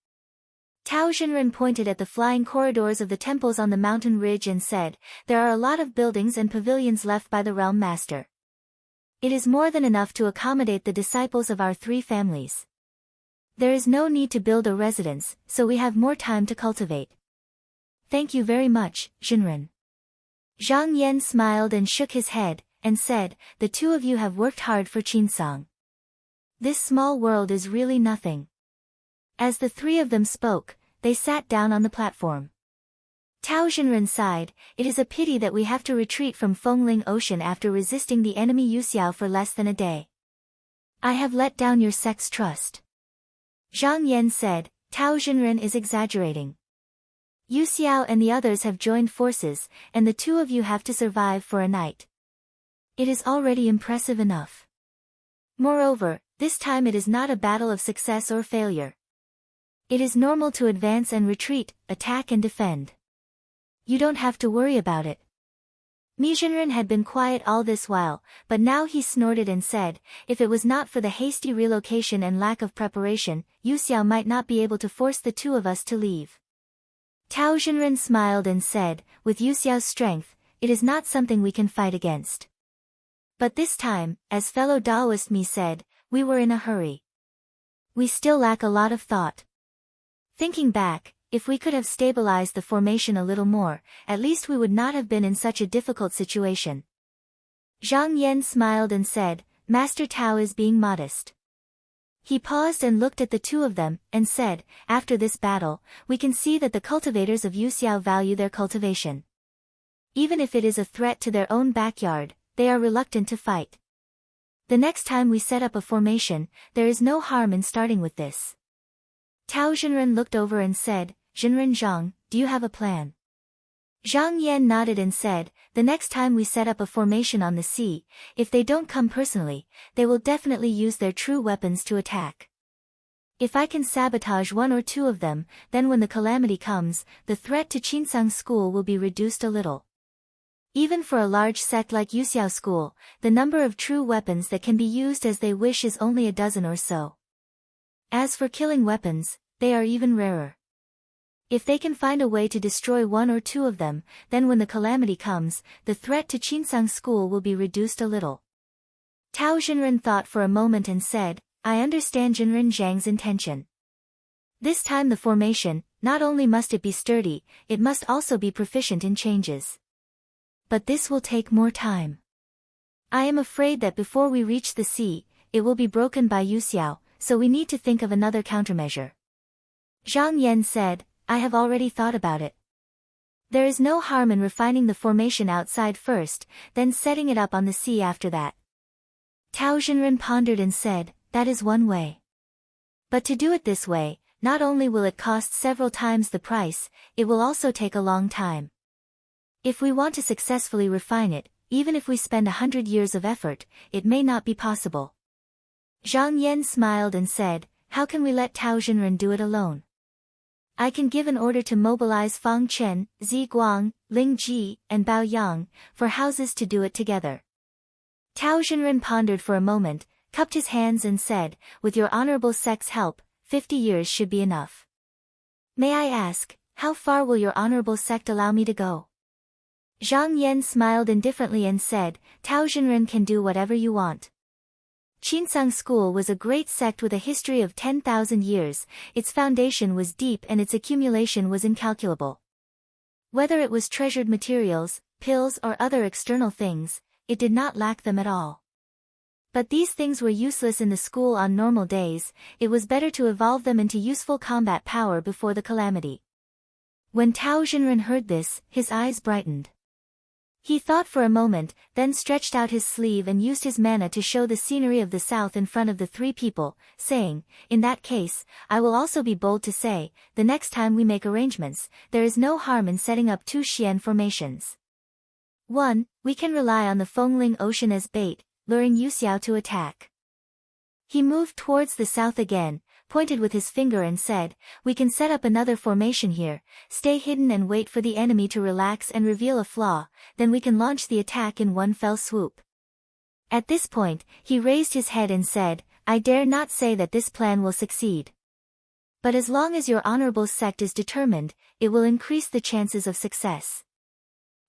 Tao Xinren pointed at the flying corridors of the temples on the mountain ridge and said, "There are a lot of buildings and pavilions left by the realm master. It is more than enough to accommodate the disciples of our three families. There is no need to build a residence, so we have more time to cultivate." "Thank you very much, Xinren." Zhang Yan smiled and shook his head, and said, "The two of you have worked hard for Qinsong. This small world is really nothing." As the three of them spoke, they sat down on the platform. Tao Xinren sighed, "It is a pity that we have to retreat from Fengling Ocean after resisting the enemy Yuxiao for less than a day. I have let down your sect's trust." Zhang Yan said, "Tao Xinren is exaggerating. Yuxiao and the others have joined forces, and the two of you have to survive for a night. It is already impressive enough. Moreover, this time it is not a battle of success or failure. It is normal to advance and retreat, attack and defend. You don't have to worry about it." Mi Xinren had been quiet all this while, but now he snorted and said, "If it was not for the hasty relocation and lack of preparation, Yuxiao might not be able to force the two of us to leave." Tao Xinren smiled and said, "With Yuxiao's strength, it is not something we can fight against. But this time, as fellow Daoist Mi said, we were in a hurry. We still lack a lot of thought. Thinking back, if we could have stabilized the formation a little more, at least we would not have been in such a difficult situation." Zhang Yan smiled and said, "Master Tao is being modest." He paused and looked at the two of them, and said, "After this battle, we can see that the cultivators of Yuxiao value their cultivation. Even if it is a threat to their own backyard, they are reluctant to fight. The next time we set up a formation, there is no harm in starting with this." Tao Xinren looked over and said, "Xinren Zhang, do you have a plan?" Zhang Yan nodded and said, "The next time we set up a formation on the sea, if they don't come personally, they will definitely use their true weapons to attack. If I can sabotage one or two of them, then when the calamity comes, the threat to Qinsang School will be reduced a little. Even for a large sect like Yuxiao School, the number of true weapons that can be used as they wish is only a dozen or so. As for killing weapons, they are even rarer. If they can find a way to destroy one or two of them, then when the calamity comes, the threat to Qinsang School will be reduced a little." Tao Xinren thought for a moment and said, "I understand Jinren Zhang's intention. This time the formation, not only must it be sturdy, it must also be proficient in changes. But this will take more time. I am afraid that before we reach the sea, it will be broken by Yuxiao, so we need to think of another countermeasure." Zhang Yan said, "I have already thought about it. There is no harm in refining the formation outside first, then setting it up on the sea after that." Tao Xinren pondered and said, "That is one way. But to do it this way, not only will it cost several times the price, it will also take a long time. If we want to successfully refine it, even if we spend 100 years of effort, it may not be possible." Zhang Yan smiled and said, "How can we let Tao Xinren do it alone? I can give an order to mobilize Fang Chen, Zi Guang, Ling Ji, and Bao Yang, for houses to do it together." Tao Xinren pondered for a moment, cupped his hands and said, "With your honorable sect's help, 50 years should be enough. May I ask, how far will your honorable sect allow me to go?" Zhang Yan smiled indifferently and said, "Tao Xinren can do whatever you want. Qinsang School was a great sect with a history of 10,000 years, its foundation was deep and its accumulation was incalculable. Whether it was treasured materials, pills or other external things, it did not lack them at all. But these things were useless in the school on normal days, it was better to evolve them into useful combat power before the calamity. When Tao Xinren heard this, his eyes brightened. He thought for a moment, then stretched out his sleeve and used his mana to show the scenery of the south in front of the three people, saying, "In that case, I will also be bold to say, the next time we make arrangements, there is no harm in setting up two Xian formations. 1. We can rely on the Fengling Ocean as bait, luring Yu Xiao to attack." He moved towards the south again, pointed with his finger and said, "We can set up another formation here, stay hidden and wait for the enemy to relax and reveal a flaw, then we can launch the attack in one fell swoop." At this point, he raised his head and said, "I dare not say that this plan will succeed. But as long as your honorable sect is determined, it will increase the chances of success."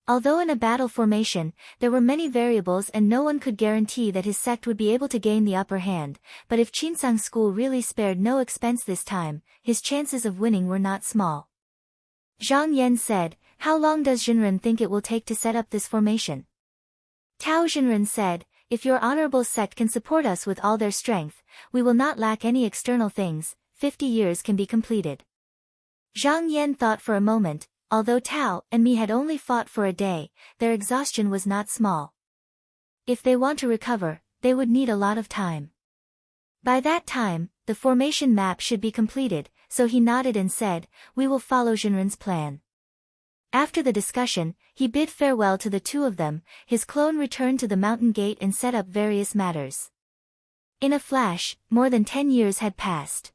Although in a battle formation, there were many variables and no one could guarantee that his sect would be able to gain the upper hand, but if Qinsang School really spared no expense this time, his chances of winning were not small. Zhang Yan said, "How long does Xinren think it will take to set up this formation?" Tao Xinren said, "If your honorable sect can support us with all their strength, we will not lack any external things, 50 years can be completed." Zhang Yan thought for a moment. Although Tao and me had only fought for a day, their exhaustion was not small. If they want to recover, they would need a lot of time. By that time, the formation map should be completed, so he nodded and said, "We will follow Xinren's plan." After the discussion, he bid farewell to the two of them, his clone returned to the mountain gate and set up various matters. In a flash, more than 10 years had passed.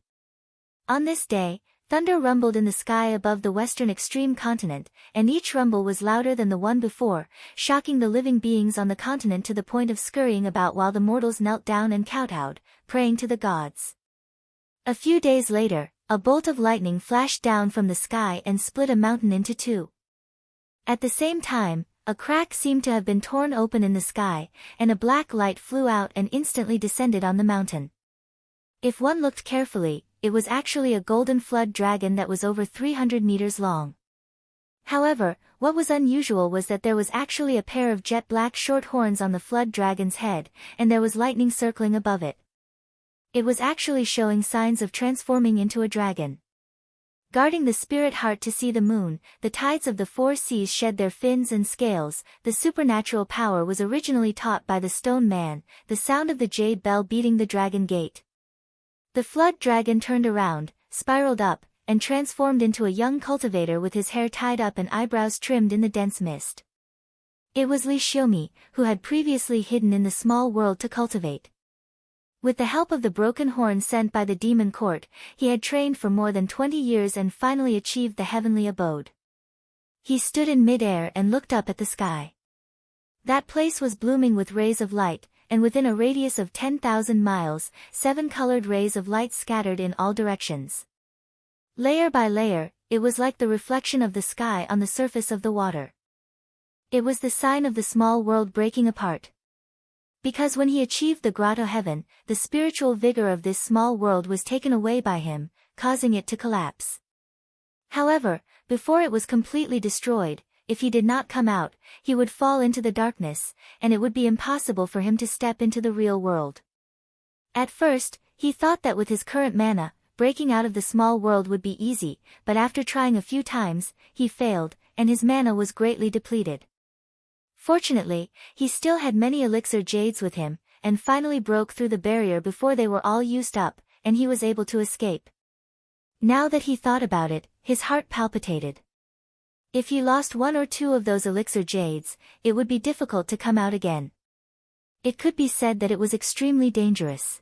On this day, thunder rumbled in the sky above the western extreme continent, and each rumble was louder than the one before, shocking the living beings on the continent to the point of scurrying about while the mortals knelt down and kowtowed, praying to the gods. A few days later, a bolt of lightning flashed down from the sky and split a mountain into two. At the same time, a crack seemed to have been torn open in the sky, and a black light flew out and instantly descended on the mountain. If one looked carefully, it was actually a golden flood dragon that was over 300 meters long. However, what was unusual was that there was actually a pair of jet black short horns on the flood dragon's head, and there was lightning circling above it. It was actually showing signs of transforming into a dragon. Guarding the spirit heart to see the moon, the tides of the four seas shed their fins and scales, the supernatural power was originally taught by the stone man, the sound of the jade bell beating the dragon gate. The flood dragon turned around, spiraled up, and transformed into a young cultivator with his hair tied up and eyebrows trimmed in the dense mist. It was Li Xiaomi, who had previously hidden in the small world to cultivate. With the help of the broken horn sent by the demon court, he had trained for more than 20 years and finally achieved the heavenly abode. He stood in mid-air and looked up at the sky. That place was blooming with rays of light, and within a radius of 10,000 miles, 7 colored rays of light scattered in all directions. Layer by layer, it was like the reflection of the sky on the surface of the water. It was the sign of the small world breaking apart. Because when he achieved the grotto heaven, the spiritual vigor of this small world was taken away by him, causing it to collapse. However, before it was completely destroyed, if he did not come out, he would fall into the darkness, and it would be impossible for him to step into the real world. At first, he thought that with his current mana, breaking out of the small world would be easy, but after trying a few times, he failed, and his mana was greatly depleted. Fortunately, he still had many elixir jades with him, and finally broke through the barrier before they were all used up, and he was able to escape. Now that he thought about it, his heart palpitated. If he lost one or two of those elixir jades, it would be difficult to come out again. It could be said that it was extremely dangerous.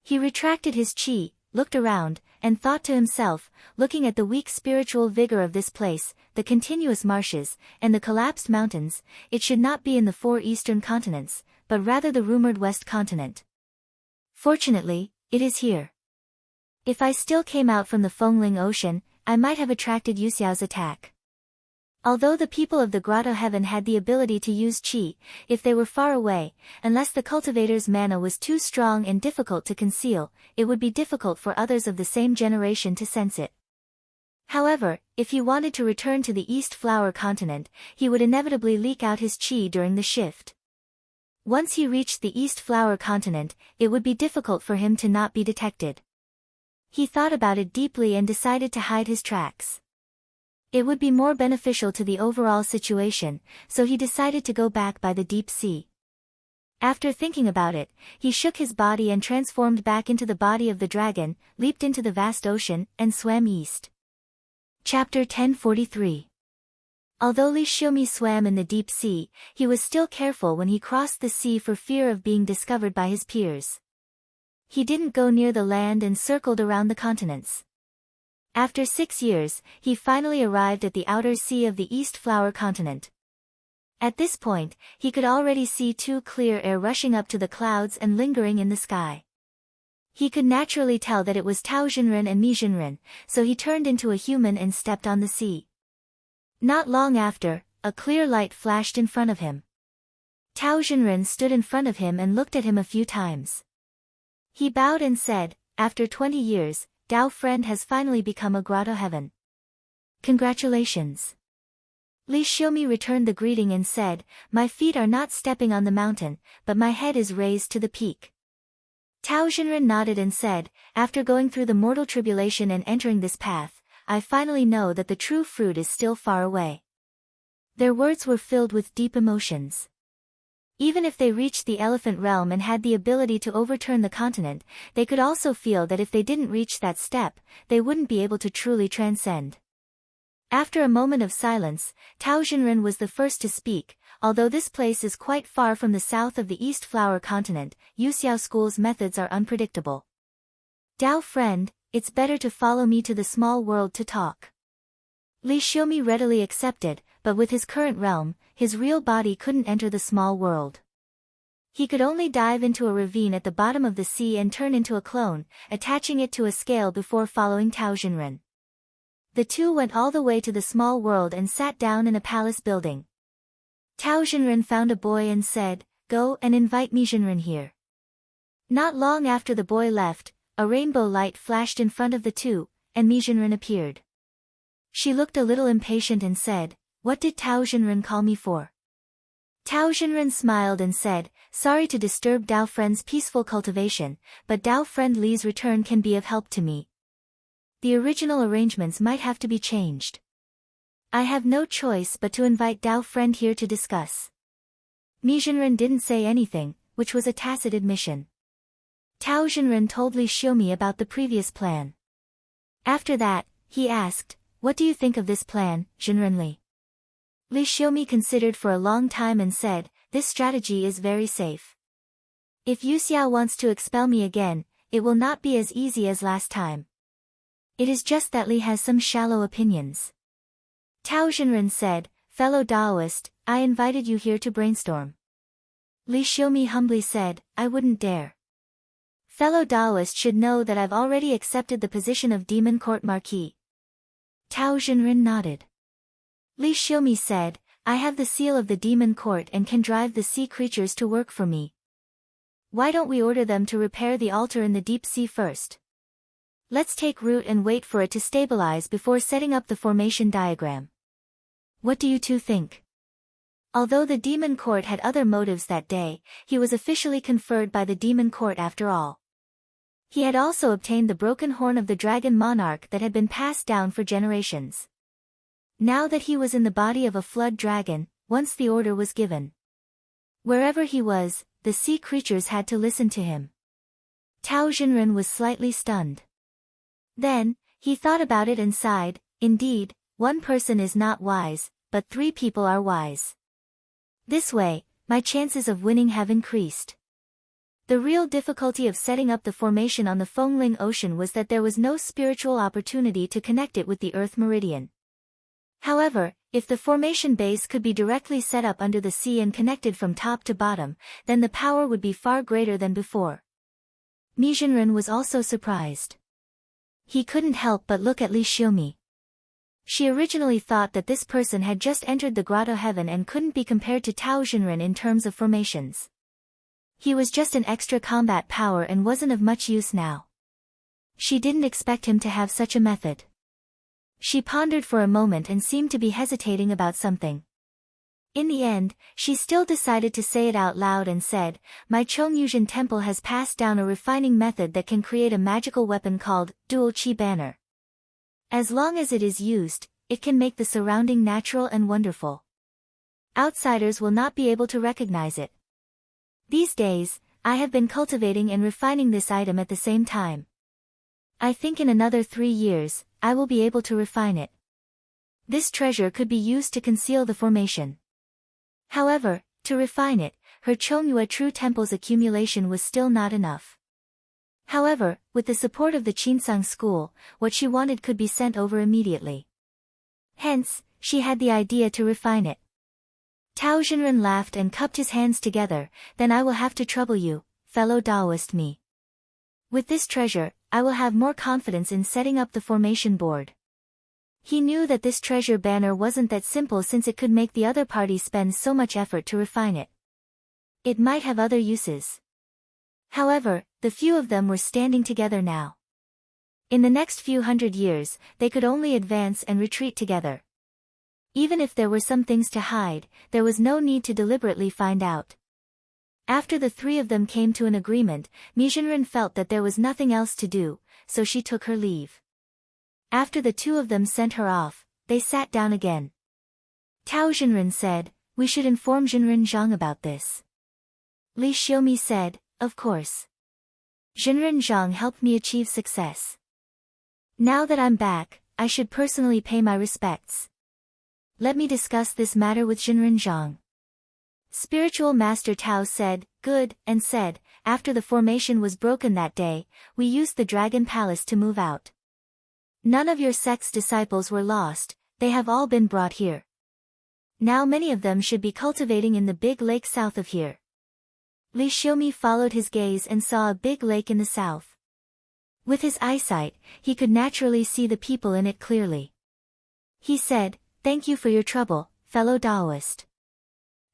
He retracted his chi, looked around, and thought to himself, looking at the weak spiritual vigor of this place, the continuous marshes, and the collapsed mountains, it should not be in the 4 eastern continents, but rather the rumored west continent. Fortunately, it is here. If I still came out from the Fengling Ocean, I might have attracted Yu Xiao's attack. Although the people of the grotto heaven had the ability to use chi, if they were far away, unless the cultivator's mana was too strong and difficult to conceal, it would be difficult for others of the same generation to sense it. However, if he wanted to return to the East Flower continent, he would inevitably leak out his chi during the shift. Once he reached the East Flower continent, it would be difficult for him to not be detected. He thought about it deeply and decided to hide his tracks. It would be more beneficial to the overall situation, so he decided to go back by the deep sea. After thinking about it, he shook his body and transformed back into the body of the dragon, leaped into the vast ocean, and swam east. Chapter 1043. Although Li Xiaomi swam in the deep sea, he was still careful when he crossed the sea for fear of being discovered by his peers. He didn't go near the land and circled around the continents. After 6 years, he finally arrived at the outer sea of the East Flower continent. At this point, he could already see two clear air rushing up to the clouds and lingering in the sky. He could naturally tell that it was Tao Xinren and Mi Xinren, so he turned into a human and stepped on the sea. Not long after, a clear light flashed in front of him. Tao Xinren stood in front of him and looked at him a few times. He bowed and said, "After 20 years, Tao friend has finally become a grotto heaven. Congratulations." Li Xiaomi returned the greeting and said, "My feet are not stepping on the mountain, but my head is raised to the peak." Tao Xinren nodded and said, "After going through the mortal tribulation and entering this path, I finally know that the true fruit is still far away." Their words were filled with deep emotions. Even if they reached the elephant realm and had the ability to overturn the continent, they could also feel that if they didn't reach that step, they wouldn't be able to truly transcend. After a moment of silence, Tao Xinren was the first to speak. "Although this place is quite far from the south of the East Flower continent, Yuxiao School's methods are unpredictable. Tao friend, it's better to follow me to the small world to talk." Li Xiaomi readily accepted, but with his current realm, his real body couldn't enter the small world. He could only dive into a ravine at the bottom of the sea and turn into a clone, attaching it to a scale before following Tao Xinren. The two went all the way to the small world and sat down in a palace building. Tao Xinren found a boy and said, "Go and invite Mi Xinren here." Not long after the boy left, a rainbow light flashed in front of the two, and Mi Xinren appeared. She looked a little impatient and said, "What did Tao Xinren call me for?" Tao Xinren smiled and said, "Sorry to disturb Tao friend's peaceful cultivation, but Tao friend Li's return can be of help to me. The original arrangements might have to be changed. I have no choice but to invite Tao friend here to discuss." Mi Xinren didn't say anything, which was a tacit admission. Tao Xinren told Li Xiaomi about the previous plan. After that, he asked, "What do you think of this plan, Xinren Li?" Li Xiaomi considered for a long time and said, "This strategy is very safe. If Yu Xiao wants to expel me again, it will not be as easy as last time. It is just that Li has some shallow opinions." Tao Xinren said, "Fellow Daoist, I invited you here to brainstorm." Li Xiaomi humbly said, "I wouldn't dare. Fellow Daoist should know that I've already accepted the position of Demon Court Marquis." Tao Xinren nodded. Li Xiaomi said, "I have the seal of the Demon Court and can drive the sea creatures to work for me. Why don't we order them to repair the altar in the deep sea first? Let's take root and wait for it to stabilize before setting up the formation diagram. What do you two think?" Although the Demon Court had other motives that day, he was officially conferred by the Demon Court after all. He had also obtained the broken horn of the dragon monarch that had been passed down for generations. Now that he was in the body of a flood dragon, once the order was given, wherever he was, the sea creatures had to listen to him. Tao Xinren was slightly stunned. Then, he thought about it and sighed, "Indeed, one person is not wise, but 3 people are wise. This way, my chances of winning have increased." The real difficulty of setting up the formation on the Fengling Ocean was that there was no spiritual opportunity to connect it with the Earth meridian. However, if the formation base could be directly set up under the sea and connected from top to bottom, then the power would be far greater than before. Mi Xinren was also surprised. He couldn't help but look at Li Xiaomi. She originally thought that this person had just entered the grotto heaven and couldn't be compared to Tao Xinren in terms of formations. He was just an extra combat power and wasn't of much use now. She didn't expect him to have such a method. She pondered for a moment and seemed to be hesitating about something. In the end, she still decided to say it out loud and said, "My Chongyujian temple has passed down a refining method that can create a magical weapon called Dual Qi Banner. As long as it is used, it can make the surrounding natural and wonderful. Outsiders will not be able to recognize it. These days, I have been cultivating and refining this item at the same time. I think in another 3 years, I will be able to refine it. This treasure could be used to conceal the formation." However, to refine it, her Chongyue True Temple's accumulation was still not enough. However, with the support of the Qinsang school, what she wanted could be sent over immediately. Hence, she had the idea to refine it. Tao Xinren laughed and cupped his hands together. "Then I will have to trouble you, fellow Taoist me. With this treasure, I will have more confidence in setting up the formation board." He knew that this treasure banner wasn't that simple since it could make the other party spend so much effort to refine it. It might have other uses. However, the few of them were standing together now. In the next few hundred years, they could only advance and retreat together. Even if there were some things to hide, there was no need to deliberately find out. After the three of them came to an agreement, Mijinren felt that there was nothing else to do, so she took her leave. After the two of them sent her off, they sat down again. Tao Xinren said, "We should inform Xinren Zhang about this." Li Xiaomi said, "Of course. Xinren Zhang helped me achieve success. Now that I'm back, I should personally pay my respects. Let me discuss this matter with Xinren Zhang." Spiritual Master Tao said, "Good," and said, "After the formation was broken that day, we used the Dragon Palace to move out. None of your sect's disciples were lost, they have all been brought here. Now many of them should be cultivating in the big lake south of here." Li Xiaomi followed his gaze and saw a big lake in the south. With his eyesight, he could naturally see the people in it clearly. He said, "Thank you for your trouble, fellow Taoist."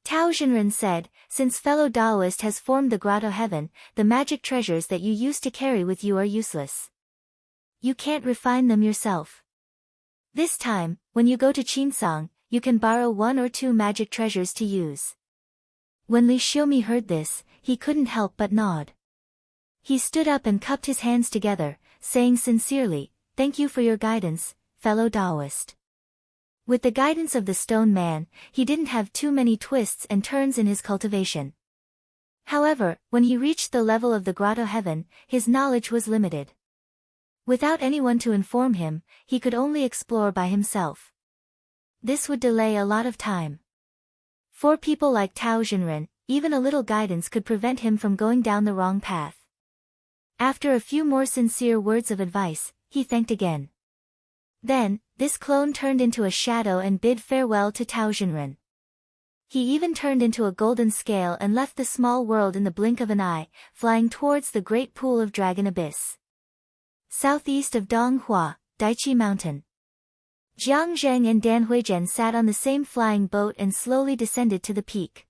Tao Xinren said, "Since fellow Taoist has formed the grotto heaven, the magic treasures that you used to carry with you are useless. You can't refine them yourself. This time, when you go to Qinsang, you can borrow 1 or 2 magic treasures to use." When Li Xiaomi heard this, he couldn't help but nod. He stood up and cupped his hands together, saying sincerely, "Thank you for your guidance, fellow Taoist." With the guidance of the stone man, he didn't have too many twists and turns in his cultivation. However, when he reached the level of the grotto heaven, his knowledge was limited. Without anyone to inform him, he could only explore by himself. This would delay a lot of time. For people like Tao Xinren, even a little guidance could prevent him from going down the wrong path. After a few more sincere words of advice, he thanked again. Then, this clone turned into a shadow and bid farewell to Tao Xinren. He even turned into a golden scale and left the small world in the blink of an eye, flying towards the great pool of Dragon Abyss. Southeast of Donghua, Daiqi Mountain. Jiang Zheng and Dan Huizhen sat on the same flying boat and slowly descended to the peak.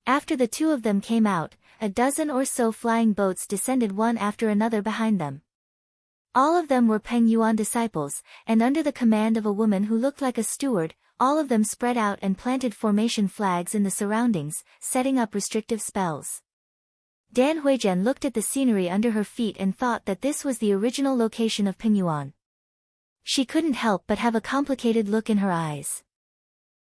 After the two of them came out, a dozen or so flying boats descended one after another behind them. All of them were Peng Yuan disciples, and under the command of a woman who looked like a steward, all of them spread out and planted formation flags in the surroundings, setting up restrictive spells. Dan Huizhen looked at the scenery under her feet and thought that this was the original location of Peng Yuan. She couldn't help but have a complicated look in her eyes.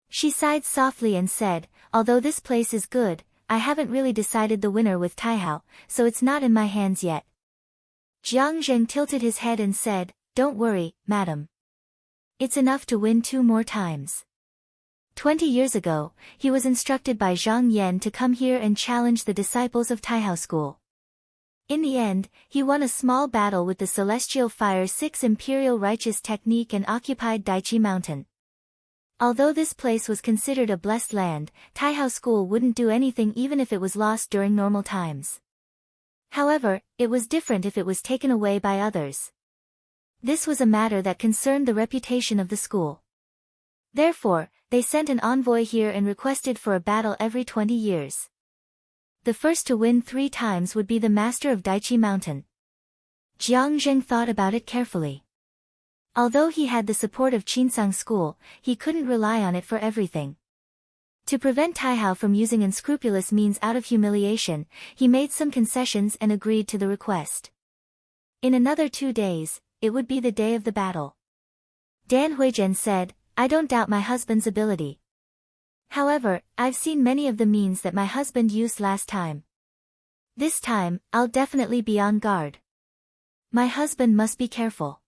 She sighed softly and said, "Although this place is good, I haven't really decided the winner with Taihao, so it's not in my hands yet." Jiang Zheng tilted his head and said, "Don't worry, madam. It's enough to win 2 more times." 20 years ago, he was instructed by Zhang Yan to come here and challenge the disciples of Taihao School. In the end, he won a small battle with the Celestial Fire 6 Imperial Righteous Technique and occupied Daiqi Mountain. Although this place was considered a blessed land, Taihao School wouldn't do anything even if it was lost during normal times. However, it was different if it was taken away by others. This was a matter that concerned the reputation of the school. Therefore, they sent an envoy here and requested for a battle every 20 years. The first to win 3 times would be the master of Daiqi Mountain. Jiang Zheng thought about it carefully. Although he had the support of Qinsang School, he couldn't rely on it for everything. To prevent Taihao from using unscrupulous means out of humiliation, he made some concessions and agreed to the request. In another 2 days, it would be the day of the battle. Dan Huizhen said, I don't doubt my husband's ability. However, I've seen many of the means that my husband used last time. This time, I'll definitely be on guard. My husband must be careful.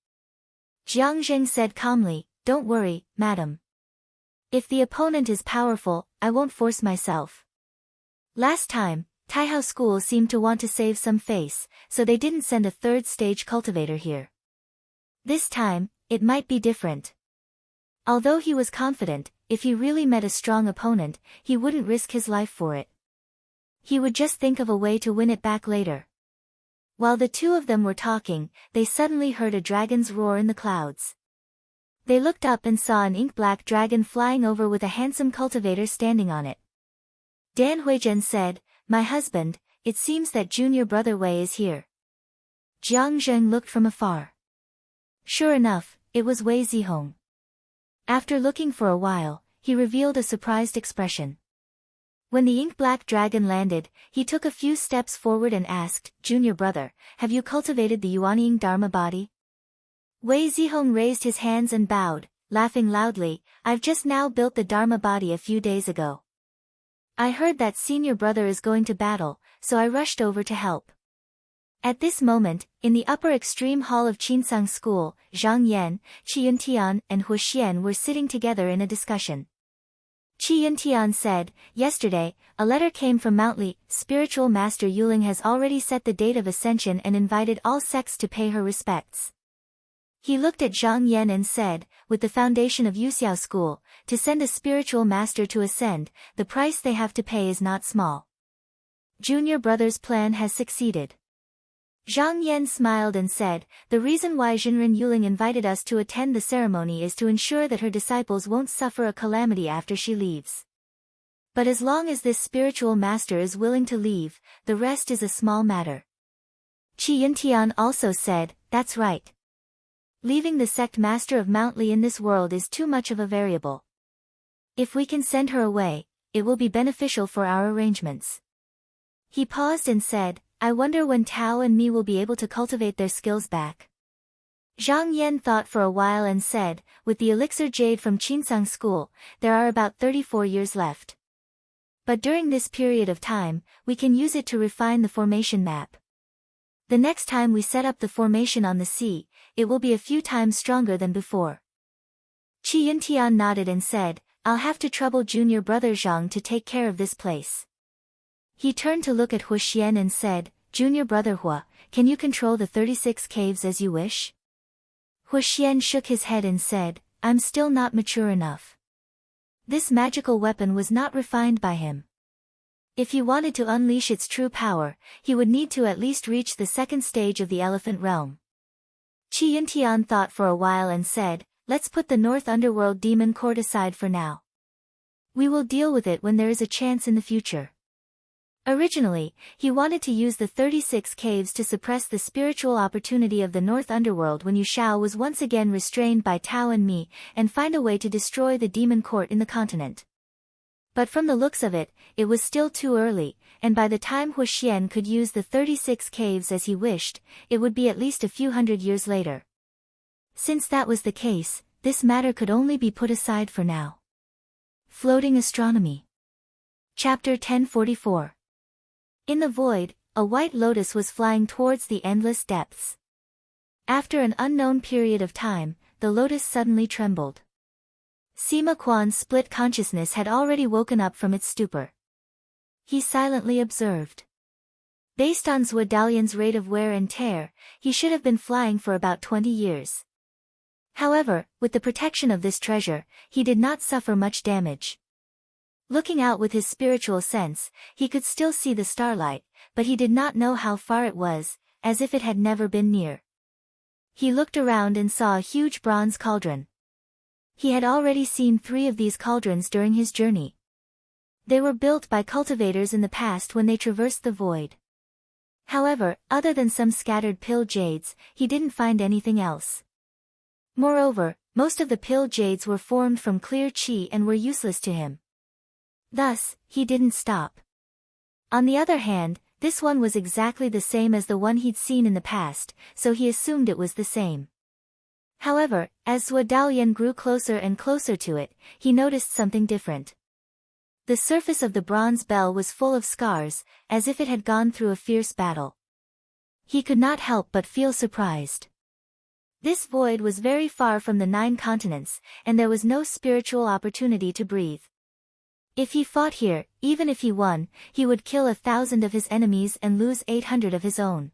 Jiang Zheng said calmly, don't worry, madam. If the opponent is powerful, I won't force myself. Last time, Taihao School seemed to want to save some face, so they didn't send a third-stage cultivator here. This time, it might be different. Although he was confident, if he really met a strong opponent, he wouldn't risk his life for it. He would just think of a way to win it back later. While the two of them were talking, they suddenly heard a dragon's roar in the clouds. They looked up and saw an ink-black dragon flying over with a handsome cultivator standing on it. Dan Huizhen said, my husband, it seems that junior brother Wei is here. Jiang Zheng looked from afar. Sure enough, it was Wei Zihong. After looking for a while, he revealed a surprised expression. When the ink-black dragon landed, he took a few steps forward and asked, Junior brother, have you cultivated the Yuanying Dharma body? Wei Zihong raised his hands and bowed, laughing loudly, I've just now built the Dharma body a few days ago. I heard that senior brother is going to battle, so I rushed over to help. At this moment, in the upper extreme hall of Qinsang School, Zhang Yan, Qi Yuntian and Hu Xian were sitting together in a discussion. Qi Yuntian said, yesterday, a letter came from Mount Li, spiritual master Yuling has already set the date of ascension and invited all sects to pay her respects. He looked at Zhang Yan and said, with the foundation of Yuxiao School, to send a spiritual master to ascend, the price they have to pay is not small. Junior brother's plan has succeeded. Zhang Yan smiled and said, the reason why Jinren Yuling invited us to attend the ceremony is to ensure that her disciples won't suffer a calamity after she leaves. But as long as this spiritual master is willing to leave, the rest is a small matter. Qi Yuntian also said, that's right. Leaving the sect master of Mount Li in this world is too much of a variable. If we can send her away, it will be beneficial for our arrangements. He paused and said, I wonder when Tao and me will be able to cultivate their skills back. Zhang Yan thought for a while and said, with the elixir jade from Qinsang School, there are about 34 years left. But during this period of time, we can use it to refine the formation map. The next time we set up the formation on the sea, it will be a few times stronger than before. Qi Yuntian nodded and said, I'll have to trouble junior brother Zhang to take care of this place. He turned to look at Hu Xian and said, Junior brother Hua, can you control the 36 caves as you wish? Hu Xian shook his head and said, I'm still not mature enough. This magical weapon was not refined by him. If he wanted to unleash its true power, he would need to at least reach the second stage of the elephant realm. Qi Yuntian thought for a while and said, let's put the North Underworld demon court aside for now. We will deal with it when there is a chance in the future. Originally, he wanted to use the 36 caves to suppress the spiritual opportunity of the North Underworld when Yu Shao was once again restrained by Tao and Mi, and find a way to destroy the demon court in the continent. But from the looks of it, it was still too early, and by the time Hu Xian could use the 36 caves as he wished, it would be at least a few hundred years later. Since that was the case, this matter could only be put aside for now. Floating Astronomy. Chapter 1044. In the void, a white lotus was flying towards the endless depths. After an unknown period of time, the lotus suddenly trembled. Sima Quan's split consciousness had already woken up from its stupor. He silently observed. Based on Zhou Dalian's rate of wear and tear, he should have been flying for about 20 years. However, with the protection of this treasure, he did not suffer much damage. Looking out with his spiritual sense, he could still see the starlight, but he did not know how far it was, as if it had never been near. He looked around and saw a huge bronze cauldron. He had already seen 3 of these cauldrons during his journey. They were built by cultivators in the past when they traversed the void. However, other than some scattered pill jades, he didn't find anything else. Moreover, most of the pill jades were formed from clear qi and were useless to him. Thus, he didn't stop. On the other hand, this one was exactly the same as the one he'd seen in the past, so he assumed it was the same. However, as Zhuo Daoyan grew closer and closer to it, he noticed something different. The surface of the bronze bell was full of scars, as if it had gone through a fierce battle. He could not help but feel surprised. This void was very far from the 9 continents, and there was no spiritual opportunity to breathe. If he fought here, even if he won, he would kill 1,000 of his enemies and lose 800 of his own.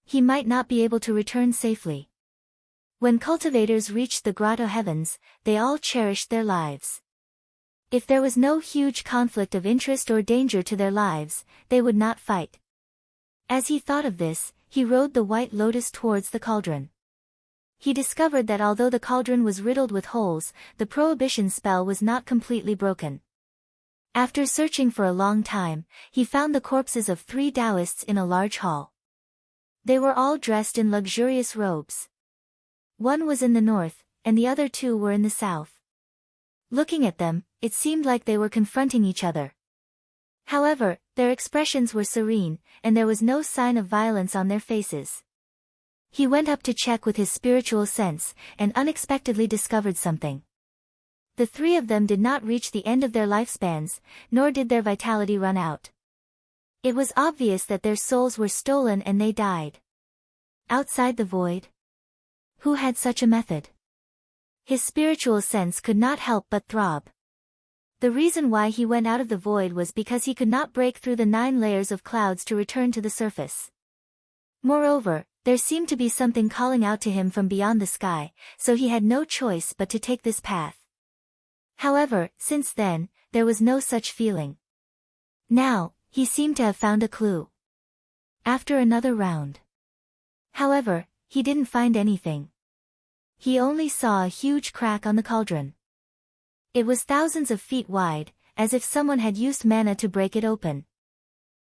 He might not be able to return safely. When cultivators reached the grotto heavens, they all cherished their lives. If there was no huge conflict of interest or danger to their lives, they would not fight. As he thought of this, he rode the white lotus towards the cauldron. He discovered that although the cauldron was riddled with holes, the prohibition spell was not completely broken. After searching for a long time, he found the corpses of 3 Taoists in a large hall. They were all dressed in luxurious robes. One was in the north, and the other 2 were in the south. Looking at them, it seemed like they were confronting each other. However, their expressions were serene, and there was no sign of violence on their faces. He went up to check with his spiritual sense, and unexpectedly discovered something. The 3 of them did not reach the end of their lifespans, nor did their vitality run out. It was obvious that their souls were stolen and they died. Outside the void? Who had such a method? His spiritual sense could not help but throb. The reason why he went out of the void was because he could not break through the 9 layers of clouds to return to the surface. Moreover, there seemed to be something calling out to him from beyond the sky, so he had no choice but to take this path. However, since then, there was no such feeling. Now, he seemed to have found a clue. After another round. However, he didn't find anything. He only saw a huge crack on the cauldron. It was thousands of feet wide, as if someone had used mana to break it open.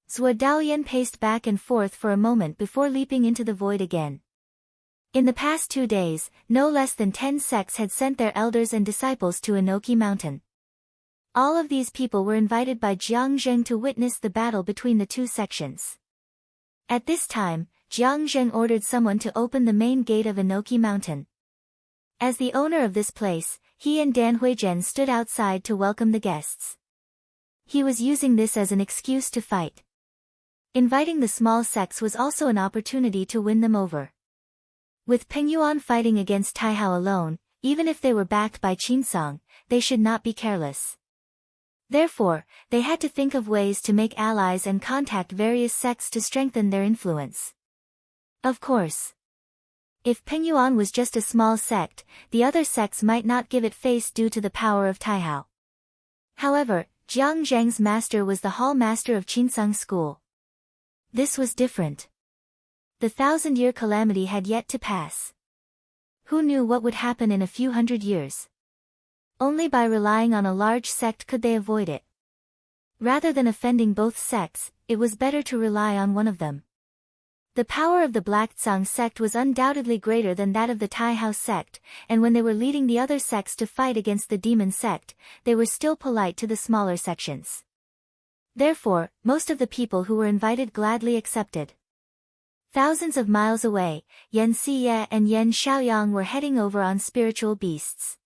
Zhuo Daoyan paced back and forth for a moment before leaping into the void again. In the past 2 days, no less than 10 sects had sent their elders and disciples to Inoki Mountain. All of these people were invited by Jiang Zheng to witness the battle between the 2 sections. At this time, Jiang Zheng ordered someone to open the main gate of Inoki Mountain. As the owner of this place, he and Dan Huizhen stood outside to welcome the guests. He was using this as an excuse to fight. Inviting the small sects was also an opportunity to win them over. With Pengyuan fighting against Taihao alone, even if they were backed by Qinsong, they should not be careless. Therefore, they had to think of ways to make allies and contact various sects to strengthen their influence. Of course. If Pengyuan was just a small sect, the other sects might not give it face due to the power of Taihao. However, Jiang Zheng's master was the hall master of Qinsong school. This was different. The 1,000-year calamity had yet to pass. Who knew what would happen in a few hundred years? Only by relying on a large sect could they avoid it. Rather than offending both sects, it was better to rely on one of them. The power of the Black Tsang sect was undoubtedly greater than that of the Taihao sect, and when they were leading the other sects to fight against the demon sect, they were still polite to the smaller sections. Therefore, most of the people who were invited gladly accepted. Thousands of miles away, Yan Siye and Yan Xiaoyang were heading over on spiritual beasts.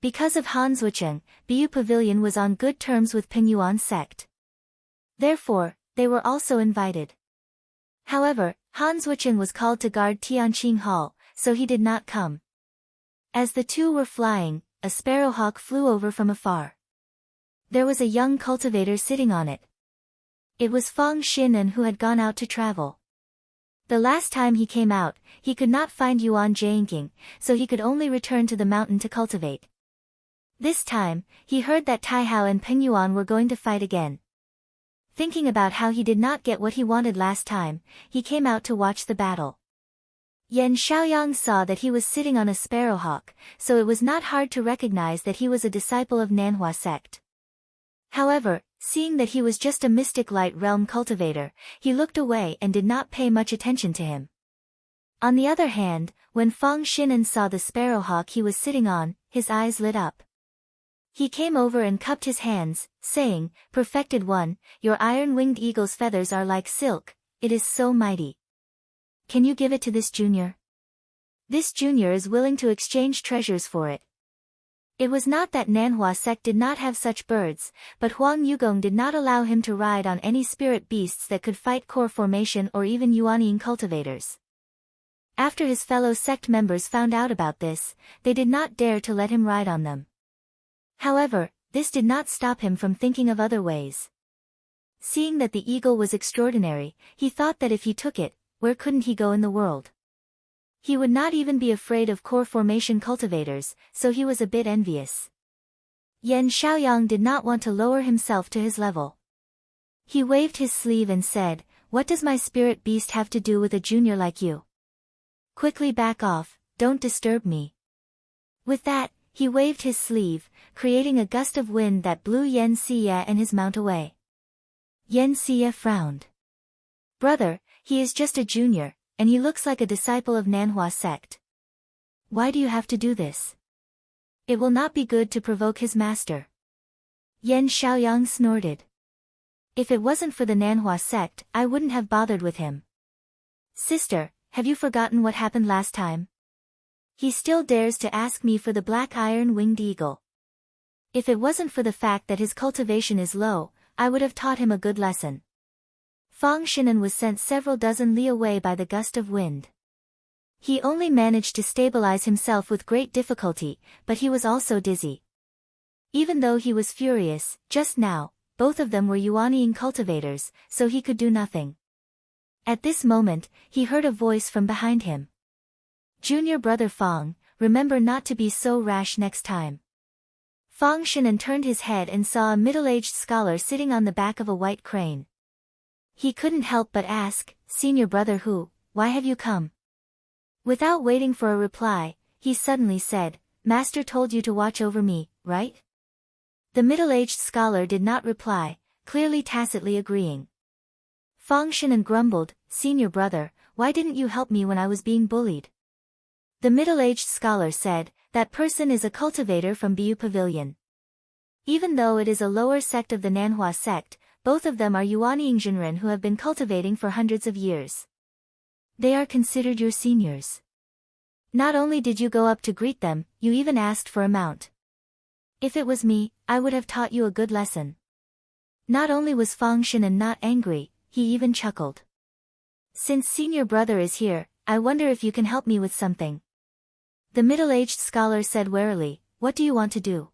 Because of Han Zuocheng, Biu Pavilion was on good terms with Pengyuan sect. Therefore, they were also invited. However, Han Zuocheng was called to guard Tianqing Hall, so he did not come. As the 2 were flying, a sparrowhawk flew over from afar. There was a young cultivator sitting on it. It was Fang Xinan who had gone out to travel. The last time he came out, he could not find Yuan Jianqing, so he could only return to the mountain to cultivate. This time, he heard that Taihao and Pengyuan were going to fight again. Thinking about how he did not get what he wanted last time, he came out to watch the battle. Yan Xiaoyang saw that he was sitting on a sparrowhawk, so it was not hard to recognize that he was a disciple of Nanhua sect. However, seeing that he was just a mystic light realm cultivator, he looked away and did not pay much attention to him. On the other hand, when Fang Xinan saw the sparrowhawk he was sitting on, his eyes lit up. He came over and cupped his hands, saying, "Perfected one, your iron-winged eagle's feathers are like silk, it is so mighty. Can you give it to this junior? This junior is willing to exchange treasures for it." It was not that Nanhua sect did not have such birds, but Huang Yugong did not allow him to ride on any spirit beasts that could fight core formation or even Yuanying cultivators. After his fellow sect members found out about this, they did not dare to let him ride on them. However, this did not stop him from thinking of other ways. Seeing that the eagle was extraordinary, he thought that if he took it, where couldn't he go in the world? He would not even be afraid of core formation cultivators, so he was a bit envious. Yan Xiaoyang did not want to lower himself to his level. He waved his sleeve and said, "What does my spirit beast have to do with a junior like you? Quickly back off, don't disturb me." With that, he waved his sleeve, creating a gust of wind that blew Yan Xie and his mount away. Yan Xie frowned. "Brother, he is just a junior, and he looks like a disciple of Nanhua sect. Why do you have to do this? It will not be good to provoke his master." Yan Xiaoyang snorted. "If it wasn't for the Nanhua sect, I wouldn't have bothered with him. Sister, have you forgotten what happened last time? He still dares to ask me for the black iron-winged eagle. If it wasn't for the fact that his cultivation is low, I would have taught him a good lesson." Fang Shinan was sent several dozen li away by the gust of wind. He only managed to stabilize himself with great difficulty, but he was also dizzy. Even though he was furious, just now, both of them were Yuanying cultivators, so he could do nothing. At this moment, he heard a voice from behind him. "Junior brother Fang, remember not to be so rash next time." Fang Shinan turned his head and saw a middle-aged scholar sitting on the back of a white crane. He couldn't help but ask, "Senior brother Hu, why have you come?" Without waiting for a reply, he suddenly said, "Master told you to watch over me, right?" The middle-aged scholar did not reply, clearly tacitly agreeing. Fang Shinan grumbled, "Senior brother, why didn't you help me when I was being bullied?" The middle-aged scholar said, "That person is a cultivator from Biu Pavilion. Even though it is a lower sect of the Nanhua sect, both of them are Yuanying Jinren who have been cultivating for hundreds of years. They are considered your seniors. Not only did you go up to greet them, you even asked for a mount. If it was me, I would have taught you a good lesson." Not only was Fang Shinan not angry, he even chuckled. "Since senior brother is here, I wonder if you can help me with something." The middle-aged scholar said warily, "What do you want to do?"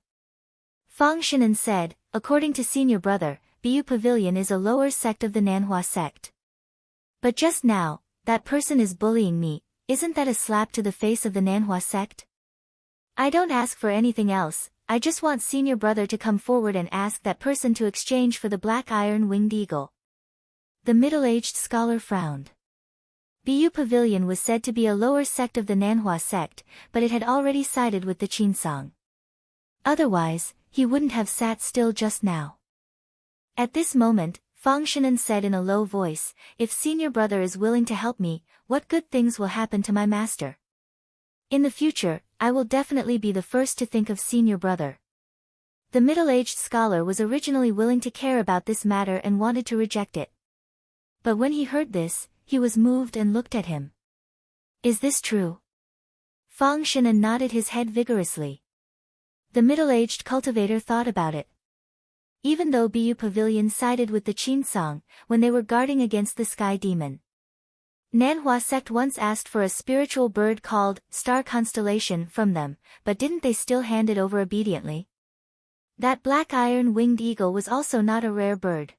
Fang Shinan said, "According to senior brother, Biu Pavilion is a lower sect of the Nanhua sect. But just now, that person is bullying me, isn't that a slap to the face of the Nanhua sect? I don't ask for anything else, I just want senior brother to come forward and ask that person to exchange for the black iron-winged eagle." The middle-aged scholar frowned. Biu Pavilion was said to be a lower sect of the Nanhua sect, but it had already sided with the Qinsong. Otherwise, he wouldn't have sat still just now. At this moment, Fang Shinan said in a low voice, "If senior brother is willing to help me, what good things will happen to my master? In the future, I will definitely be the first to think of senior brother." The middle-aged scholar was originally willing to care about this matter and wanted to reject it. But when he heard this, he was moved and looked at him. "Is this true?" Fang Shinan nodded his head vigorously. The middle-aged cultivator thought about it. Even though Biu Pavilion sided with the Qinsong, when they were guarding against the sky demon. Nanhua sect once asked for a spiritual bird called Star Constellation from them, but didn't they still hand it over obediently? That black iron-winged eagle was also not a rare bird.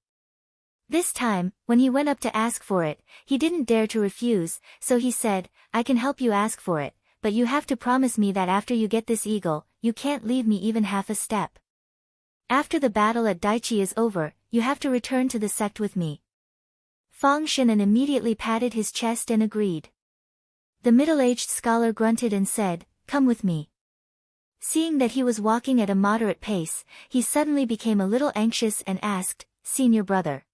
This time, when he went up to ask for it, he didn't dare to refuse, so he said, "I can help you ask for it, but you have to promise me that after you get this eagle, you can't leave me even half a step. After the battle at Daichi is over, you have to return to the sect with me." Fang Shinan immediately patted his chest and agreed. The middle-aged scholar grunted and said, "Come with me." Seeing that he was walking at a moderate pace, he suddenly became a little anxious and asked, "Senior brother,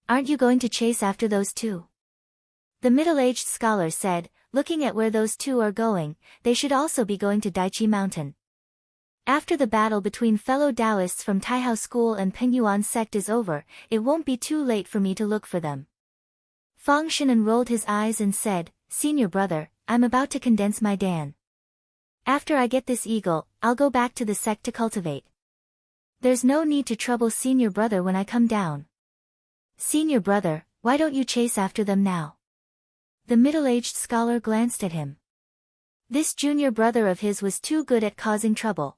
aren't you going to chase after those two?" The middle-aged scholar said, "Looking at where those two are going, they should also be going to Daichi Mountain." After the battle between fellow Taoists from Taihao School and Pingyuan sect is over, it won't be too late for me to look for them. Fang Shinan rolled his eyes and said, Senior brother, I'm about to condense my Dan. After I get this eagle, I'll go back to the sect to cultivate. There's no need to trouble senior brother when I come down. Senior brother, why don't you chase after them now? The middle-aged scholar glanced at him. This junior brother of his was too good at causing trouble.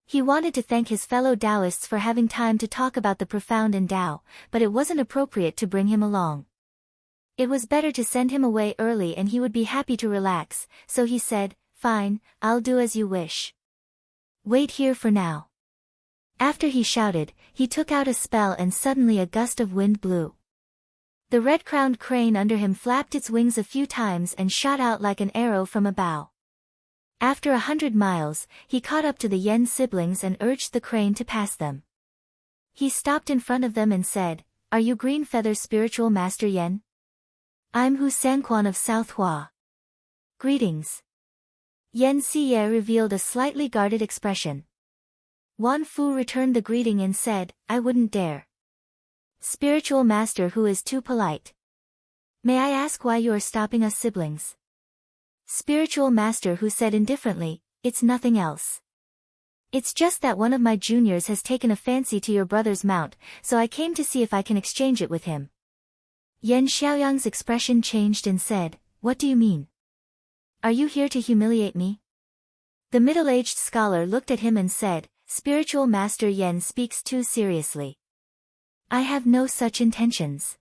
He wanted to thank his fellow Taoists for having time to talk about the profound in Tao, but it wasn't appropriate to bring him along. It was better to send him away early and he would be happy to relax, so he said, Fine, I'll do as you wish. Wait here for now. After he shouted, he took out a spell and suddenly a gust of wind blew. The red-crowned crane under him flapped its wings a few times and shot out like an arrow from a bow. After 100 miles, he caught up to the Yen siblings and urged the crane to pass them. He stopped in front of them and said, Are you Green Feather's spiritual master Yen? I'm Hu Sanquan of South Hua. Greetings. Yen Siye revealed a slightly guarded expression. Wan Fu returned the greeting and said, I wouldn't dare. Spiritual master who is too polite. May I ask why you are stopping us siblings? Spiritual master who said indifferently, It's nothing else. It's just that one of my juniors has taken a fancy to your brother's mount, so I came to see if I can exchange it with him. Yen Xiaoyang's expression changed and said, What do you mean? Are you here to humiliate me? The middle-aged scholar looked at him and said, Spiritual master Yen speaks too seriously. I have no such intentions.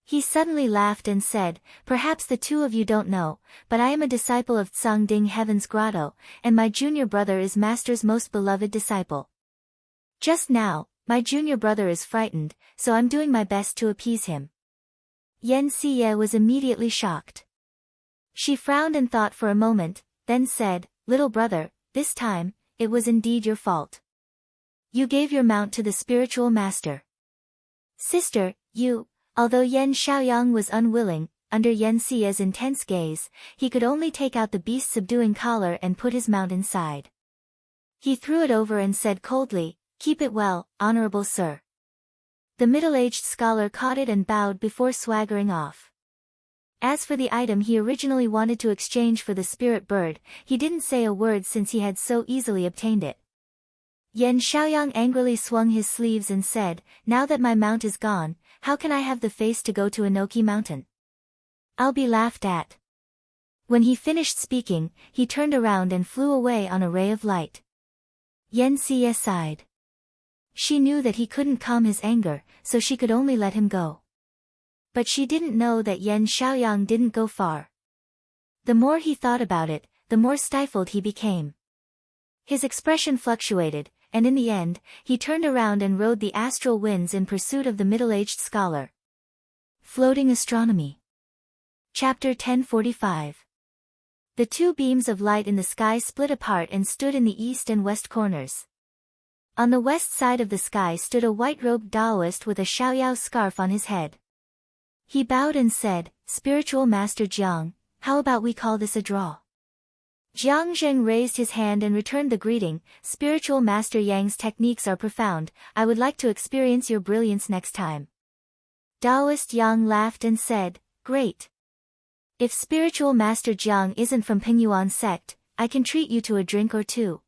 He suddenly laughed and said, Perhaps the two of you don't know, but I am a disciple of Tsang Ding Heaven's Grotto, and my junior brother is Master's most beloved disciple. Just now, my junior brother is frightened, so I'm doing my best to appease him. Yen Siye was immediately shocked. She frowned and thought for a moment, then said, Little brother, this time, it was indeed your fault. You gave your mount to the spiritual master. Sister, although Yen Xiaoyang was unwilling, under Yen Siye's intense gaze, he could only take out the beast's subduing collar and put his mount inside. He threw it over and said coldly, Keep it well, honorable sir. The middle-aged scholar caught it and bowed before swaggering off. As for the item he originally wanted to exchange for the spirit bird, he didn't say a word since he had so easily obtained it. Yen Xiaoyang angrily swung his sleeves and said, Now that my mount is gone, how can I have the face to go to Inoki Mountain? I'll be laughed at. When he finished speaking, he turned around and flew away on a ray of light. Yen Siye sighed. She knew that he couldn't calm his anger, so she could only let him go. But she didn't know that Yen Xiaoyang didn't go far. The more he thought about it, the more stifled he became. His expression fluctuated, and in the end, he turned around and rode the astral winds in pursuit of the middle-aged scholar. Floating Astronomy. Chapter 1045. The two beams of light in the sky split apart and stood in the east and west corners. On the west side of the sky stood a white-robed Taoist with a Xiaoyao scarf on his head. He bowed and said, Spiritual Master Jiang, how about we call this a draw? Jiang Zheng raised his hand and returned the greeting, Spiritual Master Yang's techniques are profound, I would like to experience your brilliance next time. Taoist Yang laughed and said, Great. If Spiritual Master Jiang isn't from Pingyuan sect, I can treat you to a drink or two.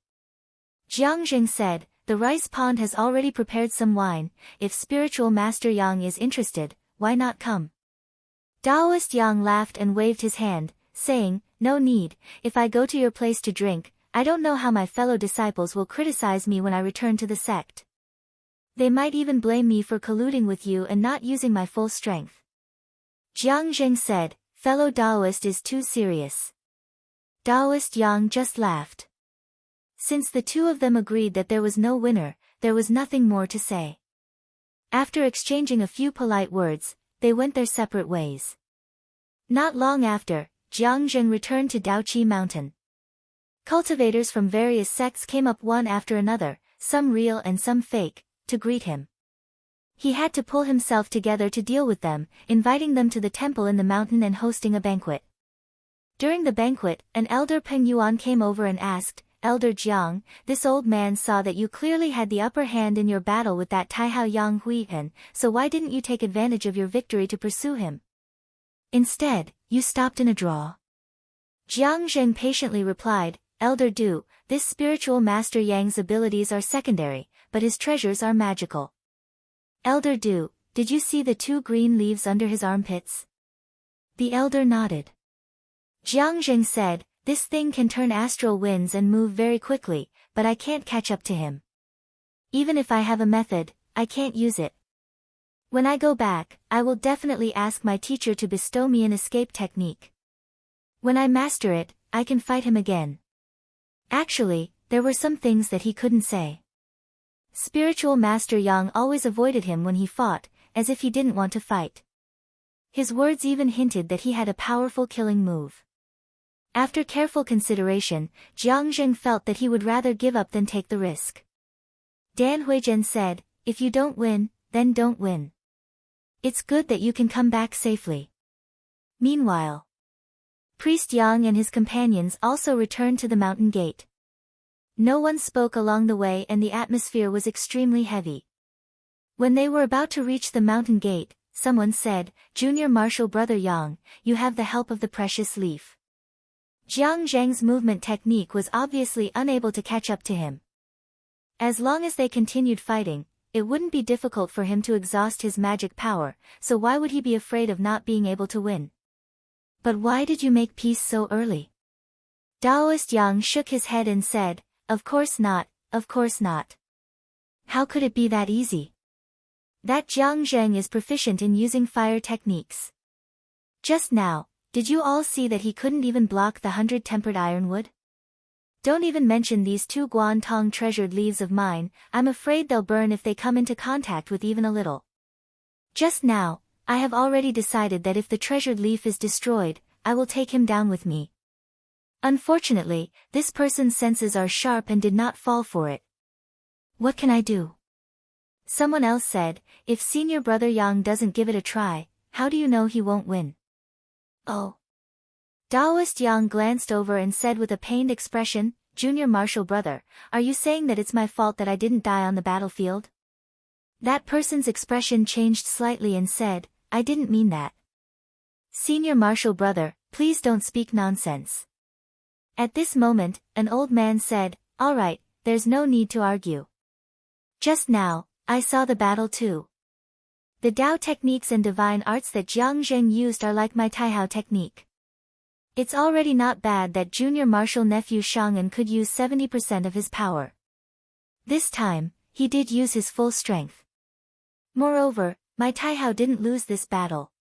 Jiang Zheng said, The rice pond has already prepared some wine, if Spiritual Master Yang is interested, why not come? Taoist Yang laughed and waved his hand, saying, No need, if I go to your place to drink, I don't know how my fellow disciples will criticize me when I return to the sect. They might even blame me for colluding with you and not using my full strength. Jiang Zheng said, Fellow Taoist is too serious. Taoist Yang just laughed. Since the two of them agreed that there was no winner, there was nothing more to say. After exchanging a few polite words, they went their separate ways. Not long after, Jiang Zheng returned to Daoqi Mountain. Cultivators from various sects came up one after another, some real and some fake, to greet him. He had to pull himself together to deal with them, inviting them to the temple in the mountain and hosting a banquet. During the banquet, an elder Peng Yuan came over and asked, Elder Jiang, this old man saw that you clearly had the upper hand in your battle with that Taihao Yang Huihan, so why didn't you take advantage of your victory to pursue him? Instead, you stopped in a draw. Jiang Zheng patiently replied, Elder Du, this spiritual master Yang's abilities are secondary, but his treasures are magical. Elder Du, did you see the 2 green leaves under his armpits? The elder nodded. Jiang Zheng said, this thing can turn astral winds and move very quickly, but I can't catch up to him. Even if I have a method, I can't use it. When I go back, I will definitely ask my teacher to bestow me an escape technique. When I master it, I can fight him again. Actually, there were some things that he couldn't say. Spiritual Master Yang always avoided him when he fought, as if he didn't want to fight. His words even hinted that he had a powerful killing move. After careful consideration, Jiang Zheng felt that he would rather give up than take the risk. Dan Huizhen said, if you don't win, then don't win. It's good that you can come back safely. Meanwhile, Priest Yang and his companions also returned to the mountain gate. No one spoke along the way and the atmosphere was extremely heavy. When they were about to reach the mountain gate, someone said, Junior Marshal Brother Yang, you have the help of the precious leaf. Jiang Zheng's movement technique was obviously unable to catch up to him. As long as they continued fighting, it wouldn't be difficult for him to exhaust his magic power, so why would he be afraid of not being able to win? But why did you make peace so early? Daoist Yang shook his head and said, of course not, of course not. How could it be that easy? That Jiang Zheng is proficient in using fire techniques. Just now, did you all see that he couldn't even block the 100 tempered ironwood? Don't even mention these 2 Guantong treasured leaves of mine, I'm afraid they'll burn if they come into contact with even a little. Just now, I have already decided that if the treasured leaf is destroyed, I will take him down with me. Unfortunately, this person's senses are sharp and did not fall for it. What can I do? Someone else said, if Senior Brother Yang doesn't give it a try, how do you know he won't win? Oh. Daoist Yang glanced over and said with a pained expression, Junior Marshal Brother, are you saying that it's my fault that I didn't die on the battlefield? That person's expression changed slightly and said, I didn't mean that. Senior Marshal Brother, please don't speak nonsense. At this moment, an old man said, all right, there's no need to argue. Just now, I saw the battle too. The Dao techniques and divine arts that Jiang Zheng used are like my Taihao technique. It's already not bad that Junior Marshal Nephew Shang'an could use 70% of his power. This time, he did use his full strength. Moreover, my Taihao didn't lose this battle.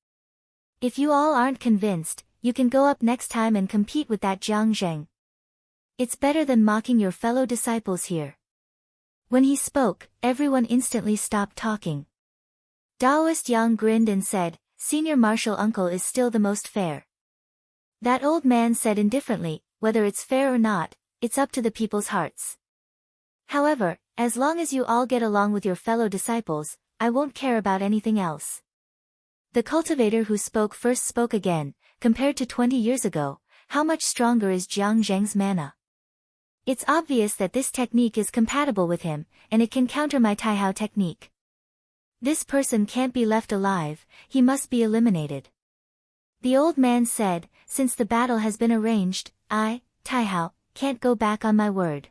If you all aren't convinced, you can go up next time and compete with that Jiang Zheng. It's better than mocking your fellow disciples here. When he spoke, everyone instantly stopped talking. Daoist Yang grinned and said, Senior Marshal Uncle is still the most fair. That old man said indifferently, whether it's fair or not, it's up to the people's hearts. However, as long as you all get along with your fellow disciples, I won't care about anything else. The cultivator who spoke first spoke again, compared to 20 years ago, how much stronger is Jiang Zheng's mana? It's obvious that this technique is compatible with him, and it can counter my Taihao technique. This person can't be left alive, he must be eliminated. The old man said, since the battle has been arranged, I, Taihao, can't go back on my word.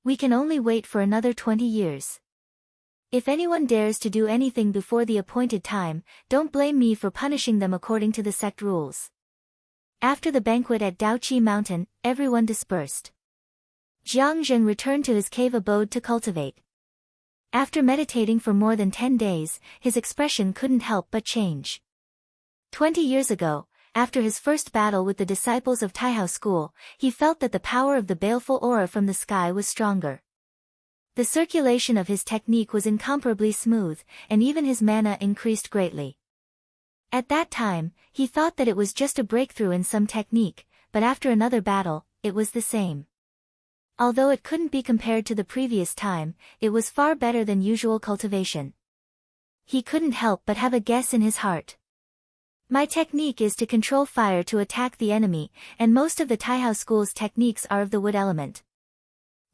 We can only wait for another 20 years. If anyone dares to do anything before the appointed time, don't blame me for punishing them according to the sect rules. After the banquet at Daoqi Mountain, everyone dispersed. Jiang Zheng returned to his cave abode to cultivate. After meditating for more than 10 days, his expression couldn't help but change. 20 years ago, after his first battle with the disciples of Taihao School, he felt that the power of the baleful aura from the sky was stronger. The circulation of his technique was incomparably smooth, and even his mana increased greatly. At that time, he thought that it was just a breakthrough in some technique, but after another battle, it was the same. Although it couldn't be compared to the previous time, it was far better than usual cultivation. He couldn't help but have a guess in his heart. My technique is to control fire to attack the enemy, and most of the Taihao School's techniques are of the wood element.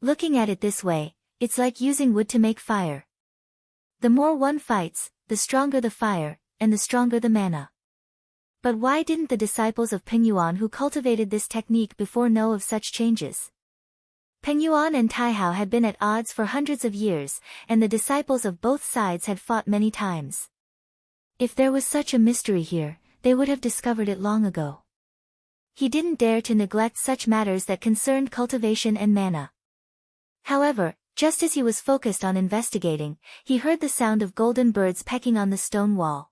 Looking at it this way, it's like using wood to make fire. The more one fights, the stronger the fire, and the stronger the mana. But why didn't the disciples of Pengyuan who cultivated this technique before know of such changes? Pengyuan and Taihao had been at odds for hundreds of years, and the disciples of both sides had fought many times. If there was such a mystery here, they would have discovered it long ago. He didn't dare to neglect such matters that concerned cultivation and mana. However, just as he was focused on investigating, he heard the sound of golden birds pecking on the stone wall.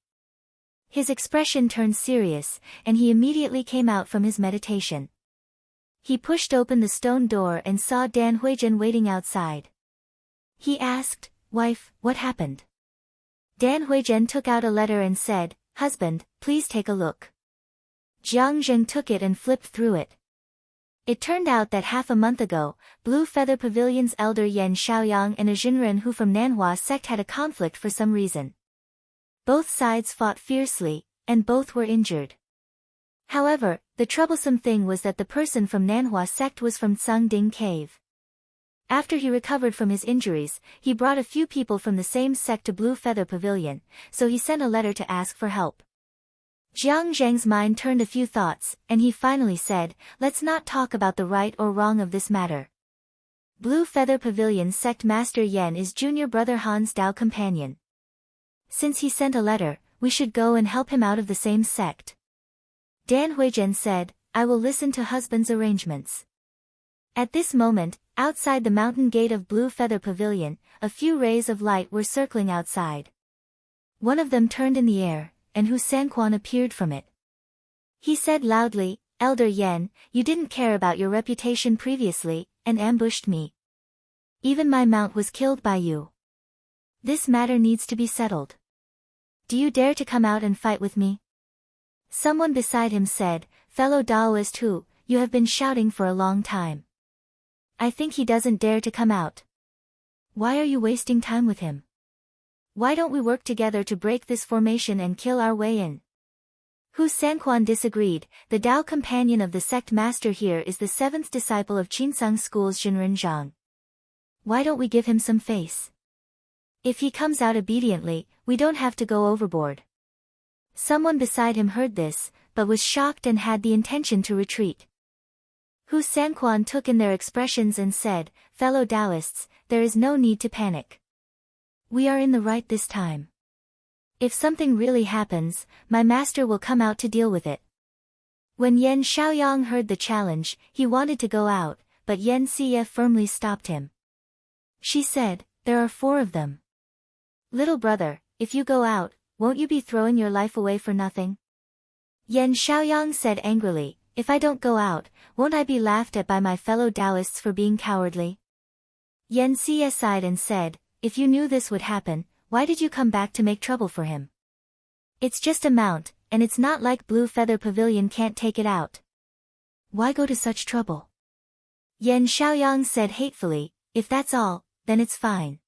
His expression turned serious, and he immediately came out from his meditation. He pushed open the stone door and saw Dan Huizhen waiting outside. He asked, "Wife, what happened?" Dan Huizhen took out a letter and said, "Husband, please take a look." Jiang Zheng took it and flipped through it. It turned out that half a month ago, Blue Feather Pavilion's elder Yan Xiaoyang and a Jinren who from Nanhua sect had a conflict for some reason. Both sides fought fiercely, and both were injured. However, the troublesome thing was that the person from Nanhua sect was from Tsangding Cave. After he recovered from his injuries, he brought a few people from the same sect to Blue Feather Pavilion, so he sent a letter to ask for help. Jiang Zheng's mind turned a few thoughts, and he finally said, "Let's not talk about the right or wrong of this matter. Blue Feather Pavilion sect Master Yan is junior brother Han's Dao companion. Since he sent a letter, we should go and help him out of the same sect." Dan Huizhen said, "I will listen to husband's arrangements." At this moment, outside the mountain gate of Blue Feather Pavilion, a few rays of light were circling outside. One of them turned in the air, and Hu Sanquan appeared from it. He said loudly, "Elder Yan, you didn't care about your reputation previously, and ambushed me. Even my mount was killed by you. This matter needs to be settled. Do you dare to come out and fight with me?" Someone beside him said, "Fellow Daoist Hu, you have been shouting for a long time. I think he doesn't dare to come out. Why are you wasting time with him? Why don't we work together to break this formation and kill our way in?" Hu Sanquan disagreed. "The Dao companion of the sect master here is the seventh disciple of Qinsang School's Jinren Zhang. Why don't we give him some face? If he comes out obediently, we don't have to go overboard." Someone beside him heard this, but was shocked and had the intention to retreat. Hu Sanquan took in their expressions and said, "Fellow Taoists, there is no need to panic. We are in the right this time. If something really happens, my master will come out to deal with it." When Yan Xiaoyang heard the challenge, he wanted to go out, but Yan Xie firmly stopped him. She said, "There are 4 of them. Little brother, if you go out, won't you be throwing your life away for nothing?" Yan Xiaoyang said angrily, "If I don't go out, won't I be laughed at by my fellow Taoists for being cowardly?" Yan Xie sighed and said, "If you knew this would happen, why did you come back to make trouble for him? It's just a mount, and it's not like Blue Feather Pavilion can't take it out. Why go to such trouble?" Yan Xiaoyang said hatefully, "If that's all, then it's fine.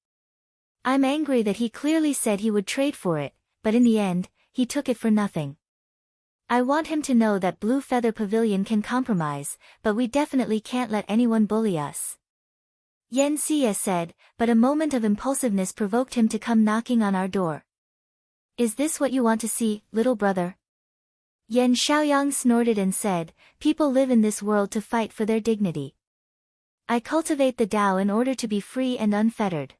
I'm angry that he clearly said he would trade for it, but in the end, he took it for nothing. I want him to know that Blue Feather Pavilion can compromise, but we definitely can't let anyone bully us." Yan Xie said, but a moment of impulsiveness provoked him to come knocking on our door. "Is this what you want to see, little brother?" Yan Xiaoyang snorted and said, "People live in this world to fight for their dignity. I cultivate the Tao in order to be free and unfettered.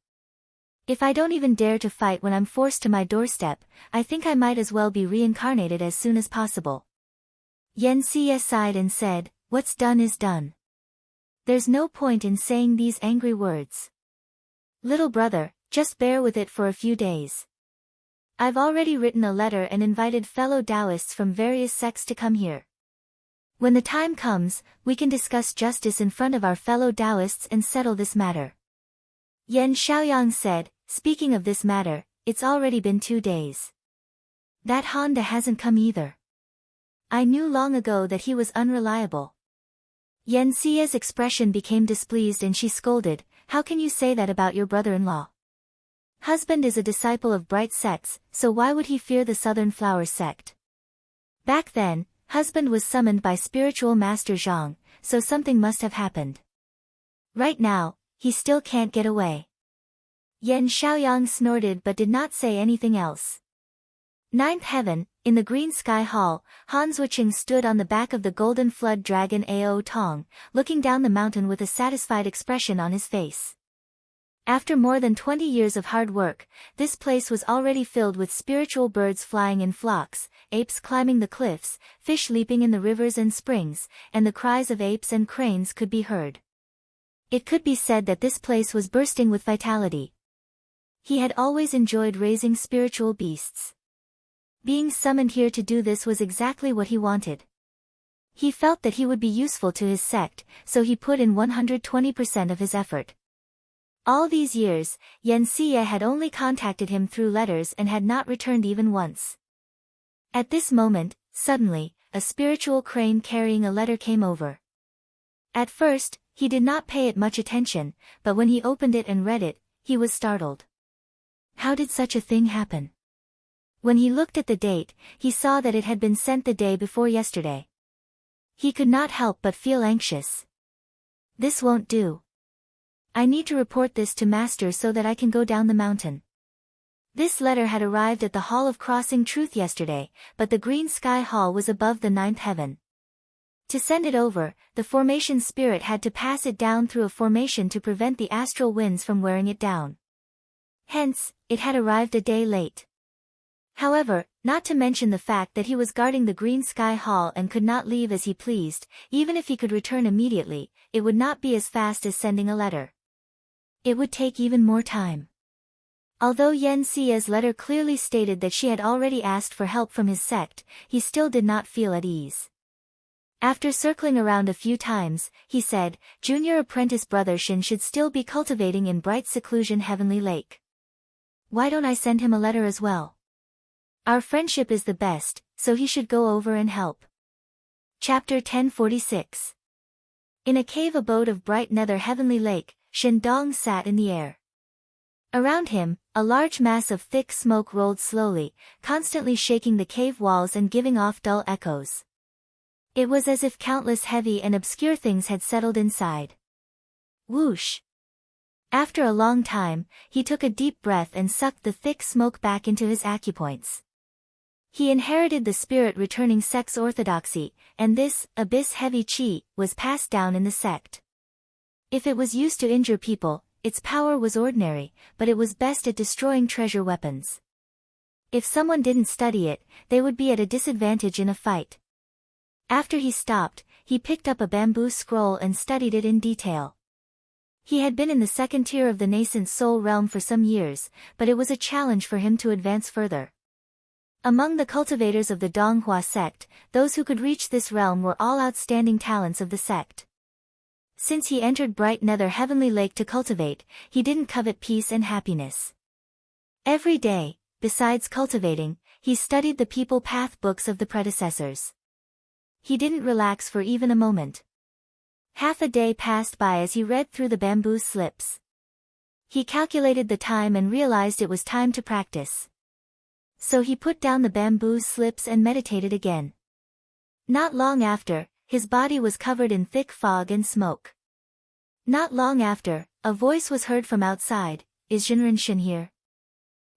If I don't even dare to fight when I'm forced to my doorstep, I think I might as well be reincarnated as soon as possible." Yan Xie sighed and said, "What's done is done. There's no point in saying these angry words. Little brother, just bear with it for a few days. I've already written a letter and invited fellow Taoists from various sects to come here. When the time comes, we can discuss justice in front of our fellow Taoists and settle this matter." Yan Xiaoyang said, "Speaking of this matter, it's already been 2 days. That Honda hasn't come either. I knew long ago that he was unreliable." Yan Xie's expression became displeased and she scolded, "How can you say that about your brother-in-law? Husband is a disciple of bright sects, so why would he fear the Southern Flower sect? Back then, husband was summoned by spiritual master Zhang, so something must have happened. Right now, He still can't get away. Yan Xiaoyang snorted but did not say anything else. Ninth Heaven, in the Green Sky Hall, Han Zuoqing stood on the back of the Golden Flood Dragon Ao Tong, looking down the mountain with a satisfied expression on his face. After more than 20 years of hard work, this place was already filled with spiritual birds flying in flocks, apes climbing the cliffs, fish leaping in the rivers and springs, and the cries of apes and cranes could be heard. It could be said that this place was bursting with vitality. He had always enjoyed raising spiritual beasts. Being summoned here to do this was exactly what he wanted. He felt that he would be useful to his sect, so he put in 120% of his effort. All these years, Yan Xie had only contacted him through letters and had not returned even once. At this moment, suddenly, a spiritual crane carrying a letter came over. At first, he did not pay it much attention, but when he opened it and read it, he was startled. How did such a thing happen? When he looked at the date, he saw that it had been sent the day before yesterday. He could not help but feel anxious. This won't do. I need to report this to Master so that I can go down the mountain. This letter had arrived at the Hall of Crossing Truth yesterday, but the Green Sky Hall was above the Ninth Heaven. To send it over, the formation spirit had to pass it down through a formation to prevent the astral winds from wearing it down. Hence, it had arrived a day late. However, not to mention the fact that he was guarding the Green Sky Hall and could not leave as he pleased, even if he could return immediately, it would not be as fast as sending a letter. It would take even more time. Although Yan Xie's letter clearly stated that she had already asked for help from his sect, he still did not feel at ease. After circling around a few times, he said, Junior apprentice brother Shin should still be cultivating in bright seclusion Heavenly Lake. Why don't I send him a letter as well? Our friendship is the best, so he should go over and help. Chapter 1046. In a cave abode of bright nether Heavenly Lake, Shin Dong sat in the air. Around him, a large mass of thick smoke rolled slowly, constantly shaking the cave walls and giving off dull echoes. It was as if countless heavy and obscure things had settled inside. Whoosh! After a long time, he took a deep breath and sucked the thick smoke back into his acupoints. He inherited the spirit-returning sect's orthodoxy, and this, abyss-heavy chi, was passed down in the sect. If it was used to injure people, its power was ordinary, but it was best at destroying treasure weapons. If someone didn't study it, they would be at a disadvantage in a fight. After he stopped, he picked up a bamboo scroll and studied it in detail. He had been in the second tier of the nascent soul realm for some years, but it was a challenge for him to advance further. Among the cultivators of the Donghua sect, those who could reach this realm were all outstanding talents of the sect. Since he entered bright nether Heavenly Lake to cultivate, he didn't covet peace and happiness. Every day, besides cultivating, he studied the People Path books of the predecessors. He didn't relax for even a moment. Half a day passed by as he read through the bamboo slips. He calculated the time and realized it was time to practice. So he put down the bamboo slips and meditated again. Not long after, his body was covered in thick fog and smoke. Not long after, a voice was heard from outside, "Is Jinren Shin here?"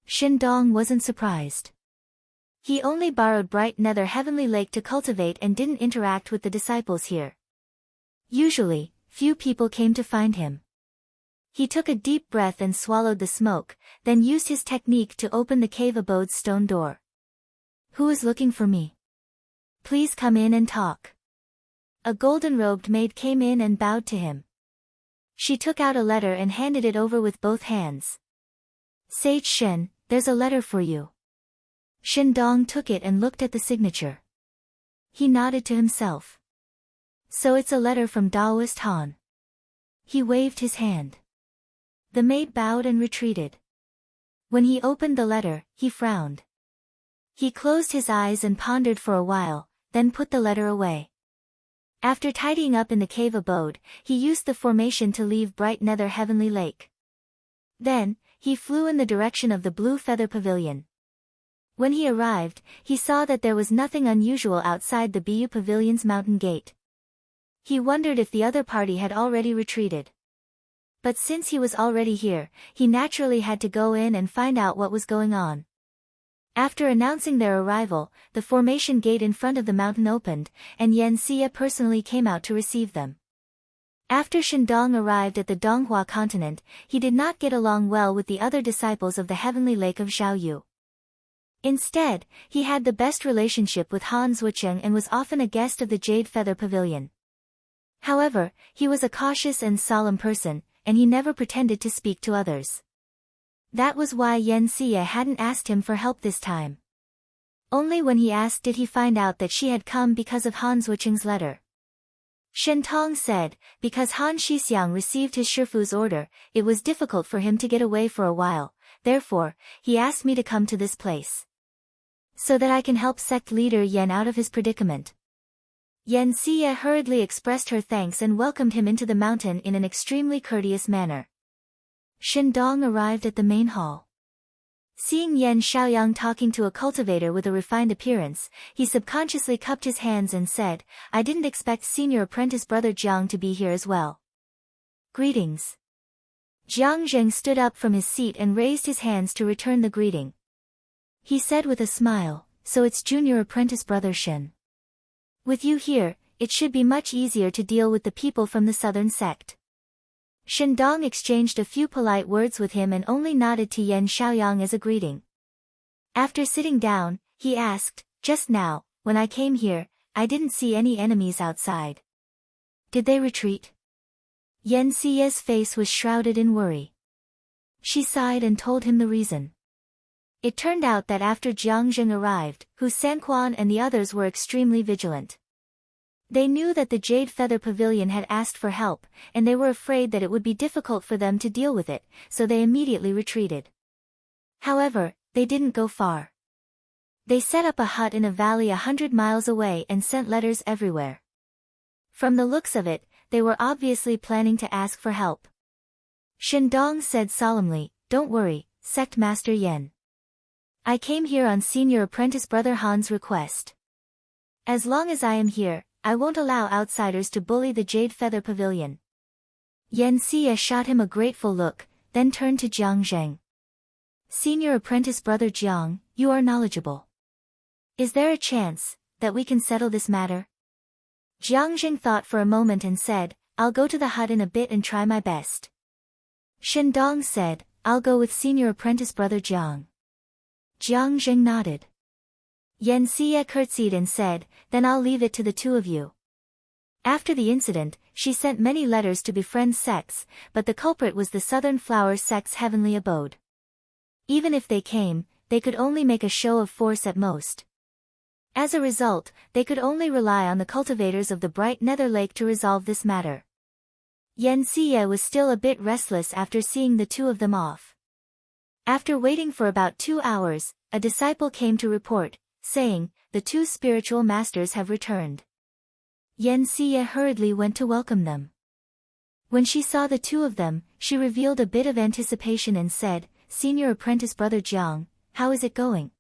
Shin Dong wasn't surprised. He only borrowed bright nether Heavenly Lake to cultivate and didn't interact with the disciples here. Usually, few people came to find him. He took a deep breath and swallowed the smoke, then used his technique to open the cave abode's stone door. "Who is looking for me? Please come in and talk." A golden-robed maid came in and bowed to him. She took out a letter and handed it over with both hands. "Sage Shin, there's a letter for you." Shin Dong took it and looked at the signature. He nodded to himself. So it's a letter from Daoist Han. He waved his hand. The maid bowed and retreated. When he opened the letter, he frowned. He closed his eyes and pondered for a while, then put the letter away. After tidying up in the cave abode, he used the formation to leave bright nether Heavenly Lake. Then, he flew in the direction of the Blue Feather Pavilion. When he arrived, he saw that there was nothing unusual outside the Bu Pavilion's mountain gate. He wondered if the other party had already retreated. But since he was already here, he naturally had to go in and find out what was going on. After announcing their arrival, the formation gate in front of the mountain opened, and Yan Xie personally came out to receive them. After Shandong arrived at the Donghua continent, he did not get along well with the other disciples of the heavenly lake of Zhaoyu. Instead, he had the best relationship with Han Zuocheng and was often a guest of the Jade Feather Pavilion. However, he was a cautious and solemn person, and he never pretended to speak to others. That was why Yan Xie hadn't asked him for help this time. Only when he asked did he find out that she had come because of Han Zuocheng's letter. Shen Tong said, because Han Shixiang received his Shifu's order, it was difficult for him to get away for a while, therefore, he asked me to come to this place. So that I can help sect leader Yan out of his predicament. Yan Xie hurriedly expressed her thanks and welcomed him into the mountain in an extremely courteous manner. Shandong arrived at the main hall. Seeing Yan Xiaoyang talking to a cultivator with a refined appearance, he subconsciously cupped his hands and said, I didn't expect senior apprentice brother Jiang to be here as well. Greetings. Jiang Zheng stood up from his seat and raised his hands to return the greeting. He said with a smile, so it's junior apprentice brother Shen. With you here, it should be much easier to deal with the people from the southern sect. Shandong exchanged a few polite words with him and only nodded to Yan Xiaoyang as a greeting. After sitting down, he asked, just now, when I came here, I didn't see any enemies outside. Did they retreat? Yan Xie's face was shrouded in worry. She sighed and told him the reason. It turned out that after Jiang Zheng arrived, Hu Sanquan and the others were extremely vigilant. They knew that the Jade Feather Pavilion had asked for help, and they were afraid that it would be difficult for them to deal with it, so they immediately retreated. However, they didn't go far. They set up a hut in a valley 100 miles away and sent letters everywhere. From the looks of it, they were obviously planning to ask for help. Shandong said solemnly, don't worry, Sect Master Yan. I came here on senior apprentice brother Han's request. As long as I am here, I won't allow outsiders to bully the Jade Feather Pavilion. Yan Xie shot him a grateful look, then turned to Jiang Zheng. Senior apprentice brother Jiang, you are knowledgeable. Is there a chance that we can settle this matter? Jiang Zheng thought for a moment and said, I'll go to the hut in a bit and try my best. Shandong said, I'll go with senior apprentice brother Jiang. Jiang Zheng nodded. Yan Xie curtsied and said, then I'll leave it to the two of you. After the incident, she sent many letters to befriend sects, but the culprit was the Southern Flower sect's heavenly abode. Even if they came, they could only make a show of force at most. As a result, they could only rely on the cultivators of the Bright Nether Lake to resolve this matter. Yan Xie was still a bit restless after seeing the two of them off. After waiting for about 2 hours, a disciple came to report, saying, the two spiritual masters have returned. Yan Xie hurriedly went to welcome them. When she saw the two of them, she revealed a bit of anticipation and said, Senior apprentice brother Jiang, how is it going?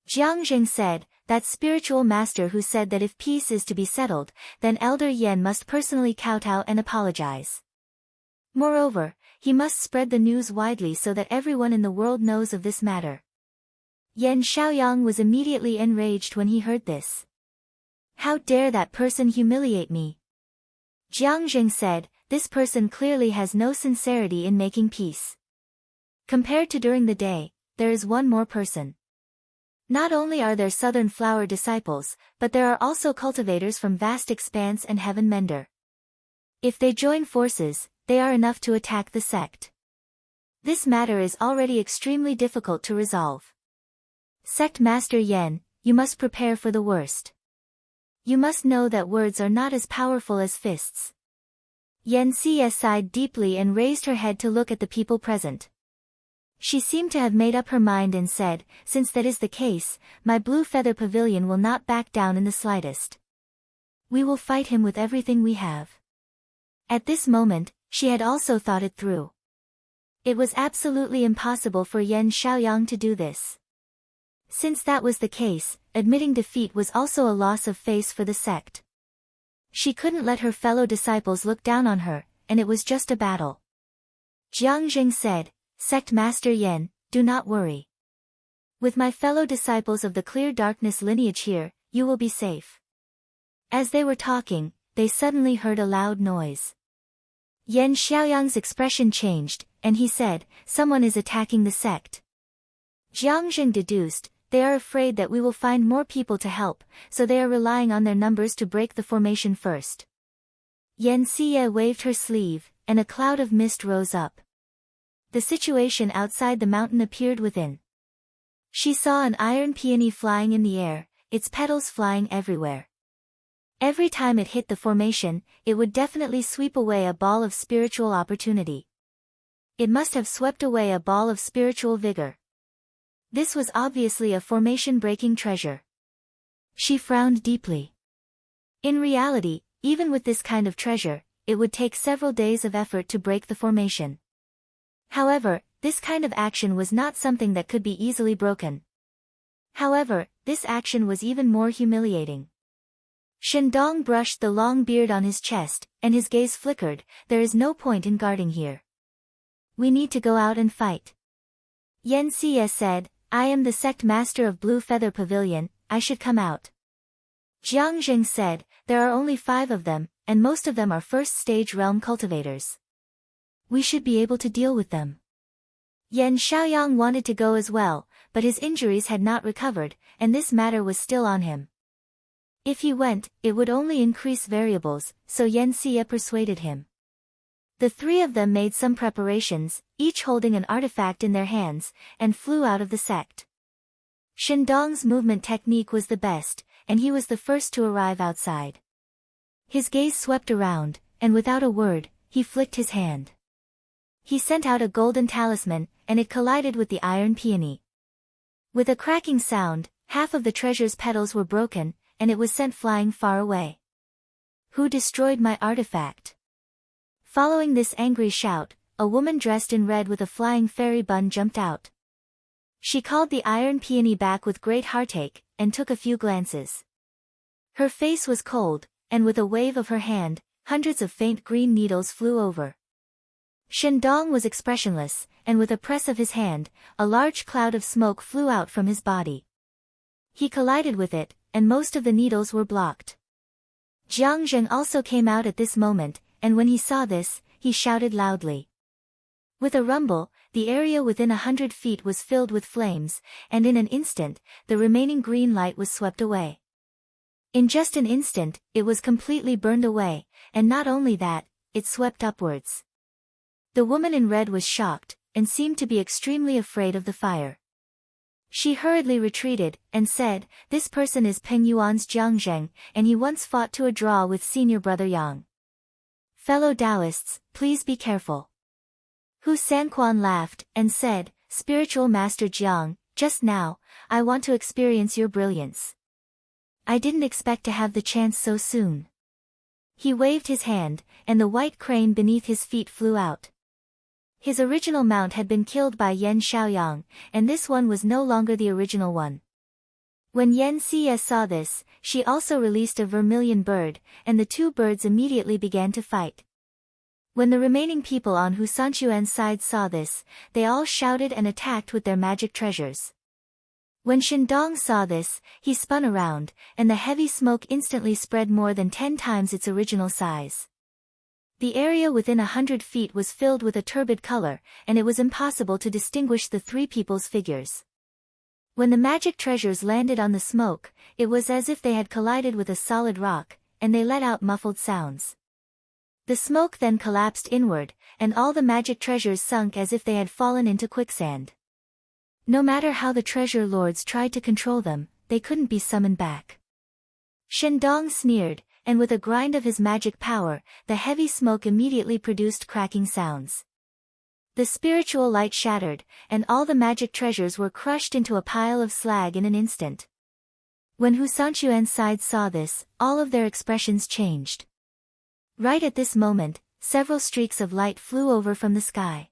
Jiang Zheng said, that spiritual master who said that if peace is to be settled, then Elder Yan must personally kowtow and apologize. Moreover, he must spread the news widely so that everyone in the world knows of this matter. Yan Xiaoyang was immediately enraged when he heard this. How dare that person humiliate me? Jiang Zheng said, this person clearly has no sincerity in making peace. Compared to during the day, there is one more person. Not only are there Southern Flower disciples, but there are also cultivators from Vast Expanse and Heaven Mender. If they join forces, they are enough to attack the sect. This matter is already extremely difficult to resolve. Sect Master Yan, you must prepare for the worst. You must know that words are not as powerful as fists. Yan Xie sighed deeply and raised her head to look at the people present. She seemed to have made up her mind and said, since that is the case, my Blue Feather Pavilion will not back down in the slightest. We will fight him with everything we have. At this moment, she had also thought it through. It was absolutely impossible for Yan Xiaoyang to do this. Since that was the case, admitting defeat was also a loss of face for the sect. She couldn't let her fellow disciples look down on her, and it was just a battle. Jiang Zheng said, Sect Master Yan, do not worry. With my fellow disciples of the clear darkness lineage here, you will be safe. As they were talking, they suddenly heard a loud noise. Yan Xiaoyang's expression changed, and he said, someone is attacking the sect. Jiang Zheng deduced, they are afraid that we will find more people to help, so they are relying on their numbers to break the formation first. Yan Xie waved her sleeve, and a cloud of mist rose up. The situation outside the mountain appeared within. She saw an iron peony flying in the air, its petals flying everywhere. Every time it hit the formation, it would definitely sweep away a ball of spiritual opportunity. It must have swept away a ball of spiritual vigor. This was obviously a formation-breaking treasure. She frowned deeply. In reality, even with this kind of treasure, it would take several days of effort to break the formation. However, this kind of action was not something that could be easily broken. However, this action was even more humiliating. Shendong brushed the long beard on his chest, and his gaze flickered, there is no point in guarding here. We need to go out and fight. Yan Xie said, I am the sect master of Blue Feather Pavilion, I should come out. Jiang Zheng said, there are only 5 of them, and most of them are first-stage realm cultivators. We should be able to deal with them. Yan Xiaoyang wanted to go as well, but his injuries had not recovered, and this matter was still on him. If he went, it would only increase variables, so Yan Xie persuaded him. The 3 of them made some preparations, each holding an artifact in their hands, and flew out of the sect. Shendong's movement technique was the best, and he was the first to arrive outside. His gaze swept around, and without a word, he flicked his hand. He sent out a golden talisman, and it collided with the iron peony. With a cracking sound, half of the treasure's petals were broken, and it was sent flying far away. Who destroyed my artifact? Following this angry shout, a woman dressed in red with a flying fairy bun jumped out. She called the iron peony back with great heartache, and took a few glances. Her face was cold, and with a wave of her hand, hundreds of faint green needles flew over. Shendong was expressionless, and with a press of his hand, a large cloud of smoke flew out from his body. He collided with it, and most of the needles were blocked. Jiang Zheng also came out at this moment, and when he saw this, he shouted loudly. With a rumble, the area within 100 feet was filled with flames, and in an instant, the remaining green light was swept away. In just an instant, it was completely burned away, and not only that, it swept upwards. The woman in red was shocked, and seemed to be extremely afraid of the fire. She hurriedly retreated, and said, this person is Peng Yuan's Jiang Zheng, and he once fought to a draw with senior brother Yang. Fellow Taoists, please be careful. Hu Sanquan laughed, and said, Spiritual Master Jiang, just now, I want to experience your brilliance. I didn't expect to have the chance so soon. He waved his hand, and the white crane beneath his feet flew out. His original mount had been killed by Yan Xiaoyang, and this one was no longer the original one. When Yan Xie saw this, she also released a vermilion bird, and the 2 birds immediately began to fight. When the remaining people on Hu Sanquan's side saw this, they all shouted and attacked with their magic treasures. When Shendong saw this, he spun around, and the heavy smoke instantly spread more than 10 times its original size. The area within 100 feet was filled with a turbid color, and it was impossible to distinguish the 3 people's figures. When the magic treasures landed on the smoke, it was as if they had collided with a solid rock, and they let out muffled sounds. The smoke then collapsed inward, and all the magic treasures sunk as if they had fallen into quicksand. No matter how the treasure lords tried to control them, they couldn't be summoned back. Shendong sneered, and with a grind of his magic power, the heavy smoke immediately produced cracking sounds. The spiritual light shattered, and all the magic treasures were crushed into a pile of slag in an instant. When Hu Sanquan's side saw this, all of their expressions changed. Right at this moment, several streaks of light flew over from the sky.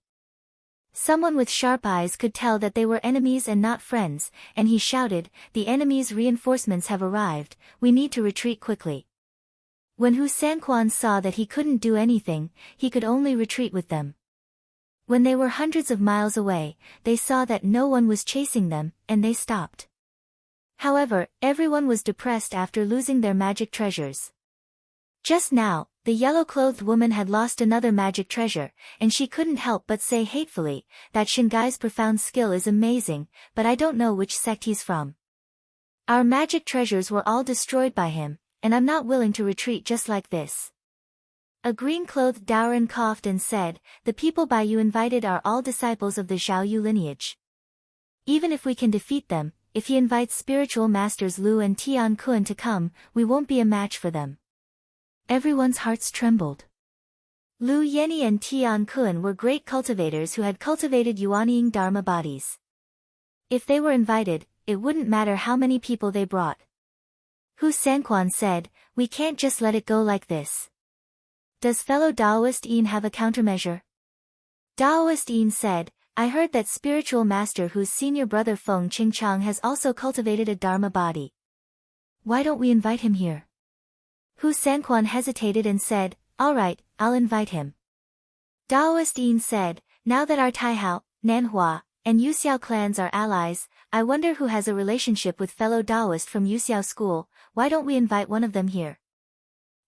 Someone with sharp eyes could tell that they were enemies and not friends, and he shouted, the enemy's reinforcements have arrived, we need to retreat quickly. When Hu Sanquan saw that he couldn't do anything, he could only retreat with them. When they were hundreds of miles away, they saw that no one was chasing them, and they stopped. However, everyone was depressed after losing their magic treasures. Just now, the yellow-clothed woman had lost another magic treasure, and she couldn't help but say hatefully, "That Shingai's profound skill is amazing, but I don't know which sect he's from. Our magic treasures were all destroyed by him, and I'm not willing to retreat just like this." A green-clothed Daoran coughed and said, "The people by you invited are all disciples of the Xiaoyu lineage. Even if we can defeat them, if he invites spiritual masters Lu and Tian Kun to come, we won't be a match for them." Everyone's hearts trembled. Lu Yenny and Tian Kun were great cultivators who had cultivated Yuanying Dharma bodies. If they were invited, it wouldn't matter how many people they brought. Hu Sanquan said, "We can't just let it go like this. Does fellow Daoist Yin have a countermeasure?" Daoist Yin said, "I heard that spiritual master whose senior brother Feng Qingchang has also cultivated a Dharma body. Why don't we invite him here?" Hu Sanquan hesitated and said, "All right, I'll invite him." Daoist Yin said, "Now that our Taihao, Nanhua, and Yuxiao clans are allies, I wonder who has a relationship with fellow Daoist from Yuxiao school. Why don't we invite one of them here?"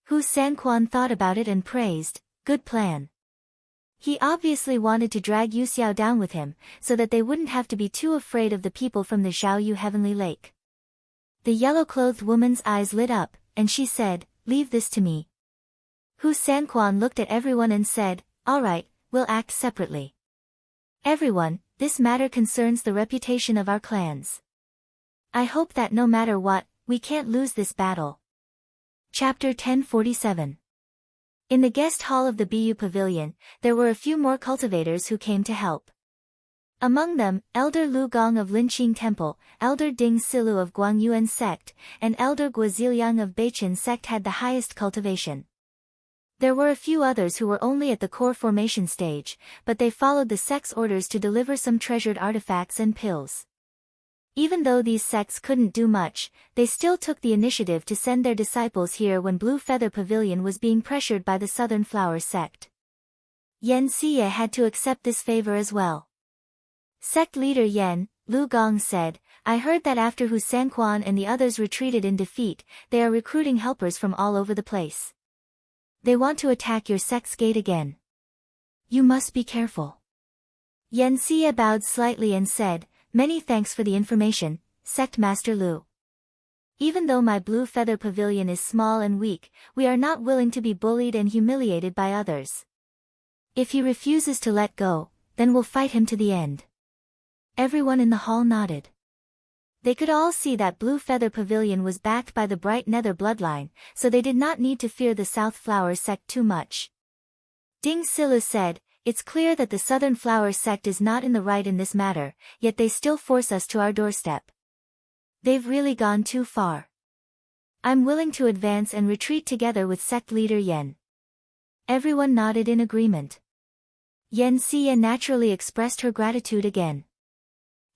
Hu Sanquan thought about it and praised, "Good plan." He obviously wanted to drag Yuxiao down with him, so that they wouldn't have to be too afraid of the people from the Xiaoyu Heavenly Lake. The yellow-clothed woman's eyes lit up, and she said, "Leave this to me." Hu Sanquan looked at everyone and said, "All right, we'll act separately. Everyone, this matter concerns the reputation of our clans. I hope that no matter what, we can't lose this battle." Chapter 1047. In the guest hall of the Biyu Pavilion, there were a few more cultivators who came to help. Among them, Elder Lu Gong of Linqing Temple, Elder Ding Silu of Guangyuan Sect, and Elder Guoziliang of Beichen Sect had the highest cultivation. There were a few others who were only at the core formation stage, but they followed the sect's orders to deliver some treasured artifacts and pills. Even though these sects couldn't do much, they still took the initiative to send their disciples here when Blue Feather Pavilion was being pressured by the Southern Flower Sect. Yen Xie had to accept this favor as well. Sect leader Yen, Lu Gong said, "I heard that after Hu Sanquan and the others retreated in defeat, they are recruiting helpers from all over the place. They want to attack your sect's gate again. You must be careful." Yen Xie bowed slightly and said, "Many thanks for the information, Sect Master Lu. Even though my Blue Feather Pavilion is small and weak, we are not willing to be bullied and humiliated by others. If he refuses to let go, then we'll fight him to the end." Everyone in the hall nodded. They could all see that Blue Feather Pavilion was backed by the Bright Nether bloodline, so they did not need to fear the South Flower Sect too much. Ding Silu said, "It's clear that the Southern Flower Sect is not in the right in this matter, yet they still force us to our doorstep. They've really gone too far. I'm willing to advance and retreat together with sect leader Yen." Everyone nodded in agreement. Yen Xie naturally expressed her gratitude again.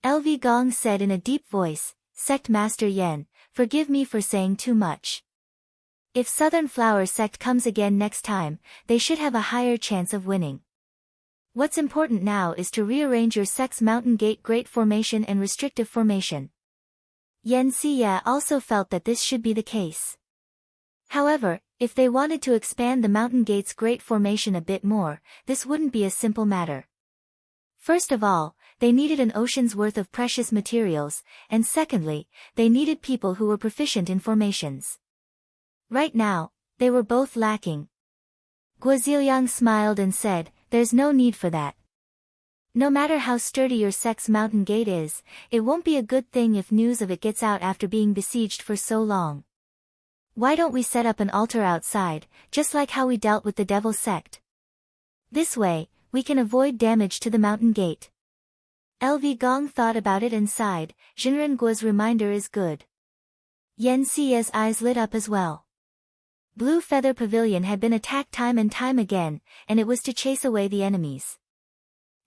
LV Gong said in a deep voice, "Sect Master Yen, forgive me for saying too much. If Southern Flower Sect comes again next time, they should have a higher chance of winning. What's important now is to rearrange your sect's Mountain Gate Great Formation and Restrictive Formation." Yen Xie also felt that this should be the case. However, if they wanted to expand the Mountain Gate's Great Formation a bit more, this wouldn't be a simple matter. First of all, they needed an ocean's worth of precious materials, and secondly, they needed people who were proficient in formations. Right now, they were both lacking. Guoziliang smiled and said, "There's no need for that. No matter how sturdy your sect's Mountain Gate is, it won't be a good thing if news of it gets out after being besieged for so long. Why don't we set up an altar outside, just like how we dealt with the Devil Sect? This way, we can avoid damage to the Mountain Gate." LV Gong thought about it and sighed. Jinren Guo's reminder is good. Yen Xie's eyes lit up as well. Blue Feather Pavilion had been attacked time and time again, and it was to chase away the enemies.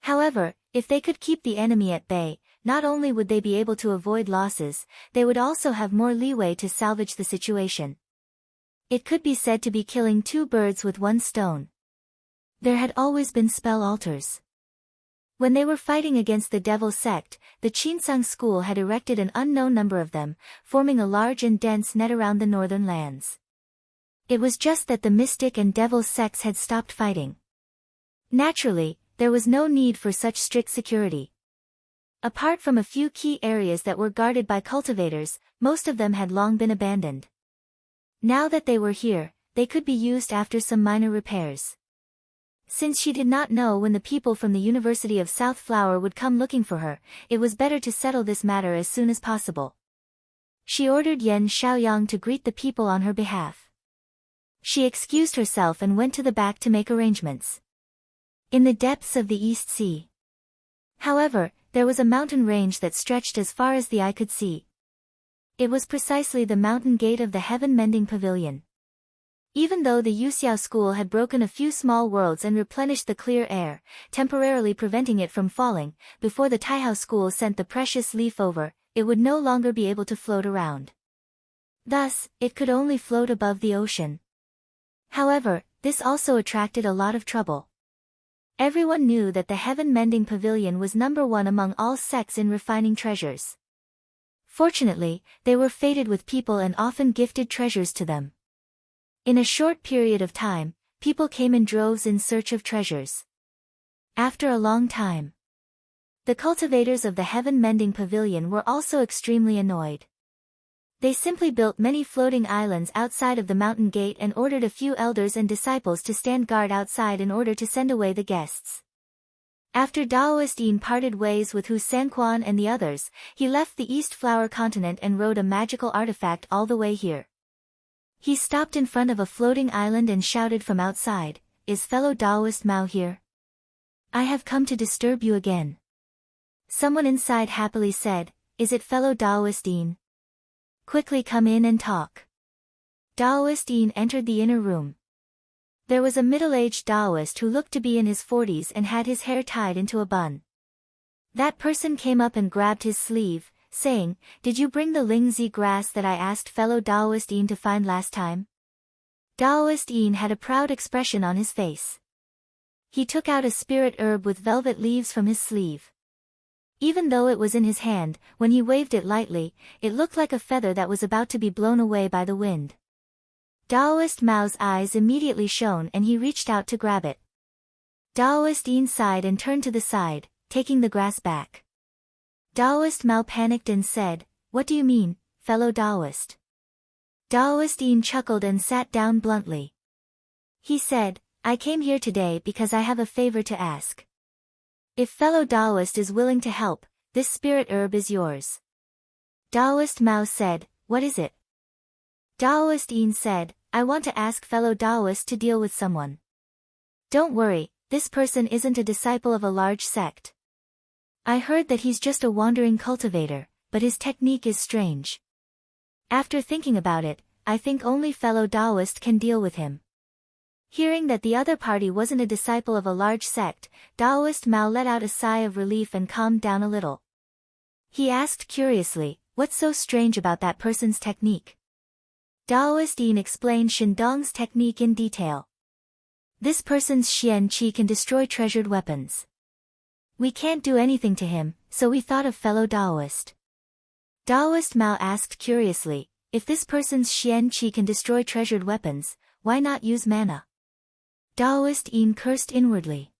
However, if they could keep the enemy at bay, not only would they be able to avoid losses, they would also have more leeway to salvage the situation. It could be said to be killing two birds with one stone. There had always been spell altars. When they were fighting against the devil sect, the Qinsang school had erected an unknown number of them, forming a large and dense net around the northern lands. It was just that the mystic and devil sects had stopped fighting. Naturally, there was no need for such strict security. Apart from a few key areas that were guarded by cultivators, most of them had long been abandoned. Now that they were here, they could be used after some minor repairs. Since she did not know when the people from the University of South Flower would come looking for her, it was better to settle this matter as soon as possible. She ordered Yan Xiaoyang to greet the people on her behalf. She excused herself and went to the back to make arrangements. In the depths of the East Sea, however, there was a mountain range that stretched as far as the eye could see. It was precisely the mountain gate of the heaven-mending pavilion. Even though the Yuxiao school had broken a few small worlds and replenished the clear air, temporarily preventing it from falling, before the Taihao school sent the precious leaf over, it would no longer be able to float around. Thus, it could only float above the ocean. However, this also attracted a lot of trouble. Everyone knew that the heaven-mending pavilion was number one among all sects in refining treasures. Fortunately, they were fated with people and often gifted treasures to them. In a short period of time, people came in droves in search of treasures. After a long time, the cultivators of the heaven-mending pavilion were also extremely annoyed. They simply built many floating islands outside of the mountain gate and ordered a few elders and disciples to stand guard outside in order to send away the guests. After Daoist Yin parted ways with Hu Sanquan and the others, he left the East Flower continent and rode a magical artifact all the way here. He stopped in front of a floating island and shouted from outside, "Is fellow Daoist Mao here? I have come to disturb you again." Someone inside happily said, "Is it fellow Daoist Yin? Quickly come in and talk." Daoist Yin entered the inner room. There was a middle-aged Daoist who looked to be in his 40s and had his hair tied into a bun. That person came up and grabbed his sleeve, saying, "Did you bring the Lingzi grass that I asked fellow Daoist Yin to find last time?" Daoist Yin had a proud expression on his face. He took out a spirit herb with velvet leaves from his sleeve. Even though it was in his hand, when he waved it lightly, it looked like a feather that was about to be blown away by the wind. Daoist Mao's eyes immediately shone and he reached out to grab it. Daoist Yin sighed and turned to the side, taking the grass back. Daoist Mao panicked and said, "What do you mean, fellow Daoist?" Daoist Yin chuckled and sat down bluntly. He said, "I came here today because I have a favor to ask. If fellow Daoist is willing to help, this spirit herb is yours." Daoist Mao said, "What is it?" Daoist Yin said, "I want to ask fellow Daoist to deal with someone. Don't worry, this person isn't a disciple of a large sect. I heard that he's just a wandering cultivator, but his technique is strange. After thinking about it, I think only fellow Daoist can deal with him." Hearing that the other party wasn't a disciple of a large sect, Daoist Mao let out a sigh of relief and calmed down a little. He asked curiously, "What's so strange about that person's technique?" Daoist Yin explained Shindong's technique in detail. "This person's Xian Qi can destroy treasured weapons. We can't do anything to him, so we thought of fellow Daoist." Daoist Mao asked curiously, "If this person's Xian Qi can destroy treasured weapons, why not use mana?" Daoist Yin cursed inwardly.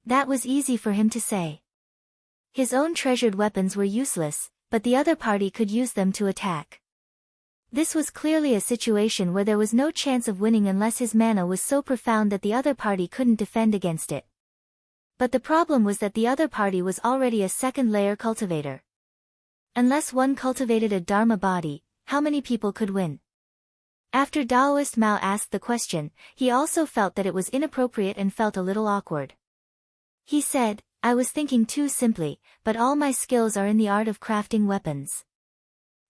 That was easy for him to say. His own treasured weapons were useless, but the other party could use them to attack. This was clearly a situation where there was no chance of winning unless his mana was so profound that the other party couldn't defend against it. But the problem was that the other party was already a second-layer cultivator. Unless one cultivated a Dharma body, how many people could win? After Daoist Mao asked the question, he also felt that it was inappropriate and felt a little awkward. He said, "I was thinking too simply, but all my skills are in the art of crafting weapons.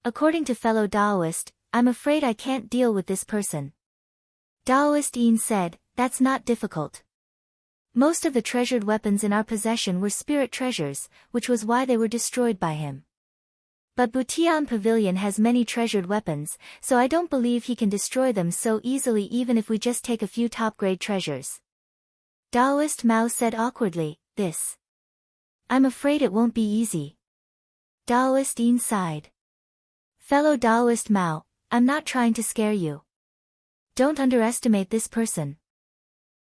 According to fellow Daoist, I'm afraid I can't deal with this person." Daoist Yin said, "That's not difficult. Most of the treasured weapons in our possession were spirit treasures, which was why they were destroyed by him. But Butian Pavilion has many treasured weapons, so I don't believe he can destroy them so easily even if we just take a few top-grade treasures." Daoist Mao said awkwardly, "This I'm afraid it won't be easy. Taoist Yin sighed. Fellow Taoist Mao, I'm not trying to scare you. Don't underestimate this person.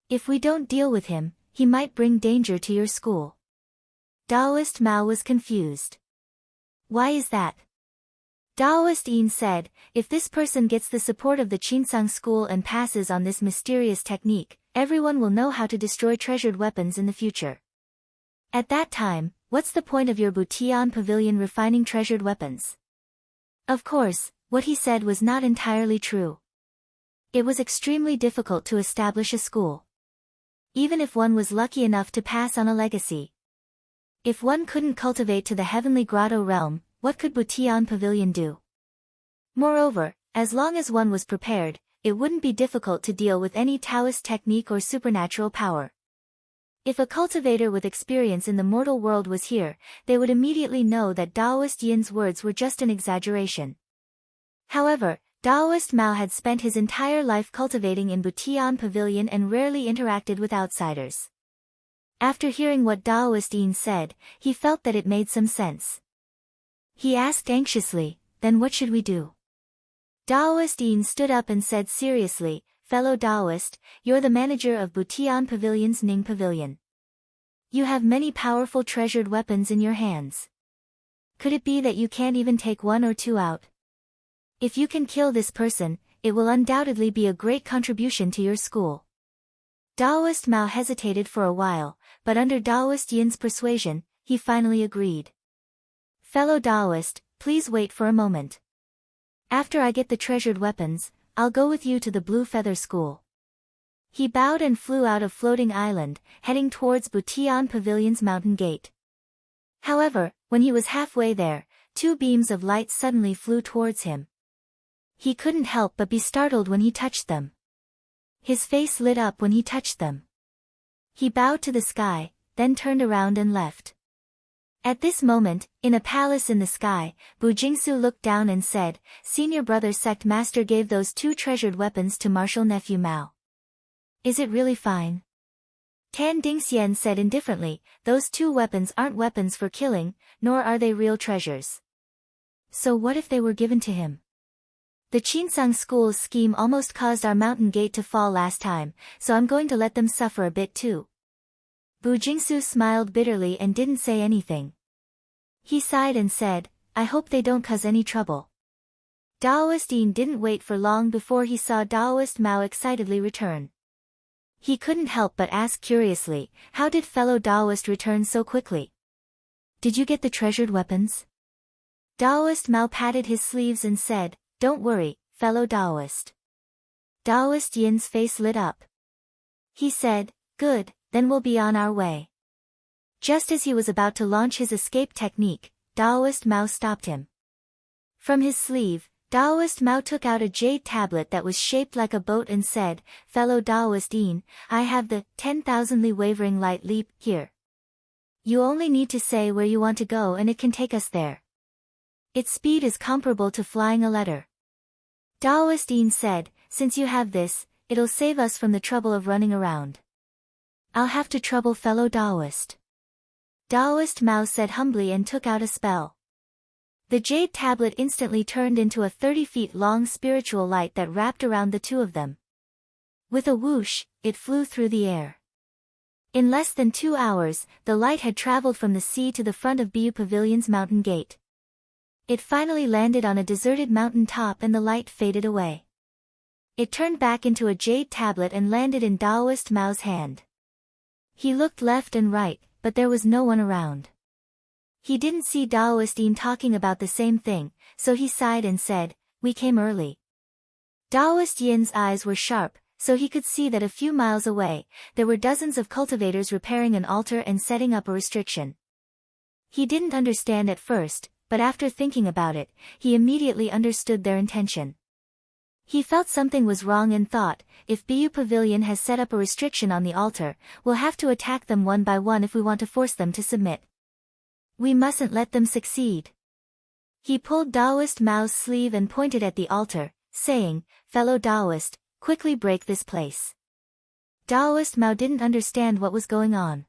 If we don't deal with him, he might bring danger to your school. Taoist Mao was confused. Why is that? Taoist Yin said, if this person gets the support of the Qinsang school and passes on this mysterious technique, everyone will know how to destroy treasured weapons in the future. At that time, what's the point of your Butian pavilion refining treasured weapons? Of course, what he said was not entirely true. It was extremely difficult to establish a school. Even if one was lucky enough to pass on a legacy. If one couldn't cultivate to the heavenly grotto realm, what could Butian Pavilion do? Moreover, as long as one was prepared, it wouldn't be difficult to deal with any Taoist technique or supernatural power. If a cultivator with experience in the mortal world was here, they would immediately know that Taoist Yin's words were just an exaggeration. However, Taoist Mao had spent his entire life cultivating in Butian Pavilion and rarely interacted with outsiders. After hearing what Taoist Yin said, he felt that it made some sense. He asked anxiously, then what should we do? Taoist Yin stood up and said seriously, fellow Taoist, you're the manager of Butian Pavilion's Ning Pavilion. You have many powerful treasured weapons in your hands. Could it be that you can't even take one or two out? If you can kill this person, it will undoubtedly be a great contribution to your school. Taoist Mao hesitated for a while, but under Taoist Yin's persuasion, he finally agreed. Fellow Taoist, please wait for a moment. After I get the treasured weapons, I'll go with you to the Blue Feather School. He bowed and flew out of Floating Island, heading towards Butian Pavilion's mountain gate. However, when he was halfway there, two beams of light suddenly flew towards him. He couldn't help but be startled when he touched them. His face lit up when he touched them. He bowed to the sky, then turned around and left. At this moment, in a palace in the sky, Bu Jingsu looked down and said, Senior brother sect master gave those two treasured weapons to martial nephew Mao. Is it really fine? Tan Dingxian said indifferently, those two weapons aren't weapons for killing, nor are they real treasures. So what if they were given to him? The Qinsang school's scheme almost caused our mountain gate to fall last time, so I'm going to let them suffer a bit too. Bu Jingsu smiled bitterly and didn't say anything. He sighed and said, I hope they don't cause any trouble. Taoist Yin didn't wait for long before he saw Taoist Mao excitedly return. He couldn't help but ask curiously, how did fellow Taoist return so quickly? Did you get the treasured weapons? Taoist Mao patted his sleeves and said, Don't worry, fellow Taoist. Taoist Yin's face lit up. He said, Good, then we'll be on our way. Just as he was about to launch his escape technique, Taoist Mao stopped him. From his sleeve, Taoist Mao took out a jade tablet that was shaped like a boat and said, Fellow Taoist Yin, I have the 10,000 Li Wavering Light Leap here. You only need to say where you want to go and it can take us there. Its speed is comparable to flying a letter. Taoist Yin said, Since you have this, it'll save us from the trouble of running around. I'll have to trouble fellow Taoist. Taoist Mao said humbly and took out a spell. The jade tablet instantly turned into a 30 feet long spiritual light that wrapped around the two of them. With a whoosh, it flew through the air. In less than 2 hours, the light had traveled from the sea to the front of Bu Pavilion's mountain gate. It finally landed on a deserted mountain top and the light faded away. It turned back into a jade tablet and landed in Taoist Mao's hand. He looked left and right, but there was no one around. He didn't see Taoist Yin talking about the same thing, so he sighed and said, We came early. Taoist Yin's eyes were sharp, so he could see that a few miles away, there were dozens of cultivators repairing an altar and setting up a restriction. He didn't understand at first, but after thinking about it, he immediately understood their intention. He felt something was wrong and thought, if Bu Pavilion has set up a restriction on the altar, we'll have to attack them one by one if we want to force them to submit. We mustn't let them succeed. He pulled Taoist Mao's sleeve and pointed at the altar, saying, Fellow Taoist, quickly break this place. Taoist Mao didn't understand what was going on.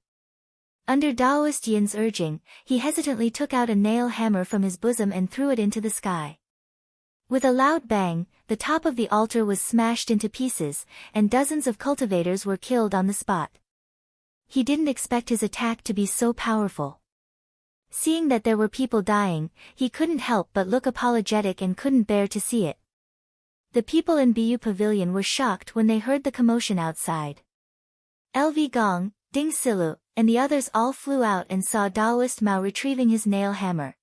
Under Daoist Yin's urging, he hesitantly took out a nail hammer from his bosom and threw it into the sky. With a loud bang, the top of the altar was smashed into pieces, and dozens of cultivators were killed on the spot. He didn't expect his attack to be so powerful. Seeing that there were people dying, he couldn't help but look apologetic and couldn't bear to see it. The people in Bu Pavilion were shocked when they heard the commotion outside. LV Gong, Ding Silu, and the others all flew out and saw Daoist Mao retrieving his nail hammer.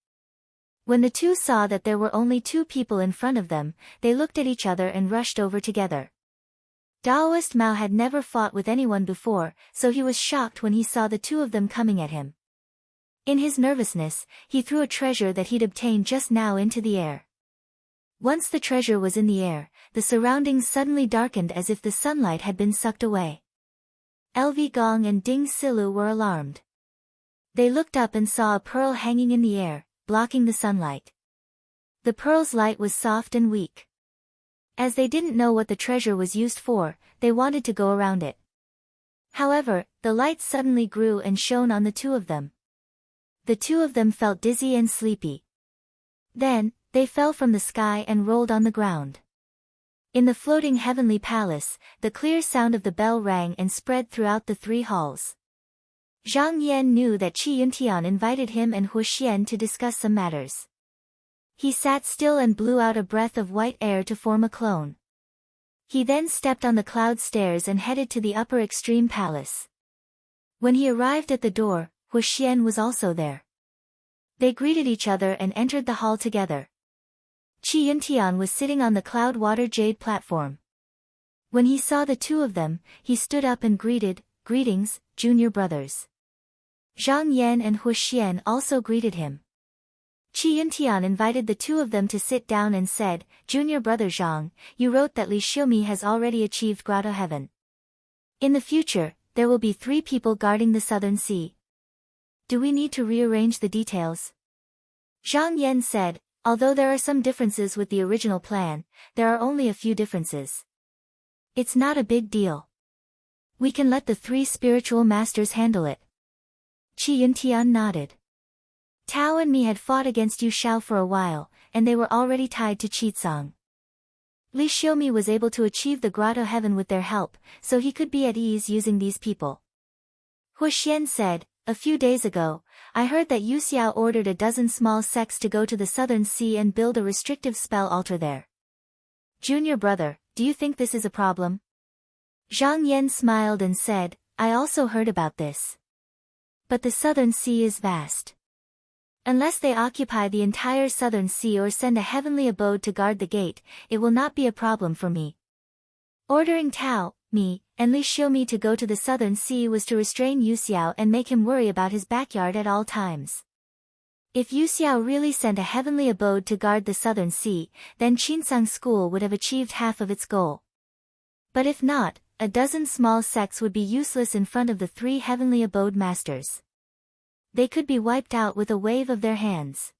When the two saw that there were only two people in front of them, they looked at each other and rushed over together. Daoist Mao had never fought with anyone before, so he was shocked when he saw the two of them coming at him. In his nervousness, he threw a treasure that he'd obtained just now into the air. Once the treasure was in the air, the surroundings suddenly darkened as if the sunlight had been sucked away. LV Gong and Ding Silu were alarmed. They looked up and saw a pearl hanging in the air, blocking the sunlight. The pearl's light was soft and weak. As they didn't know what the treasure was used for, they wanted to go around it. However, the light suddenly grew and shone on the two of them. The two of them felt dizzy and sleepy. Then, they fell from the sky and rolled on the ground. In the floating heavenly palace, the clear sound of the bell rang and spread throughout the three halls. Zhang Yan knew that Qi Yuntian invited him and Huxian to discuss some matters. He sat still and blew out a breath of white air to form a clone. He then stepped on the cloud stairs and headed to the upper extreme palace. When he arrived at the door, Huxian was also there. They greeted each other and entered the hall together. Qi Yuntian was sitting on the cloud water jade platform. When he saw the two of them, he stood up and greeted, "Greetings, junior brothers." Zhang Yan and Huxian also greeted him. Qi Yuntian invited the two of them to sit down and said, "Junior brother Zhang, you wrote that Li Xiumi has already achieved Grotto Heaven. In the future, there will be 3 people guarding the Southern Sea. Do we need to rearrange the details?" Zhang Yan said, "Although there are some differences with the original plan, there are only a few differences. It's not a big deal. We can let the 3 spiritual masters handle it." Qi Yuntian nodded. Tao and me had fought against Yu Shao for a while, and they were already tied to Qitsong. Li Xiumi was able to achieve the Grotto Heaven with their help, so he could be at ease using these people. Huxian said, "A few days ago, I heard that Yu Xiao ordered a dozen small sects to go to the Southern Sea and build a restrictive spell altar there. Junior brother, do you think this is a problem?" Zhang Yan smiled and said, "I also heard about this. But the Southern Sea is vast. Unless they occupy the entire Southern Sea or send a heavenly abode to guard the gate, it will not be a problem for me." Ordering Tao, me, and Li Xiumi to go to the Southern Sea was to restrain Yu Xiao and make him worry about his backyard at all times. If Yu Xiao really sent a heavenly abode to guard the Southern Sea, then Qinsang School would have achieved half of its goal. But if not, a dozen small sects would be useless in front of the 3 heavenly abode masters. They could be wiped out with a wave of their hands.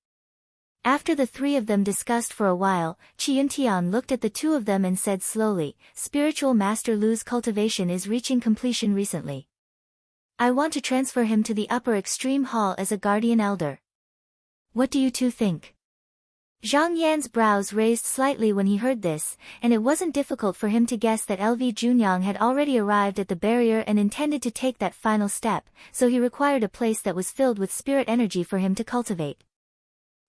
After the 3 of them discussed for a while, Qi Yuntian looked at the 2 of them and said slowly, "Spiritual Master Lu's cultivation is reaching completion recently. I want to transfer him to the upper extreme hall as a guardian elder. What do you two think?" Zhang Yan's brows raised slightly when he heard this, and it wasn't difficult for him to guess that LV Junyang had already arrived at the barrier and intended to take that final step, so he required a place that was filled with spirit energy for him to cultivate.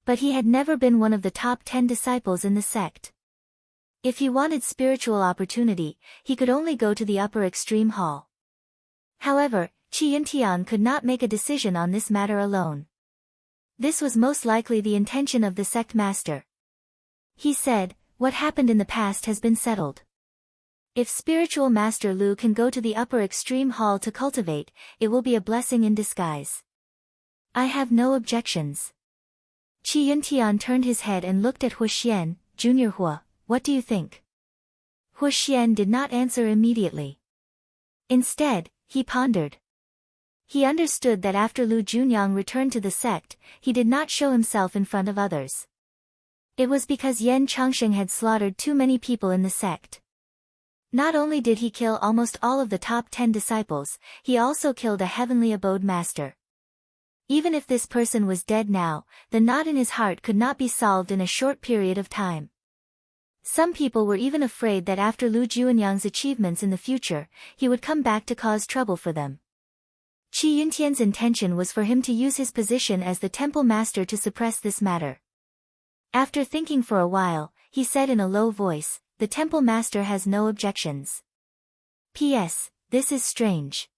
But he had never been one of the top 10 disciples in the sect. If he wanted spiritual opportunity, he could only go to the upper extreme hall. However, Qi Yuntian could not make a decision on this matter alone. This was most likely the intention of the sect master. He said, "What happened in the past has been settled. If spiritual master Lu can go to the upper extreme hall to cultivate, it will be a blessing in disguise. I have no objections." Qi Yuntian turned his head and looked at Huxian, "Junior Hua, what do you think?" Huxian did not answer immediately. Instead, he pondered. He understood that after Lu Junyang returned to the sect, he did not show himself in front of others. It was because Yan Changsheng had slaughtered too many people in the sect. Not only did he kill almost all of the top 10 disciples, he also killed a heavenly abode master. Even if this person was dead now, the knot in his heart could not be solved in a short period of time. Some people were even afraid that after Lu Juanyang's achievements in the future, he would come back to cause trouble for them. Qi Yuntian's intention was for him to use his position as the temple master to suppress this matter. After thinking for a while, he said in a low voice, "The temple master has no objections. P.S. This is strange.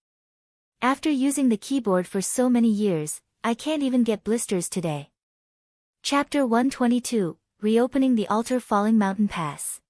After using the keyboard for so many years, I can't even get blisters today." Chapter 122, Reopening the Altar Falling Mountain Pass.